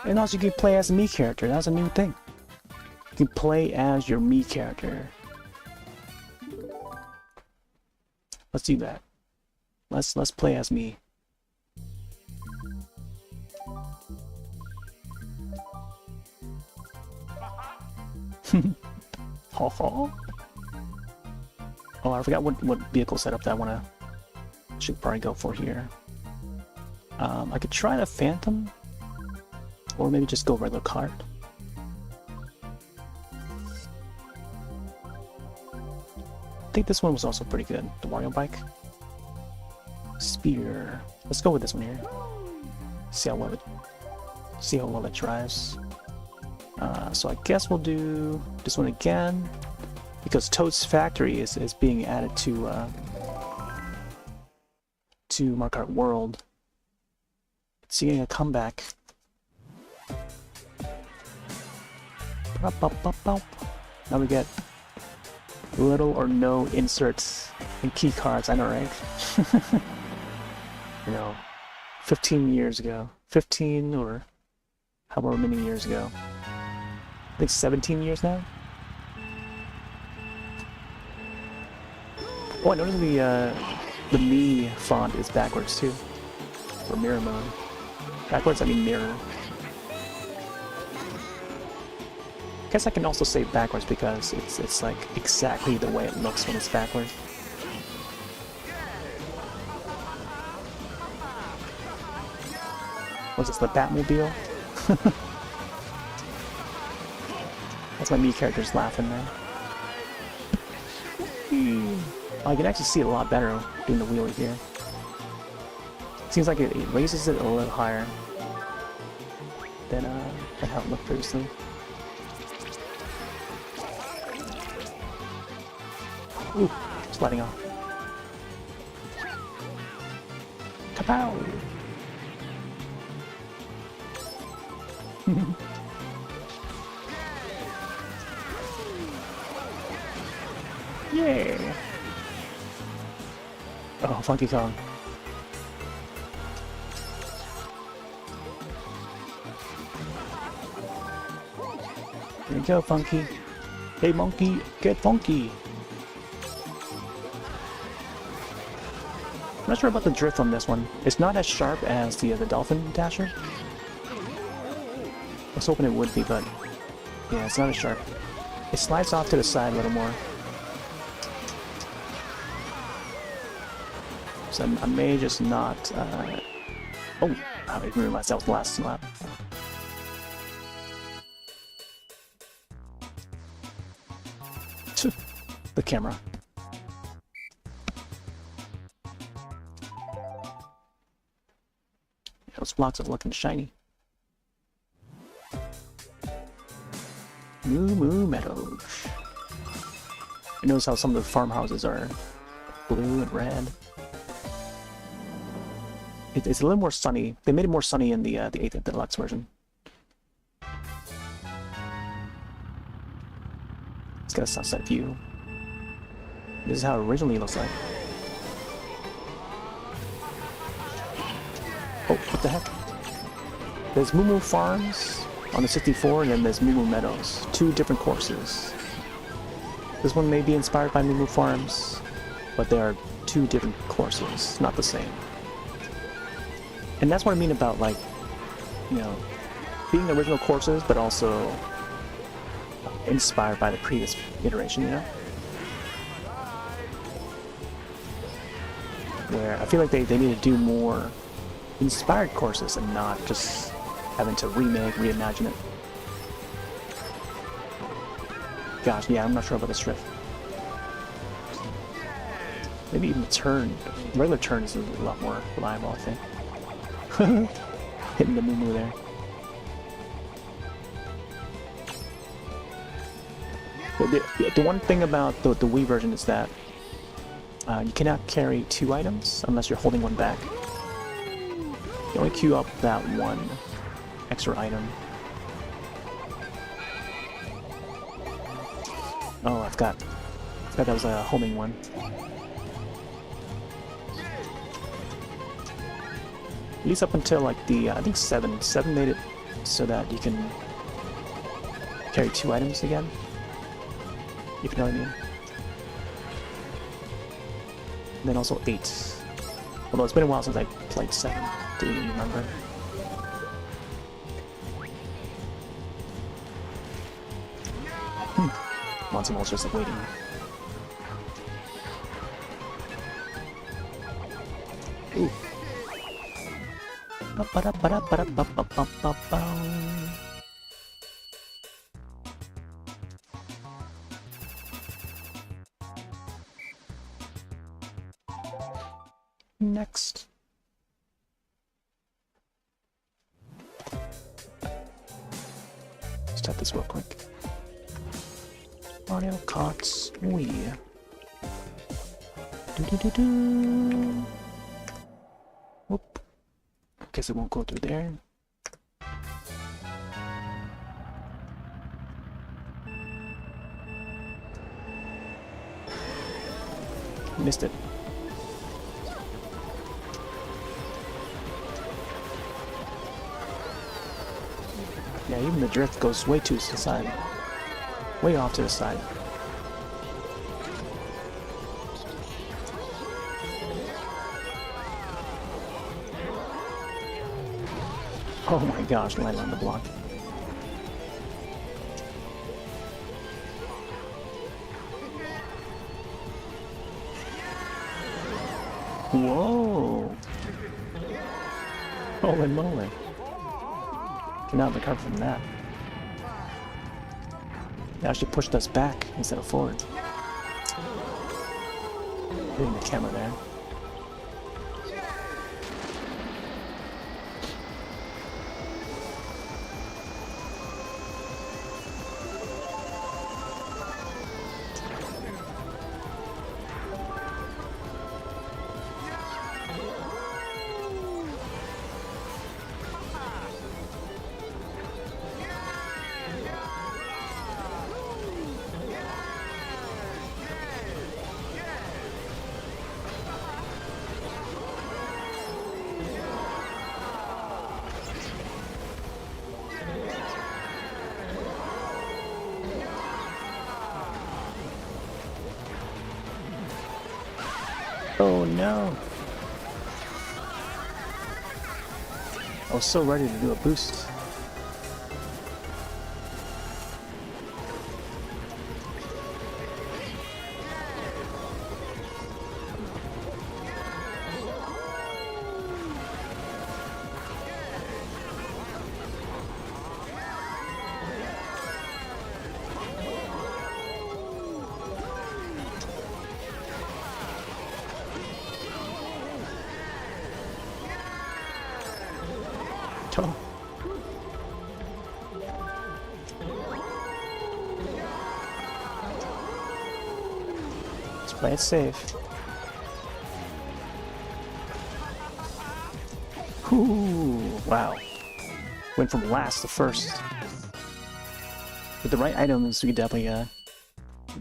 S1: And also you can play as a Mii character, that's a new thing. You can play as your Mii character. Let's do that. Let's play as Mii. Ho ho. Oh, I forgot what vehicle setup that I wanna should probably go for here. I could try the Phantom, or maybe just go regular kart. I think this one was also pretty good. The Mario bike. Spear. Let's go with this one here. See how well it drives. So I guess we'll do this one again, because Toad's Factory is being added to Mario Kart World. It's seeing a comeback. Now we get little or no inserts and key cards. I know, right? You know, 15 years ago. 15 or however many years ago. I think 17 years now. Oh, I noticed the Mii font is backwards too. For mirror mode. Backwards, I mean mirror. Guess I can also say backwards because it's like exactly the way it looks when it's backwards. What's this, the Batmobile? That's my Mii character's laughing there. Oh, I can actually see it a lot better doing the wheelie here. Seems like it raises it a little higher than how it looked previously. Ooh, sliding off. Kapow! Yeah! Oh, Funky Kong. Here you go, Funky. Hey, monkey, get funky! I'm not sure about the drift on this one. It's not as sharp as the Dolphin Dasher. I was hoping it would be, but yeah, it's not as sharp. It slides off to the side a little more. So I may just not... Oh, I didn't realize that was the last lap. The camera. Those blocks are looking shiny. Moo Moo Meadows. You notice how some of the farmhouses are blue and red. It's a little more sunny. They made it more sunny in the 8th Deluxe version. It's got a sunset view. This is how it originally looks like. Oh, what the heck? There's Moo Moo Farms on the 64, and then there's Moo Moo Meadows. Two different courses. This one may be inspired by Moo Farms, but they are two different courses, not the same. And that's what I mean about, like, you know, being original courses, but also inspired by the previous iteration, you know? Where I feel like they need to do more inspired courses and not just having to remake, reimagine it. Gosh, yeah, I'm not sure about this drift. Maybe even the turn. Regular turn is a lot more reliable, I think. Hitting the moo there. The one thing about the Wii version is that you cannot carry two items unless you're holding one back. You only queue up that one extra item. Oh, I forgot that was a homing one. At least up until like the, I think 7. 7 made it so that you can carry two items again. If you know what I mean. And then also 8. Although it's been a while since I played 7. Didn't even remember. Monty just like waiting. Ooh. Next. Let's tap this real quick. Mario Kart Wii. Whoop. Guess it won't go through there. Missed it. Yeah, even the drift goes way to the side. Way off to the side. Oh my gosh, landed on the block. Whoa! Holy moly. Cannot recover from that. They actually pushed us back instead of forward. Hitting the camera there. Oh no! I was so ready to do a boost. Oh. Let's play it safe. Ooh, wow. Went from last to first. With the right items, we could definitely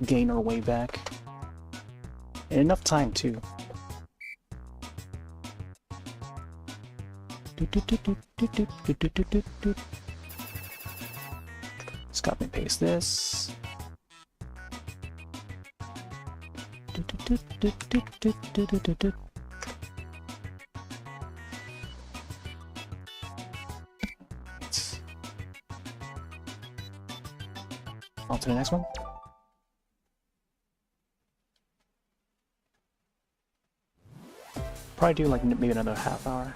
S1: gain our way back. And enough time, too. Let's copy and paste this. On to the next one. Probably do like maybe another half hour.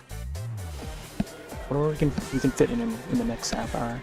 S1: Whatever we can fit in the next half hour.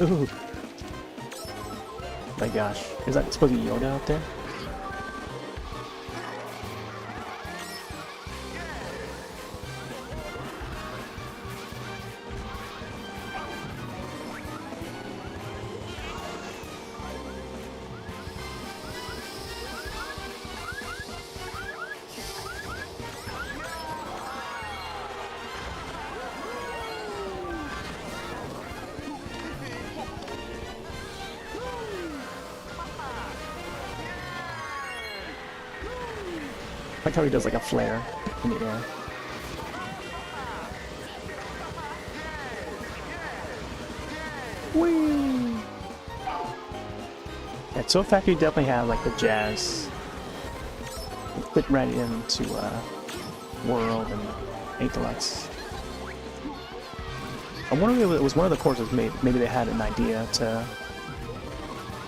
S1: Ooh. My gosh. Is that supposed to be Yoda out there? I like how he does like a flare in the air. Whee! Yeah, so Factory definitely have like the jazz. Fit right into World and 8 Deluxe. I wonder if it was one of the courses maybe they had an idea to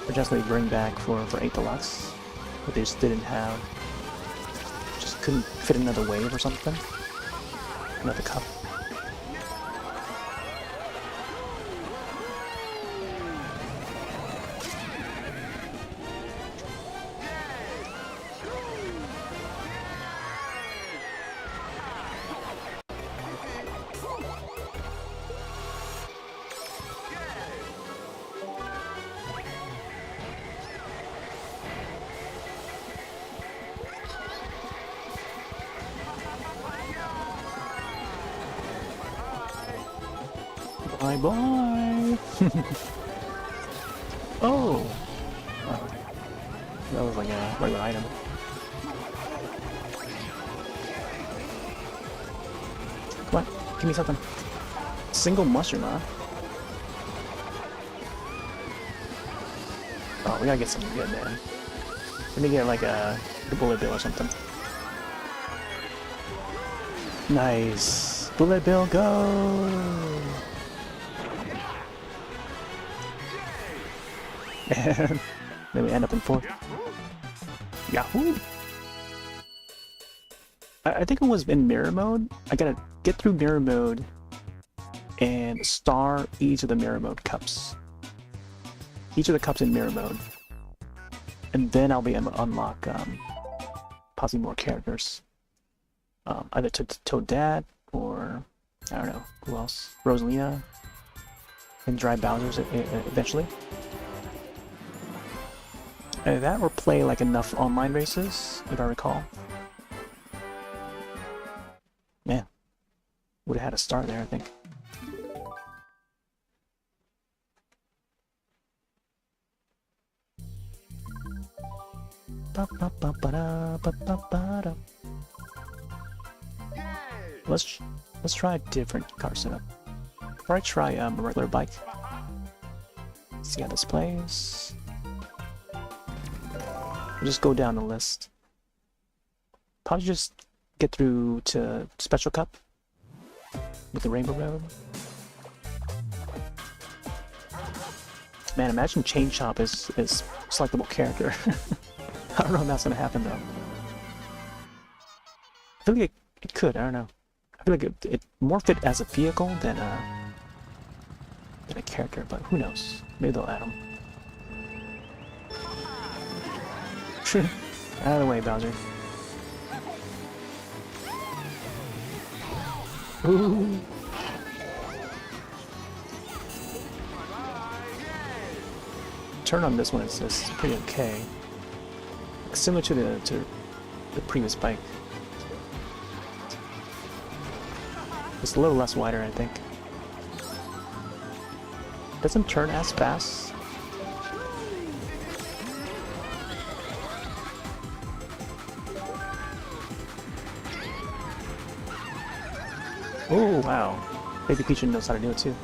S1: potentially bring back for 8 Deluxe, but they just didn't have. Couldn't fit another wave or something. Another cup. Bye bye. Oh. That was like a regular item. Come on, give me something. Single mushroom, huh? Oh, we gotta get something good, man. Let me get like the bullet bill or something. Nice. Bullet bill, go! And then we end up in 4th. Yahoo! I think it was in mirror mode. I gotta get through mirror mode and star each of the mirror mode cups. Each of the cups in mirror mode. And then I'll be able to unlock possibly more characters. Either Toad Dad or, I don't know, who else? Rosalina and Dry Bowser's eventually. That or play like enough online races, if I recall. Man, would have had a star there, I think. Let's try a different car setup. Or I try a regular bike. See how this plays. We'll just go down the list. Probably just get through to Special Cup with the Rainbow Road. Man, imagine Chain Chomp is selectable character. I don't know if that's gonna happen though. I feel like it could. I don't know. I feel like it more fit as a vehicle than a character, but who knows? Maybe they'll add him. Out of the way, Bowser. Ooh. turn on this one is pretty okay. Similar to the previous bike. It's a little less wider, I think. Doesn't turn as fast. Oh wow. Baby Peach knows how to do it too.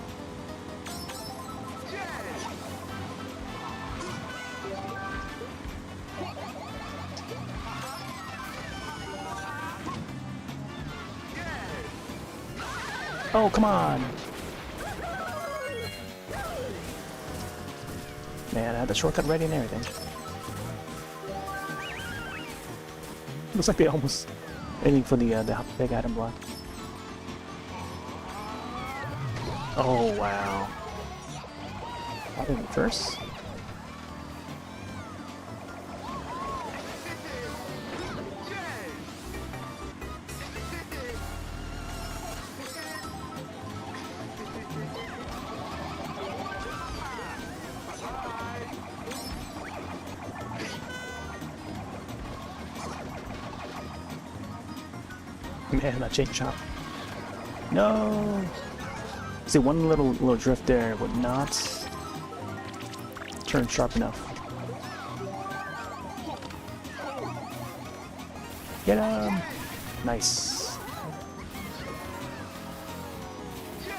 S1: Oh, come on! Man, I had the shortcut ready and everything. Looks like they almost aiming for the big item block. Oh, wow. I think first. Man, that chain chomp. No! See, one little drift there would not turn sharp enough. Get him! Nice.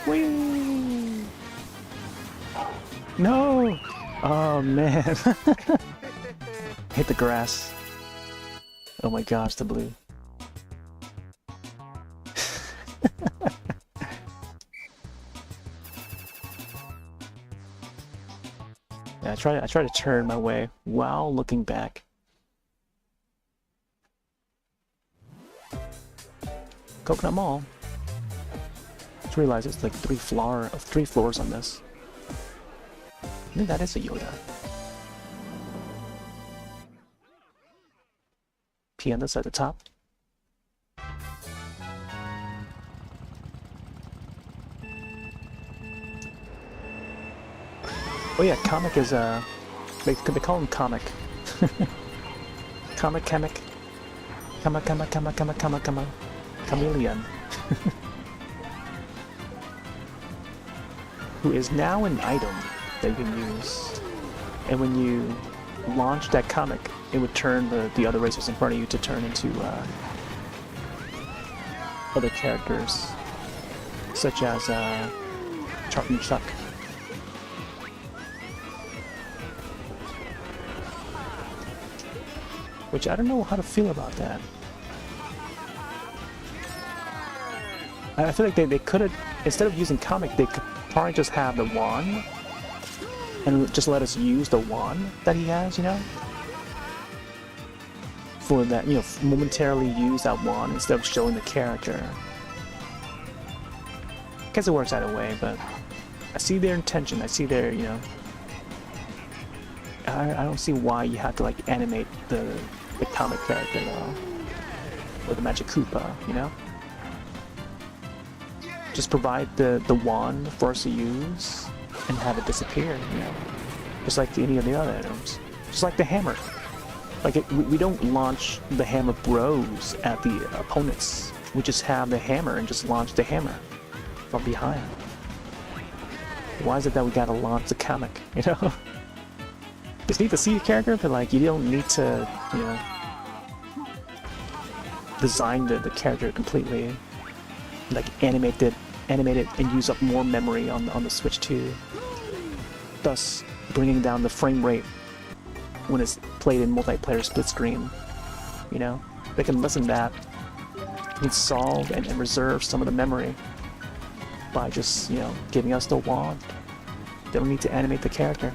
S1: Whee! No! Oh man! Hit the grass. Oh my gosh, the blue. Yeah, I try to turn my way while looking back. Coconut Mall. Just realized it's like three floors on this. I think that is a Yoda. Pianist at the top. Oh yeah, comic is they call him comic. Comic. Chameleon. Who is now an item that you can use. And when you launch that comic, it would turn the other racers in front of you to turn into other characters, such as Charlie Chuck. Which I don't know how to feel about that. I feel like they could have, instead of using comic, they could probably just have the wand and just let us use the wand that he has, you know? For that, you know, momentarily use that wand instead of showing the character. I guess it works either way, but I see their intention, I see their, you know, I don't see why you have to like animate the comic character though, or the Magic Koopa, you know. Just provide the wand for us to use and have it disappear, you know, just like any of the other items, just like the hammer. Like we don't launch the hammer bros at the opponents. We just have the hammer and just launch the hammer from behind. Why is it that we gotta launch the comic, you know? Just need to see a character, but like you don't need to, you know, design the character completely, like animate it and use up more memory on the Switch 2, thus bringing down the frame rate when it's played in multiplayer split screen. You know, they can lessen that, they can solve and reserve some of the memory by just, you know, giving us the wand. They don't need to animate the character.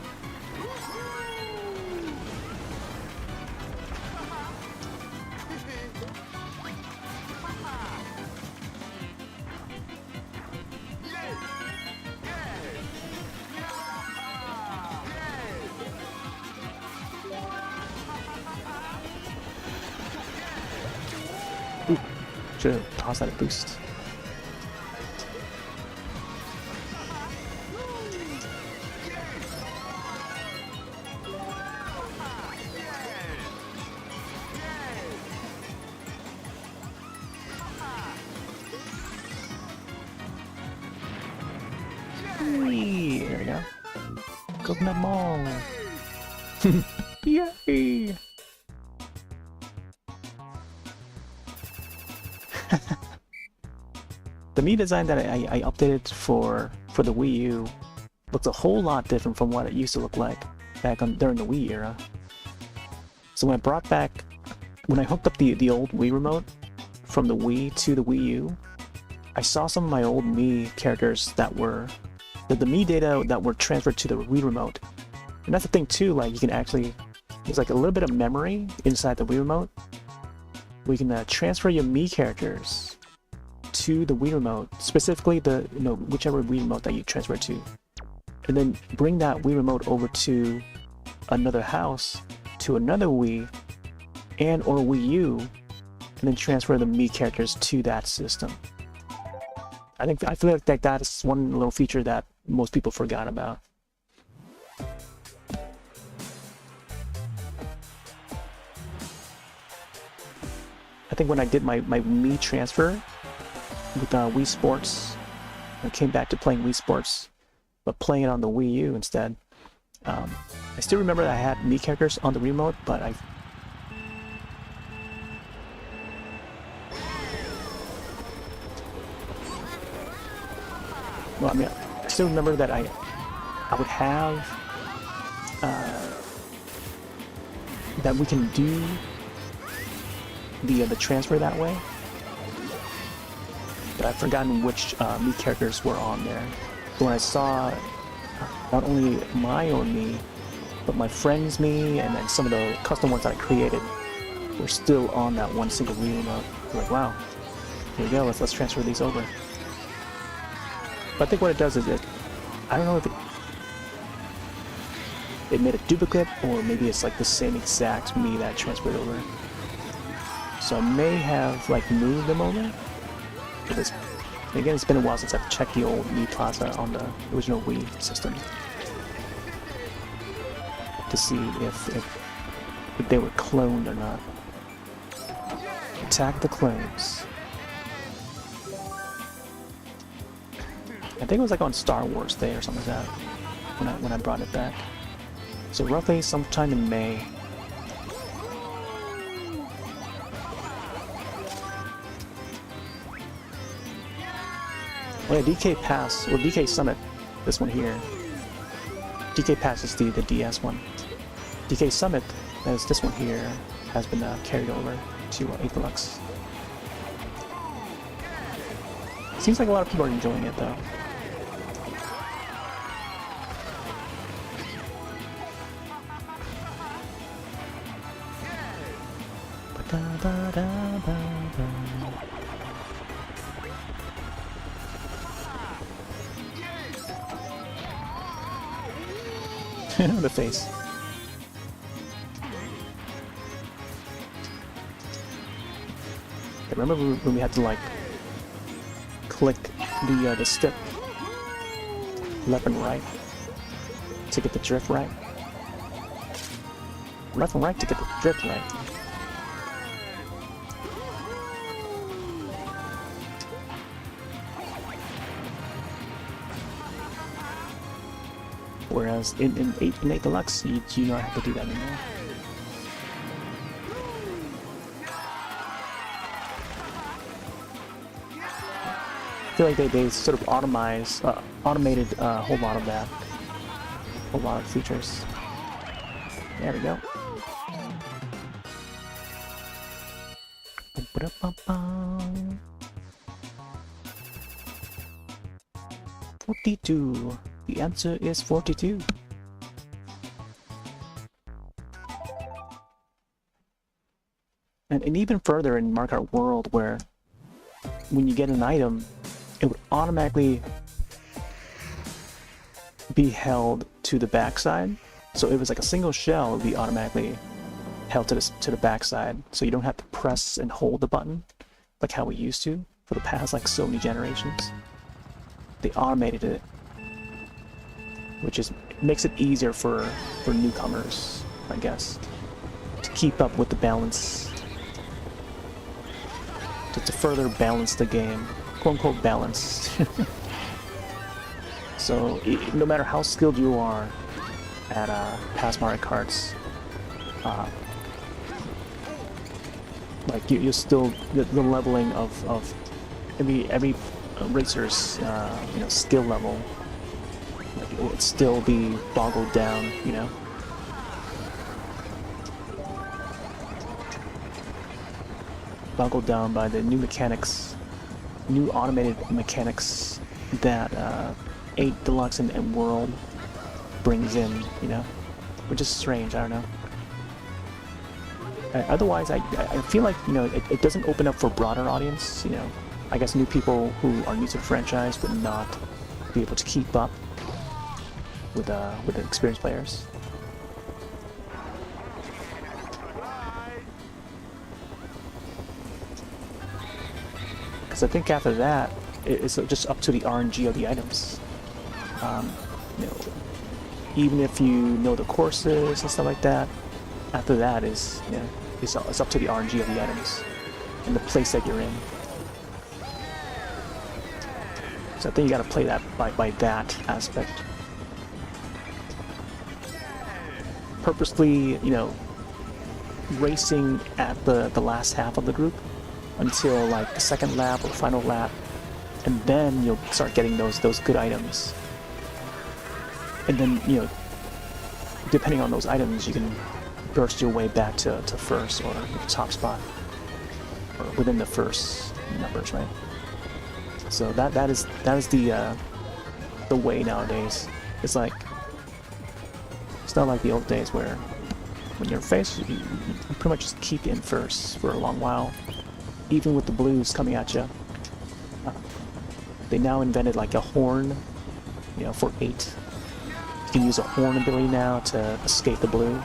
S1: Ooh, should have tossed that a boost. Whee! There we go. Coconut Mall. Yay! The Mii design that I updated for the Wii U looks a whole lot different from what it used to look like during the Wii era. So when I hooked up the old Wii remote from the Wii to the Wii U, I saw some of my old Mii characters that were the Mii data that were transferred to the Wii remote. And that's the thing too, like you can actually, there's like a little bit of memory inside the Wii remote. We can transfer your Mii characters to the Wii remote, specifically the whichever Wii remote that you transfer to, and then bring that Wii remote over to another house, to another Wii and or Wii U, and then transfer the Mii characters to that system. I feel like that is one little feature that most people forgot about. I think when I did my Mii transfer with Wii Sports, I came back to playing Wii Sports, but playing it on the Wii U instead. I still remember that I had Mii characters on the remote, but I still remember that I would have that we can do the transfer that way, but I've forgotten which Mii characters were on there. But when I saw not only my own Mii, but my friend's Mii and then some of the custom ones that I created were still on that one single Wii remote, I'm like, wow, here we go, let's transfer these over. But I think what it does is I don't know if it made a duplicate or maybe it's like the same exact Mii that I transferred over. So I may have like moved them over. But again, it's been a while since I've checked the old Mii Plaza on the original Wii system to see if they were cloned or not. Attack the clones. I think it was like on Star Wars Day or something like that when I brought it back. So roughly sometime in May. Oh yeah, DK Pass, or DK Summit, this one here. DK Pass is the DS one. DK Summit, as this one here, has been carried over to 8 Deluxe. Seems like a lot of people are enjoying it though. The face. I remember when we had to like click the stick left and right to get the drift right. Left and right to get the drift right. Whereas in 8 Deluxe, you do not have to do that anymore. I feel like they sort of automated a whole lot of that. A lot of features. There we go. 42. The answer is 42. And even further in Mario Kart World, where when you get an item, it would automatically be held to the backside. So if it was like a single shell, it would be automatically held to the backside. So you don't have to press and hold the button like how we used to for the past like so many generations. They automated it, which makes it easier for newcomers, I guess, to keep up with the balance, to further balance the game, quote unquote balance. So no matter how skilled you are at past Mario Karts, like you still the leveling of every racer's skill level, like it would still be boggled down, you know. Boggled down by the new mechanics, new automated mechanics that 8 Deluxe and World brings in, you know, which is strange. I don't know. Otherwise, I feel like, you know, it doesn't open up for a broader audience. You know, I guess new people who are new to the franchise would not be able to keep up with the experienced players. Because I think after that, it's just up to the RNG of the items. You know, even if you know the courses and stuff like that, after that is, you know, it's up to the RNG of the items and the place that you're in. So I think you got to play that by that aspect. Purposely, you know, racing at the last half of the group until like the second lap or final lap, and then you'll start getting those good items. And then, you know, depending on those items, you can burst your way back to first or top spot, or within the first numbers, right? So that is the way nowadays. It's like, it's not like the old days where when you're faced, you pretty much just keep in first for a long while, even with the blues coming at you. They now invented like a horn, you know, for 8. You can use a horn ability now to escape the blue.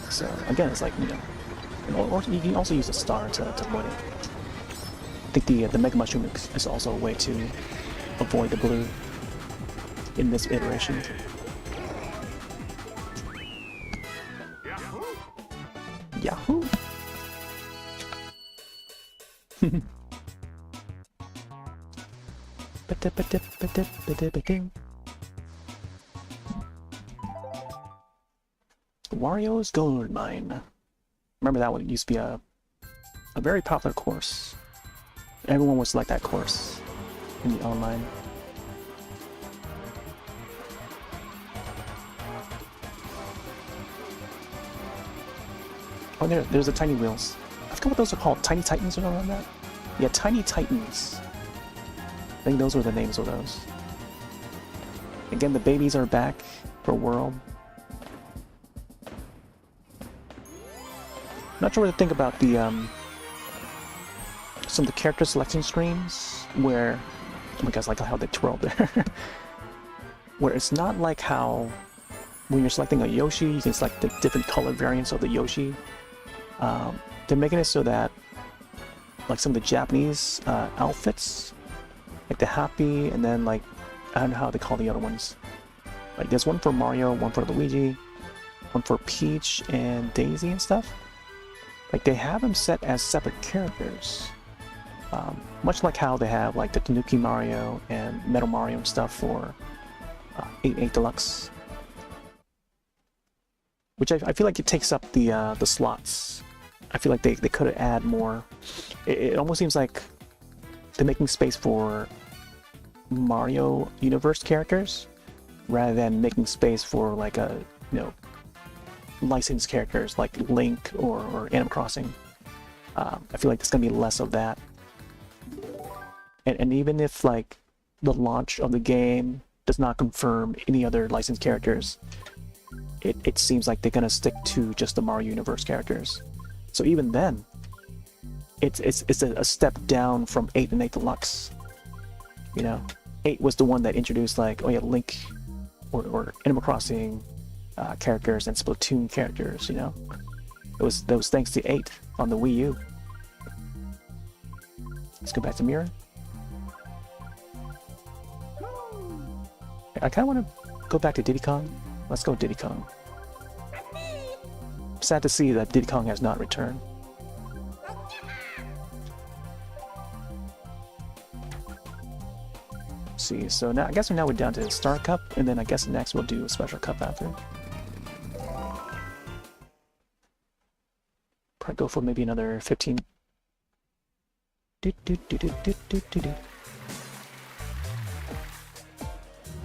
S1: So again, it's like, you know, or you can also use a star to avoid it. I think the Mega Mushroom is also a way to avoid the blue in this iteration. Yahoo! Wario's Gold Mine. Remember that one used to be a very popular course. Everyone would select that course in the online. Oh, there's the tiny wheels. I forgot what those are called. Tiny Titans or something like that? Yeah, Tiny Titans. I think those were the names of those. Again, the babies are back for World. Not sure what to think about the some of the character selection screens where, oh my gosh, like how they twirled there. Where it's not like how when you're selecting a Yoshi, you can select the different color variants of the Yoshi. They're making it so that like some of the Japanese outfits, like the Happy, and then like, I don't know how they call the other ones. Like there's one for Mario, one for Luigi, one for Peach and Daisy and stuff. Like they have them set as separate characters. Much like how they have like the Tanuki Mario and Metal Mario and stuff for 8 Deluxe. Which I feel like it takes up the slots. I feel like they could have added more. It almost seems like they're making space for Mario Universe characters rather than making space for like a, you know, licensed characters like Link or Animal Crossing. I feel like there's gonna be less of that. And even if like the launch of the game does not confirm any other licensed characters, it seems like they're gonna stick to just the Mario Universe characters. So even then, it's a step down from 8 and 8 Deluxe. You know, 8 was the one that introduced like, oh yeah, Link or Animal Crossing characters and Splatoon characters. You know, that was thanks to 8 on the Wii U. Let's go back to Mirror. I kind of want to go back to Diddy Kong. Let's go Diddy Kong. Sad to see that Diddy Kong has not returned. see. So now I guess now we're down to Star Cup, and then I guess next we'll do a Special Cup after. Probably go for maybe another 15.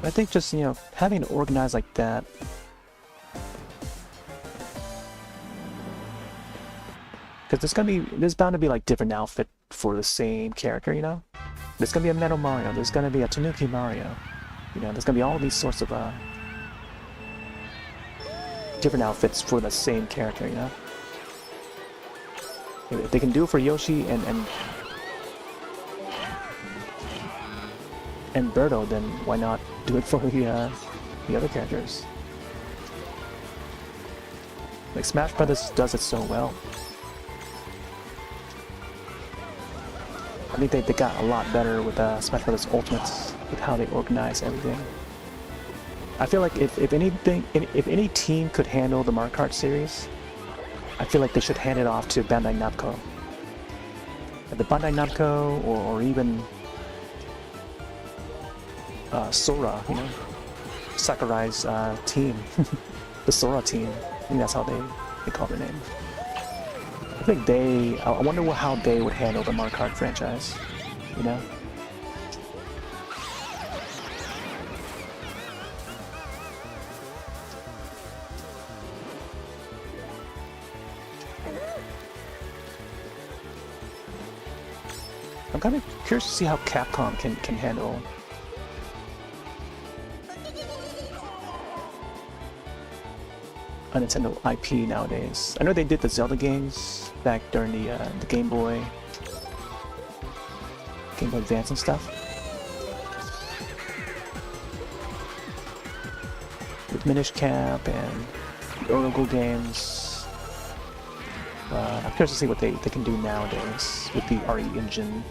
S1: I think just, you know, having it organized like that. Because there's bound to be like different outfit for the same character, you know? There's gonna be a Metal Mario, there's gonna be a Tanuki Mario. You know, there's gonna be all these sorts of different outfits for the same character, you know? If they can do it for Yoshi and Birdo, then why not do it for the other characters? Like Smash Brothers does it so well. I think they got a lot better with Smash Brothers Ultimates, with how they organize everything. I feel like if any team could handle the Mario Kart series, I feel like they should hand it off to Bandai Namco. The Bandai Namco, or even Sora, you know, Sakurai's team, the Sora team. I think that's how they call their name. I think I wonder how they would handle the Mario Kart franchise, you know? I'm kind of curious to see how Capcom can handle a Nintendo IP nowadays. I know they did the Zelda games back during the Game Boy Advance and stuff. With Minish Cap and the Oracle games. I'm curious to see what they can do nowadays with the RE engine.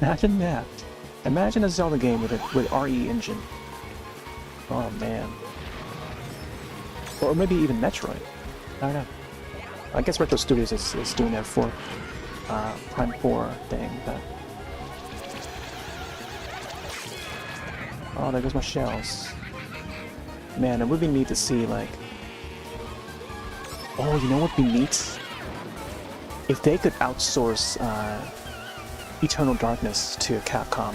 S1: Imagine that. Imagine a Zelda game with RE engine. Oh man. Or maybe even Metroid. I don't know. I guess Retro Studios is doing their Prime 4 thing, but... Oh, there goes my shells. Man, it would be neat to see, like... Oh, you know what would be neat? If they could outsource Eternal Darkness to Capcom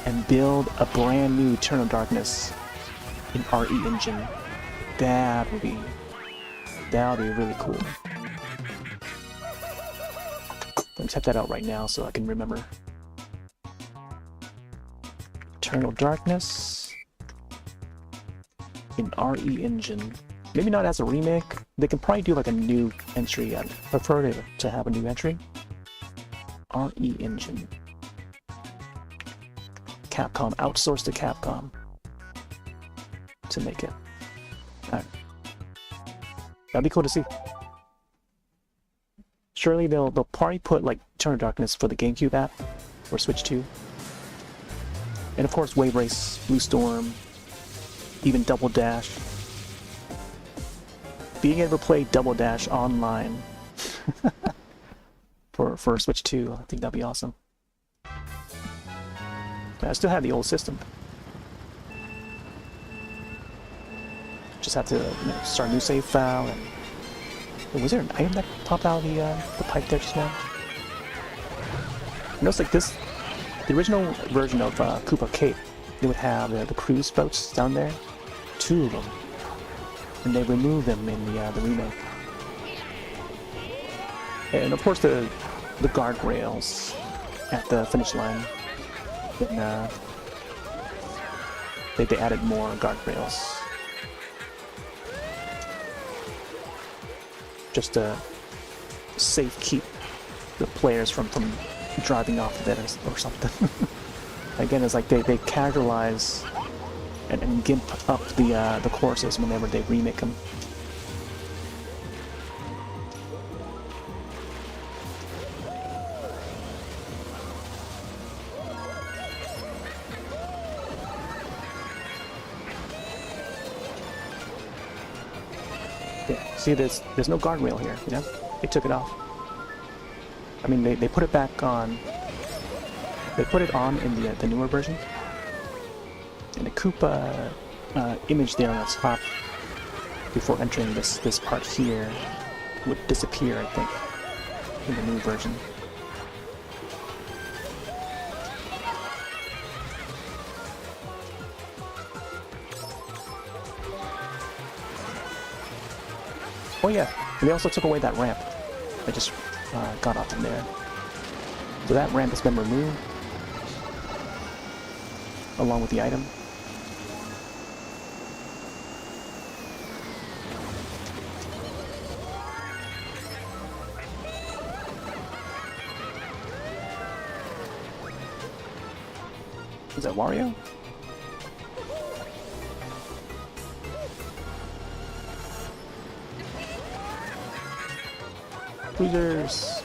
S1: and build a brand new Eternal Darkness in RE engine, that would be really cool. Let me check that out right now so I can remember. Eternal Darkness in RE engine. Maybe not as a remake. They can probably do like a new entry. I'd prefer to have a new entry. RE engine. Capcom. Outsource to Capcom to make it. Alright. That'd be cool to see. Surely they'll probably put like Eternal Darkness for the GameCube app or Switch 2. And of course Wave Race, Blue Storm, even Double Dash. Being able to play Double Dash online for Switch 2, I think that'd be awesome. I still have the old system. Just have to start a new save file. And was there an item that popped out of the pipe there just now? I noticed like this, the original version of Koopa Cape, they would have the cruise boats down there, 2 of them, and they removed them in the remake. And of course the guardrails at the finish line. And, they added more guardrails. Just to safe keep the players from driving off of it or something. Again, it's like they casualize and gimp up the courses whenever they remake them. Yeah, see, there's no guardrail here, you know? They took it off. I mean, they put it back on They put it on in the newer version. And the Koopa image there on the top before entering this part here would disappear, I think, in the new version. Oh yeah, and they also took away that ramp. I just got off in there. So that ramp has been removed, along with the item. Is that Wario? Losers!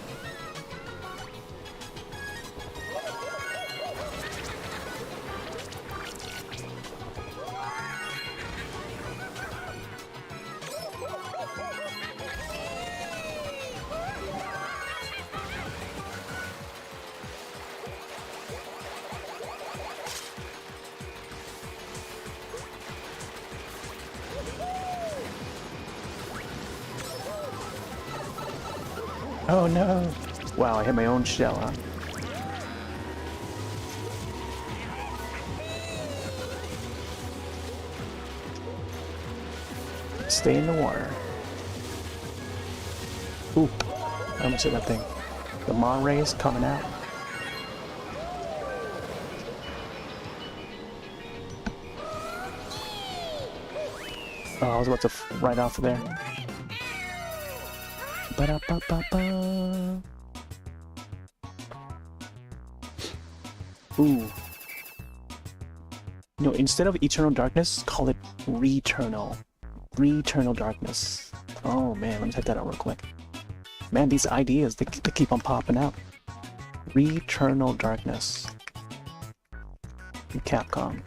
S1: Oh no! Wow, I hit my own shell, huh? Stay in the water. Ooh, I almost hit that thing. The Ma rays coming out. Oh, I was about to ride off of there. Ba-da-ba-ba-ba. Ooh. No, instead of Eternal Darkness, call it Returnal. Returnal Darkness. Oh man, let me type that out real quick. Man, these ideas, they keep on popping out. Returnal Darkness. Capcom.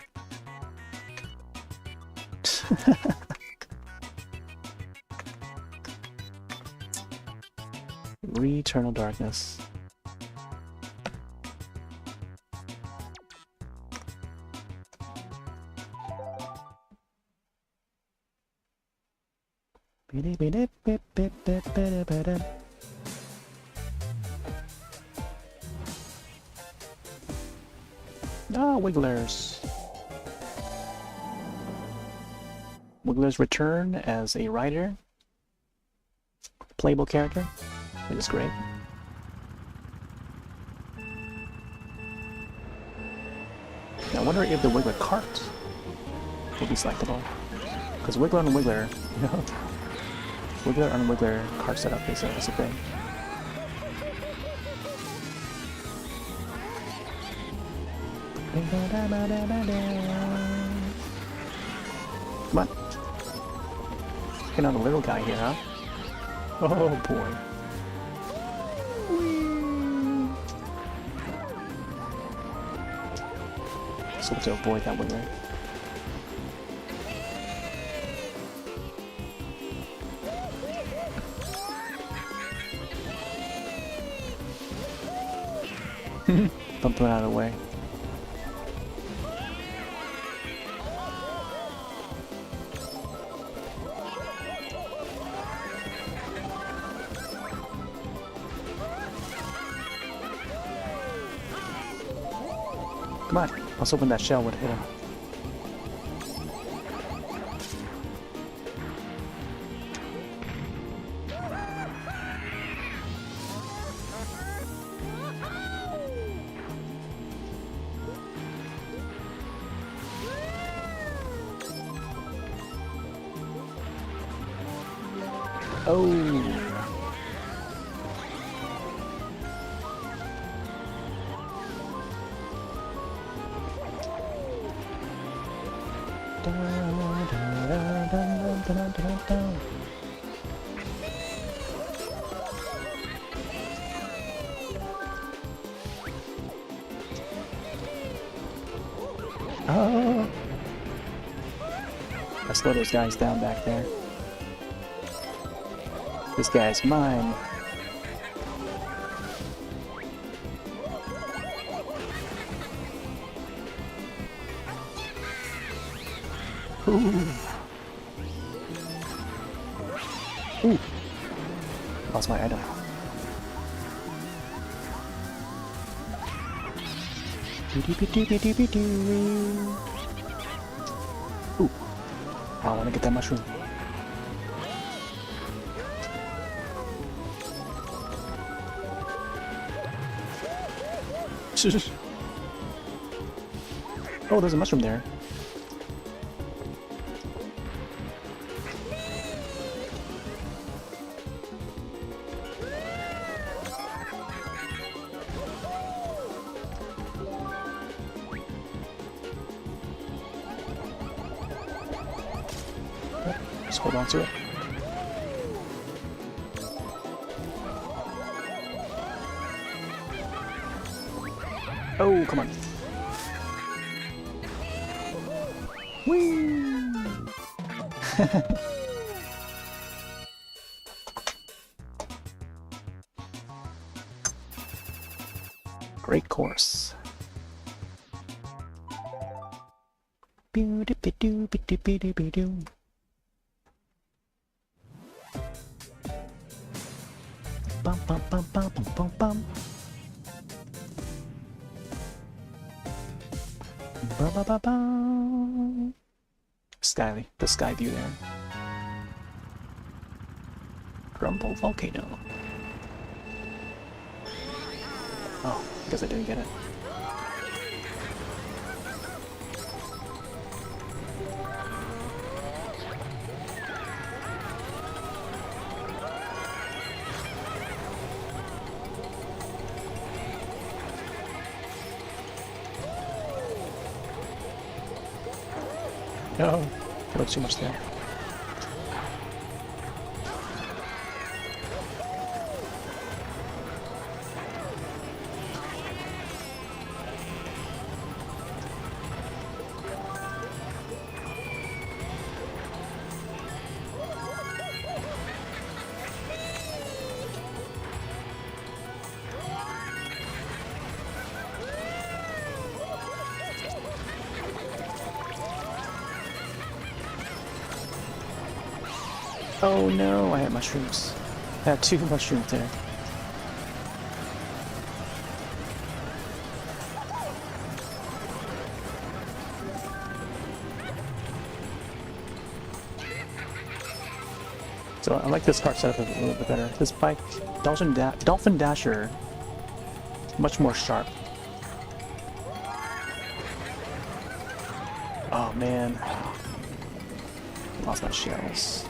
S1: Returnal Darkness. Ah, Wigglers. Wigglers return as a rider, playable character, which is great. Now, I wonder if the Wiggler cart will be selectable, because Wiggler and Wiggler, you know, Wiggler and Wiggler cart setup is a thing. Come on. Taking on a little guy here, huh? Oh boy. Whee! So to avoid that Wiggler. Bumping out of the way. Come on, I was hoping that shell would hit him. Oh. Oh. Let's slow those guys down back there. This guy's mine. Lost my item. Ooh. I want to get that mushroom. Oh, there's a mushroom there. Just hold on to it. Oh, come on. Whee! Great course. Bum bum bum bum bum bum bum. Ba ba ba ba. The sky view there. Grumble volcano. Oh, I guess I didn't get it. No, I wrote too much there. Oh no, I had mushrooms. I had 2 mushrooms there. So I like this cart setup a little bit better. This bike, Dolphin Dasher, much more sharp. Oh man, lost my shells.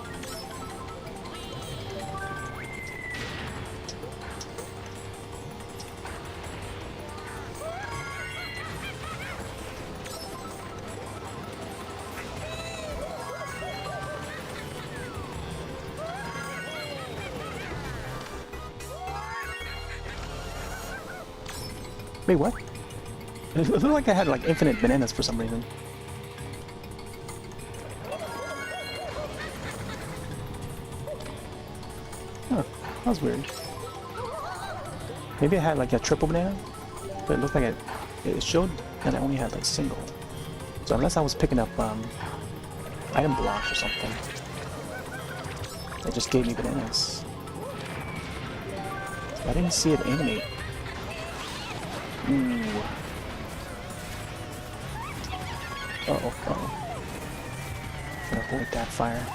S1: Wait, what? It looked like I had like infinite bananas for some reason. Huh, that was weird. Maybe I had like a triple banana, but it looked like it showed that I only had like single. So unless I was picking up item blocks or something, it just gave me bananas. I didn't see it animate. Ooh. Uh-oh, uh-oh. Gotta avoid that fire.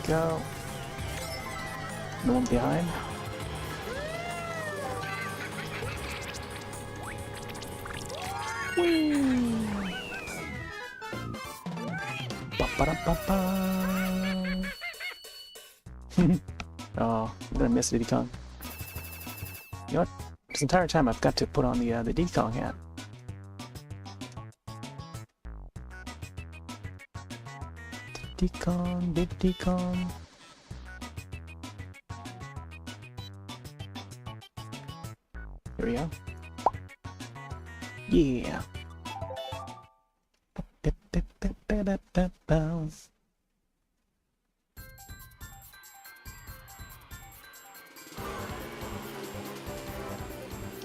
S1: Go. No one behind. Whee! Ba-ba-da-ba-ba. Oh, I'm gonna miss Diddy Kong. You know what? This entire time I've got to put on the Diddy Kong hat. Diddy Kong, Diddy Kong. Here we go. Yeah.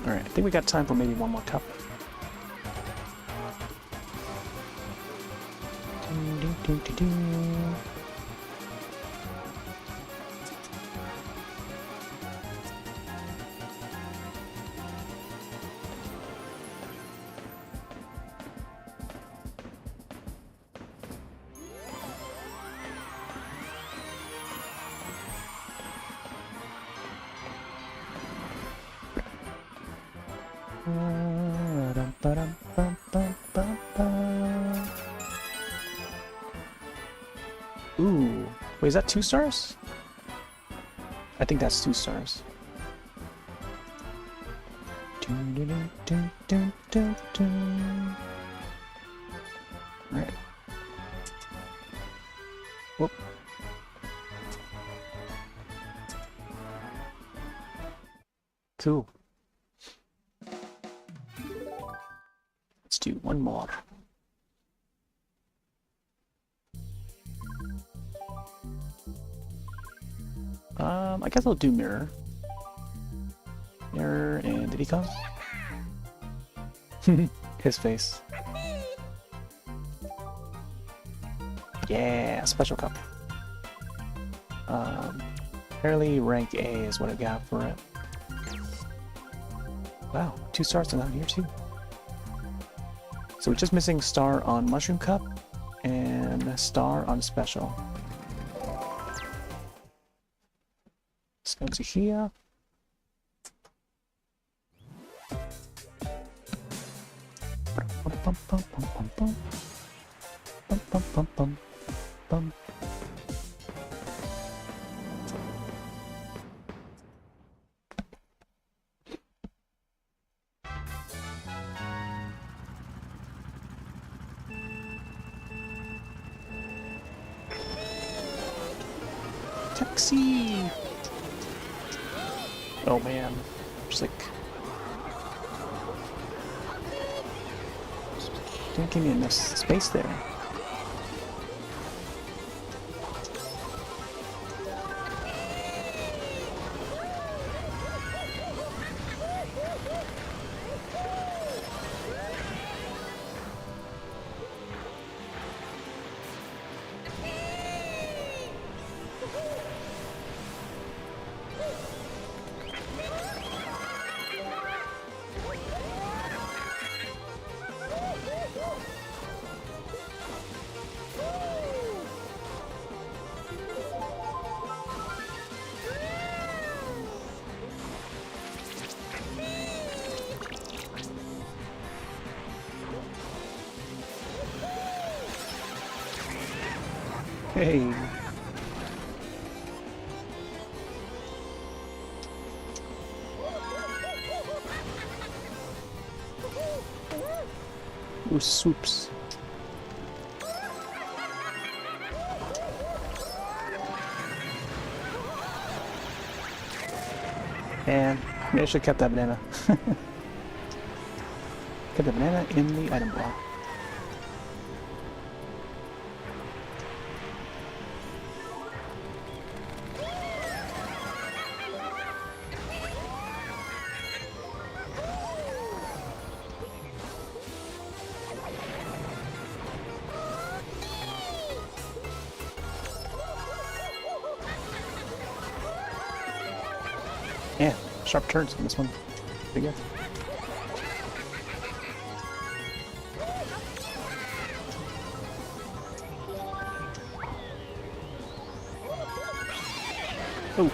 S1: Alright, I think we got time for maybe one more cup. Ooh, wait, is that 2 stars? I think that's 2 stars. Alright. Whoop. Cool. Let's do one more. I guess I'll do mirror. Mirror, and did he come? His face. Yeah, special cup. Apparently rank A is what I got for it. Wow, 2 stars down here too. So we're just missing star on mushroom cup and a star on special. Let's go to here. Taxi! Oh man, just like... Didn't give me enough space there. Hey! Ooh, swoops. And maybe I should have kept that banana. Kept the banana in the item block. Yeah, sharp turns on this one. Pretty good. Oh.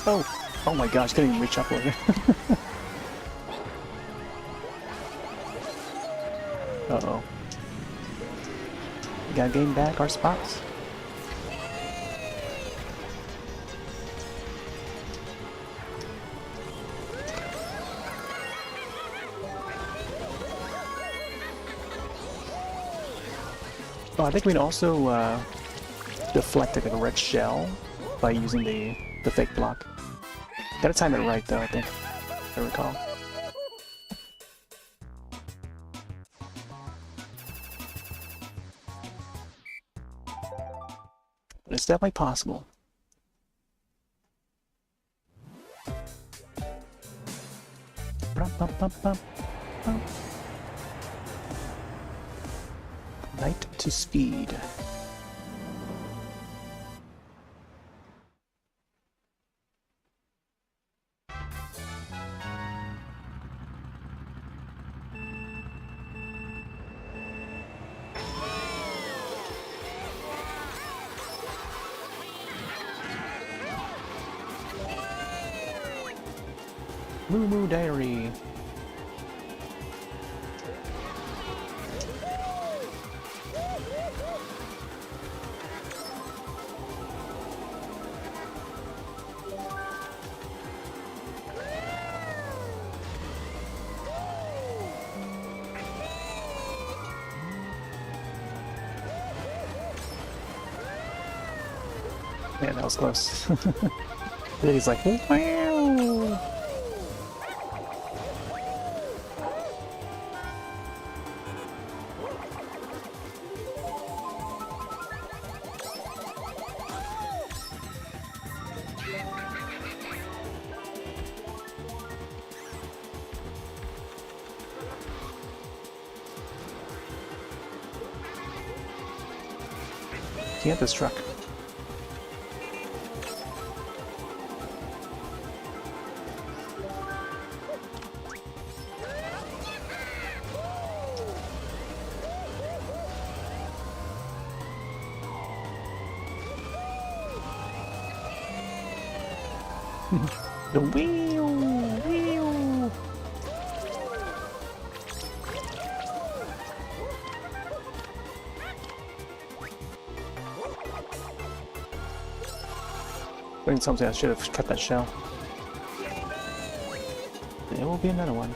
S1: Oh. Oh my gosh, couldn't even reach up over. Uh-oh. We gotta gain back our spots. Oh, I think we'd also deflect like a red shell by using the fake block. Gotta time it right though, I think, if I recall. But it's definitely possible. Light to speed. Moo Moo Diary. Yeah, that was close. Then he's like, wow. Get this truck. The wheel, wheel. Doing something, I should have kept that shell. There will be another one.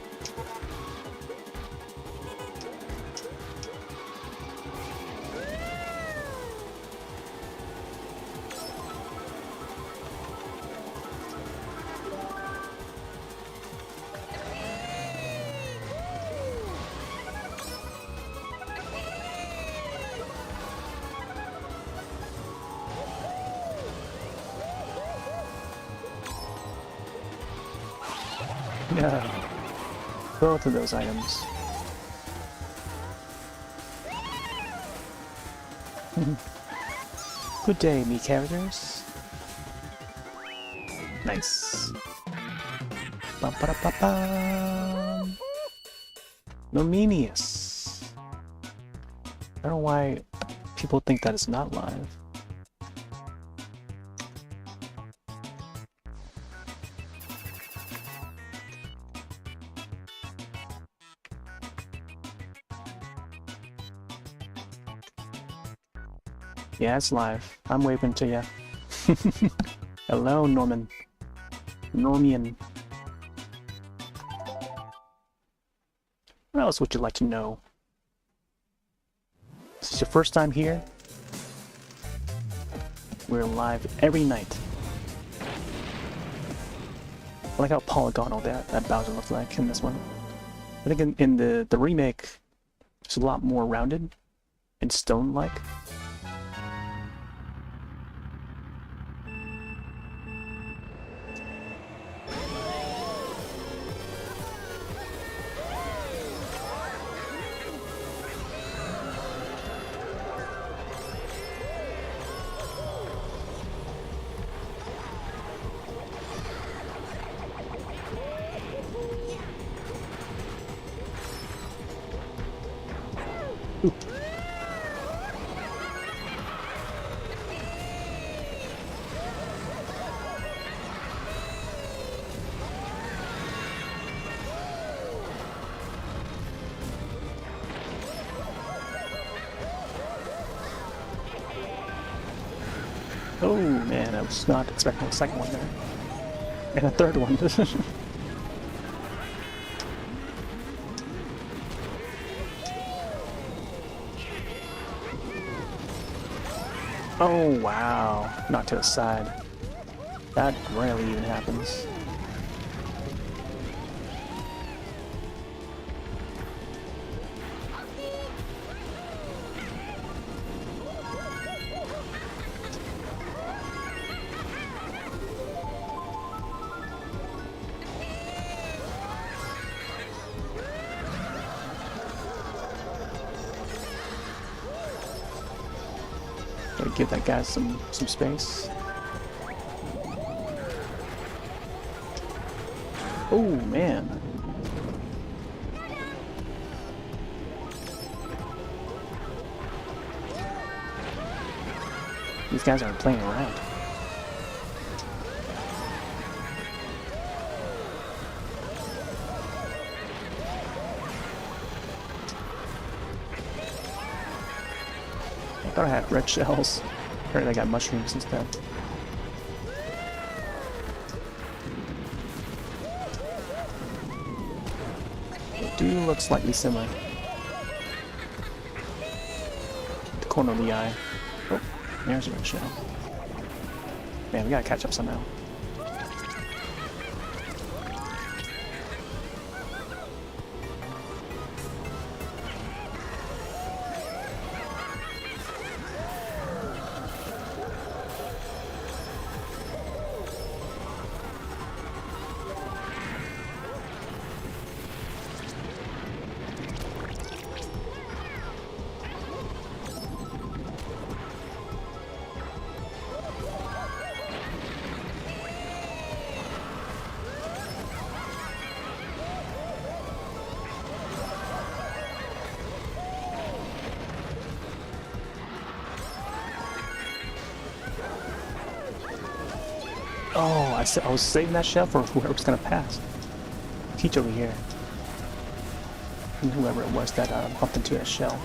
S1: Yeah, both of those items. Good day, me characters. Nice. Bum, ba, da, ba, bum. Nominius. I don't know why people think that it's not live. Yeah, it's live. I'm waving to ya. Hello, Norman. Normian. What else would you like to know? Is this your first time here? We're live every night. I like how polygonal that Bowser looks like in this one. I think in the remake, it's a lot more rounded and stone-like. Oh man, I was not expecting a second one there. And a third one. Oh wow, not to the side. That rarely even happens. Gotta give that guy some space. Oh man. These guys aren't playing around. Thought I had red shells. Apparently I got mushrooms instead. They do look slightly similar. The corner of the eye. Oh, there's a red shell. Man, we gotta catch up somehow. Oh, I was saving that shell for whoever's gonna pass. Teach over here. And whoever it was that bumped into that shell.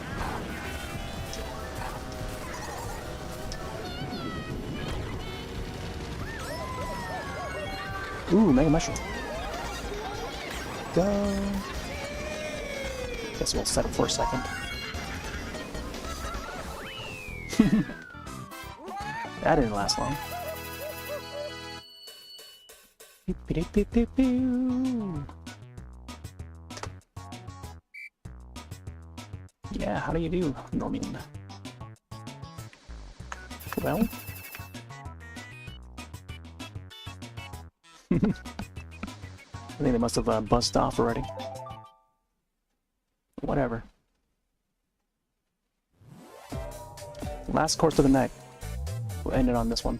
S1: Ooh, mega mushroom. Go. Guess we'll set it for a second. That didn't last long. Yeah, how do you do, Norman? Well? I think they must have buzzed off already. Whatever. Last course of the night. We'll end it on this one.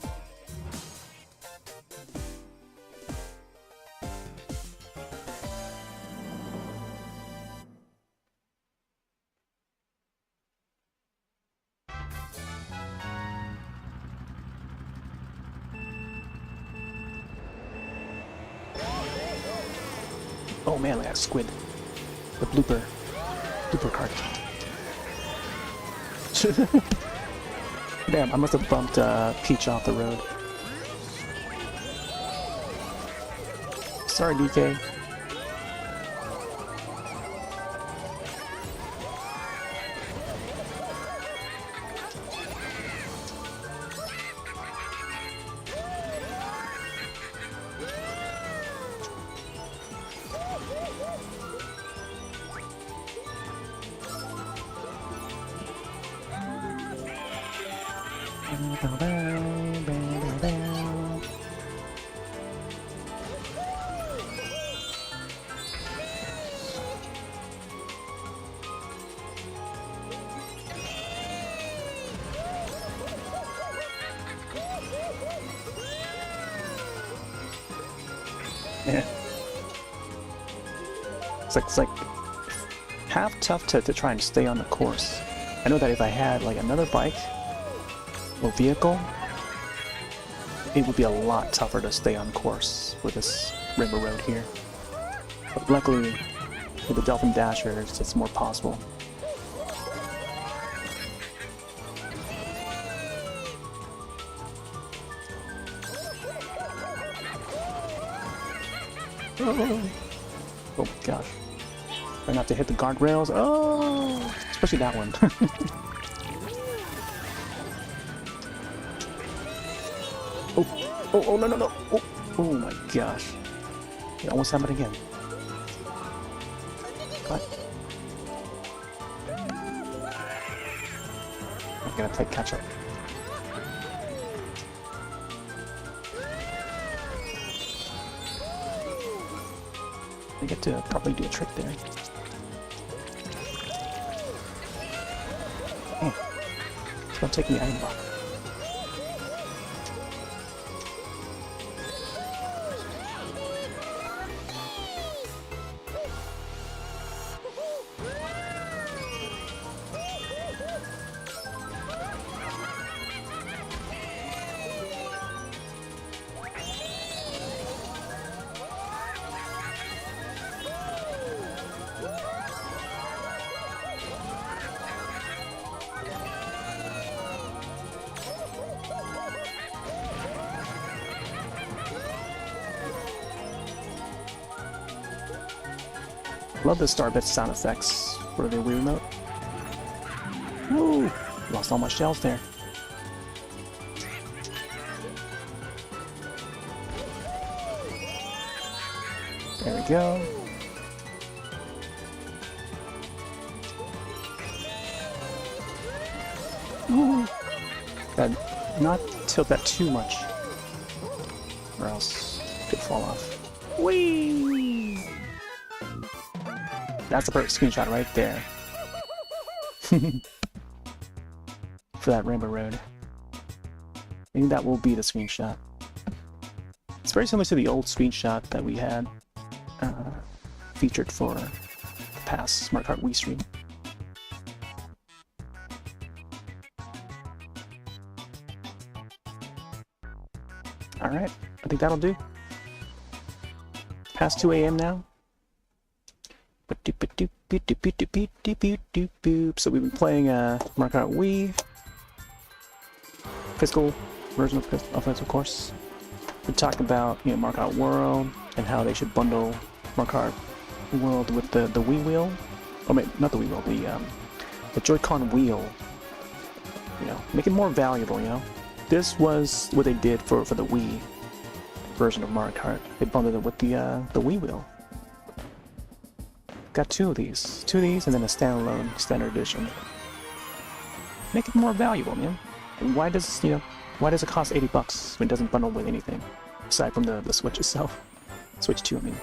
S1: Oh man, look at that squid. The blooper cart. Damn, I must have bumped Peach off the road. Sorry, DK. Yeah. It's like half tough to try and stay on the course. I know that if I had like another bike or vehicle, it would be a lot tougher to stay on course with this river road here. But luckily, with the Dolphin Dasher, it's more possible. Oh gosh. Try not to hit the guardrails. Oh! Especially that one. Oh, no. Oh my gosh. It almost happened again. What? I'm gonna play catch up. I get to probably do a trick there. Oh, it's gonna take me iron block. Love the Starbit sound effects for the Wii remote. Woo! Lost all my shells there. There we go. Ooh. Gotta not tilt that too much, or else it could fall off. Whee! That's the perfect screenshot right there. For that Rainbow Road. I think that will be the screenshot. It's very similar to the old screenshot that we had featured for the past Mario Kart Wii stream. Alright, I think that'll do. Past 2 a.m. now. So we've been playing Mario Kart Wii. Physical version of it, of course. We talked about, you know, Mario Kart World and how they should bundle Mario Kart World with the Wii wheel. Oh, wait, not the Wii wheel, the Joy-Con wheel. You know, make it more valuable, you know. This was what they did for the Wii version of Mario Kart. They bundled it with the Wii wheel. Got two of these, and then a standalone standard edition. Make it more valuable, man. And why does it cost $80 when it doesn't bundle with anything aside from the Switch itself? Switch 2, I mean.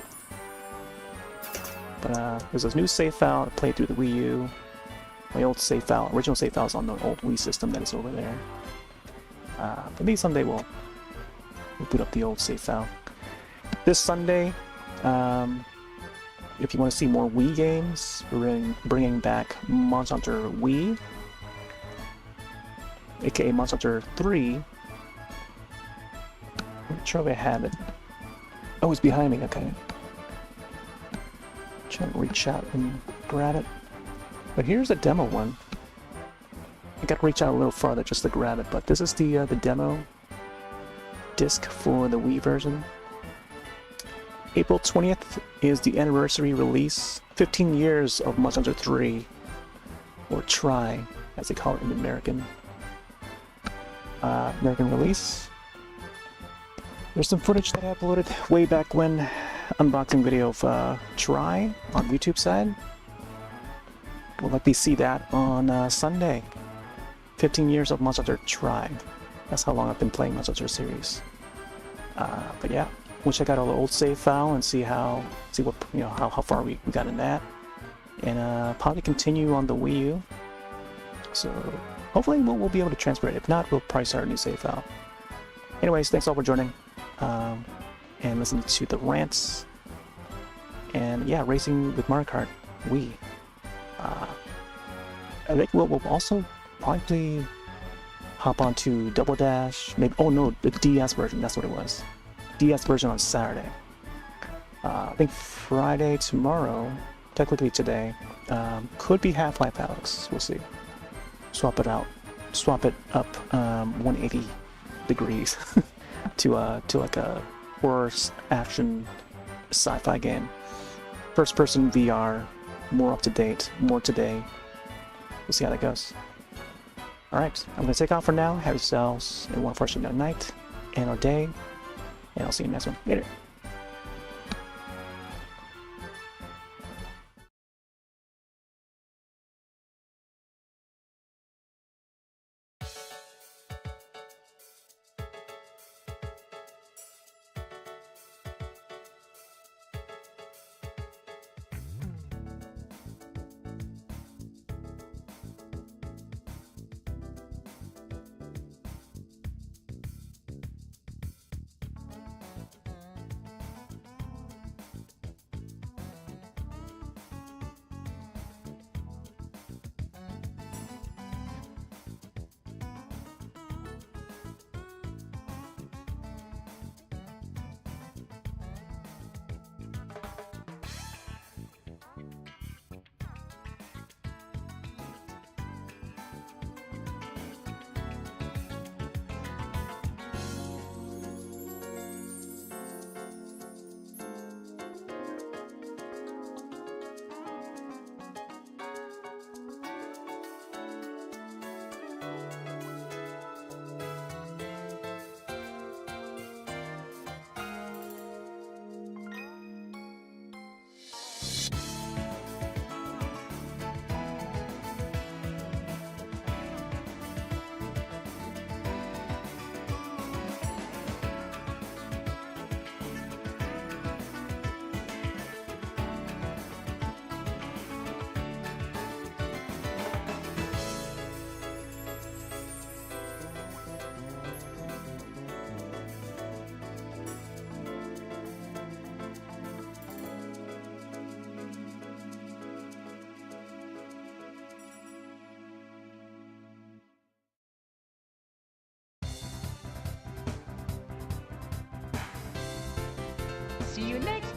S1: But there's this new save file to play through the Wii U. My old save file, original save file, is on the old Wii system that is over there. But maybe someday we'll boot up the old save file. This Sunday, if you want to see more Wii games, we're bringing back Monster Hunter Wii, aka Monster Hunter 3. I'm not sure if I have it. Oh, it's behind me, okay. Trying to reach out and grab it. But here's the demo one. I gotta reach out a little farther just to grab it, but this is the demo disc for the Wii version. April 20th is the anniversary release. 15 years of Monster Hunter 3, or Try, as they call it in the American release. There's some footage that I uploaded way back when, unboxing video of Try on YouTube side. We'll likely see that on Sunday. 15 years of Monster Hunter Try. That's how long I've been playing Monster Hunter series. But yeah, we'll check out our old save file and see how far we got in that, and probably continue on the Wii U. So hopefully we'll be able to transfer it. If not, we'll probably start a new save file. Anyways, thanks all for joining and listening to the rants. And yeah, racing with Mario Kart Wii. I think we'll also probably hop onto Double Dash. Maybe. Oh no, the DS version. That's what it was. DS version on Saturday. I think Friday tomorrow, technically today, could be Half-Life Alyx. We'll see. Swap it up 180 degrees to like a horror action sci-fi game. First-person VR, more up to date, more today. We'll see how that goes. Alright, I'm going to take off for now. Have yourselves a wonderful night and or day, and I'll see you in the next one. Later.
S2: See you next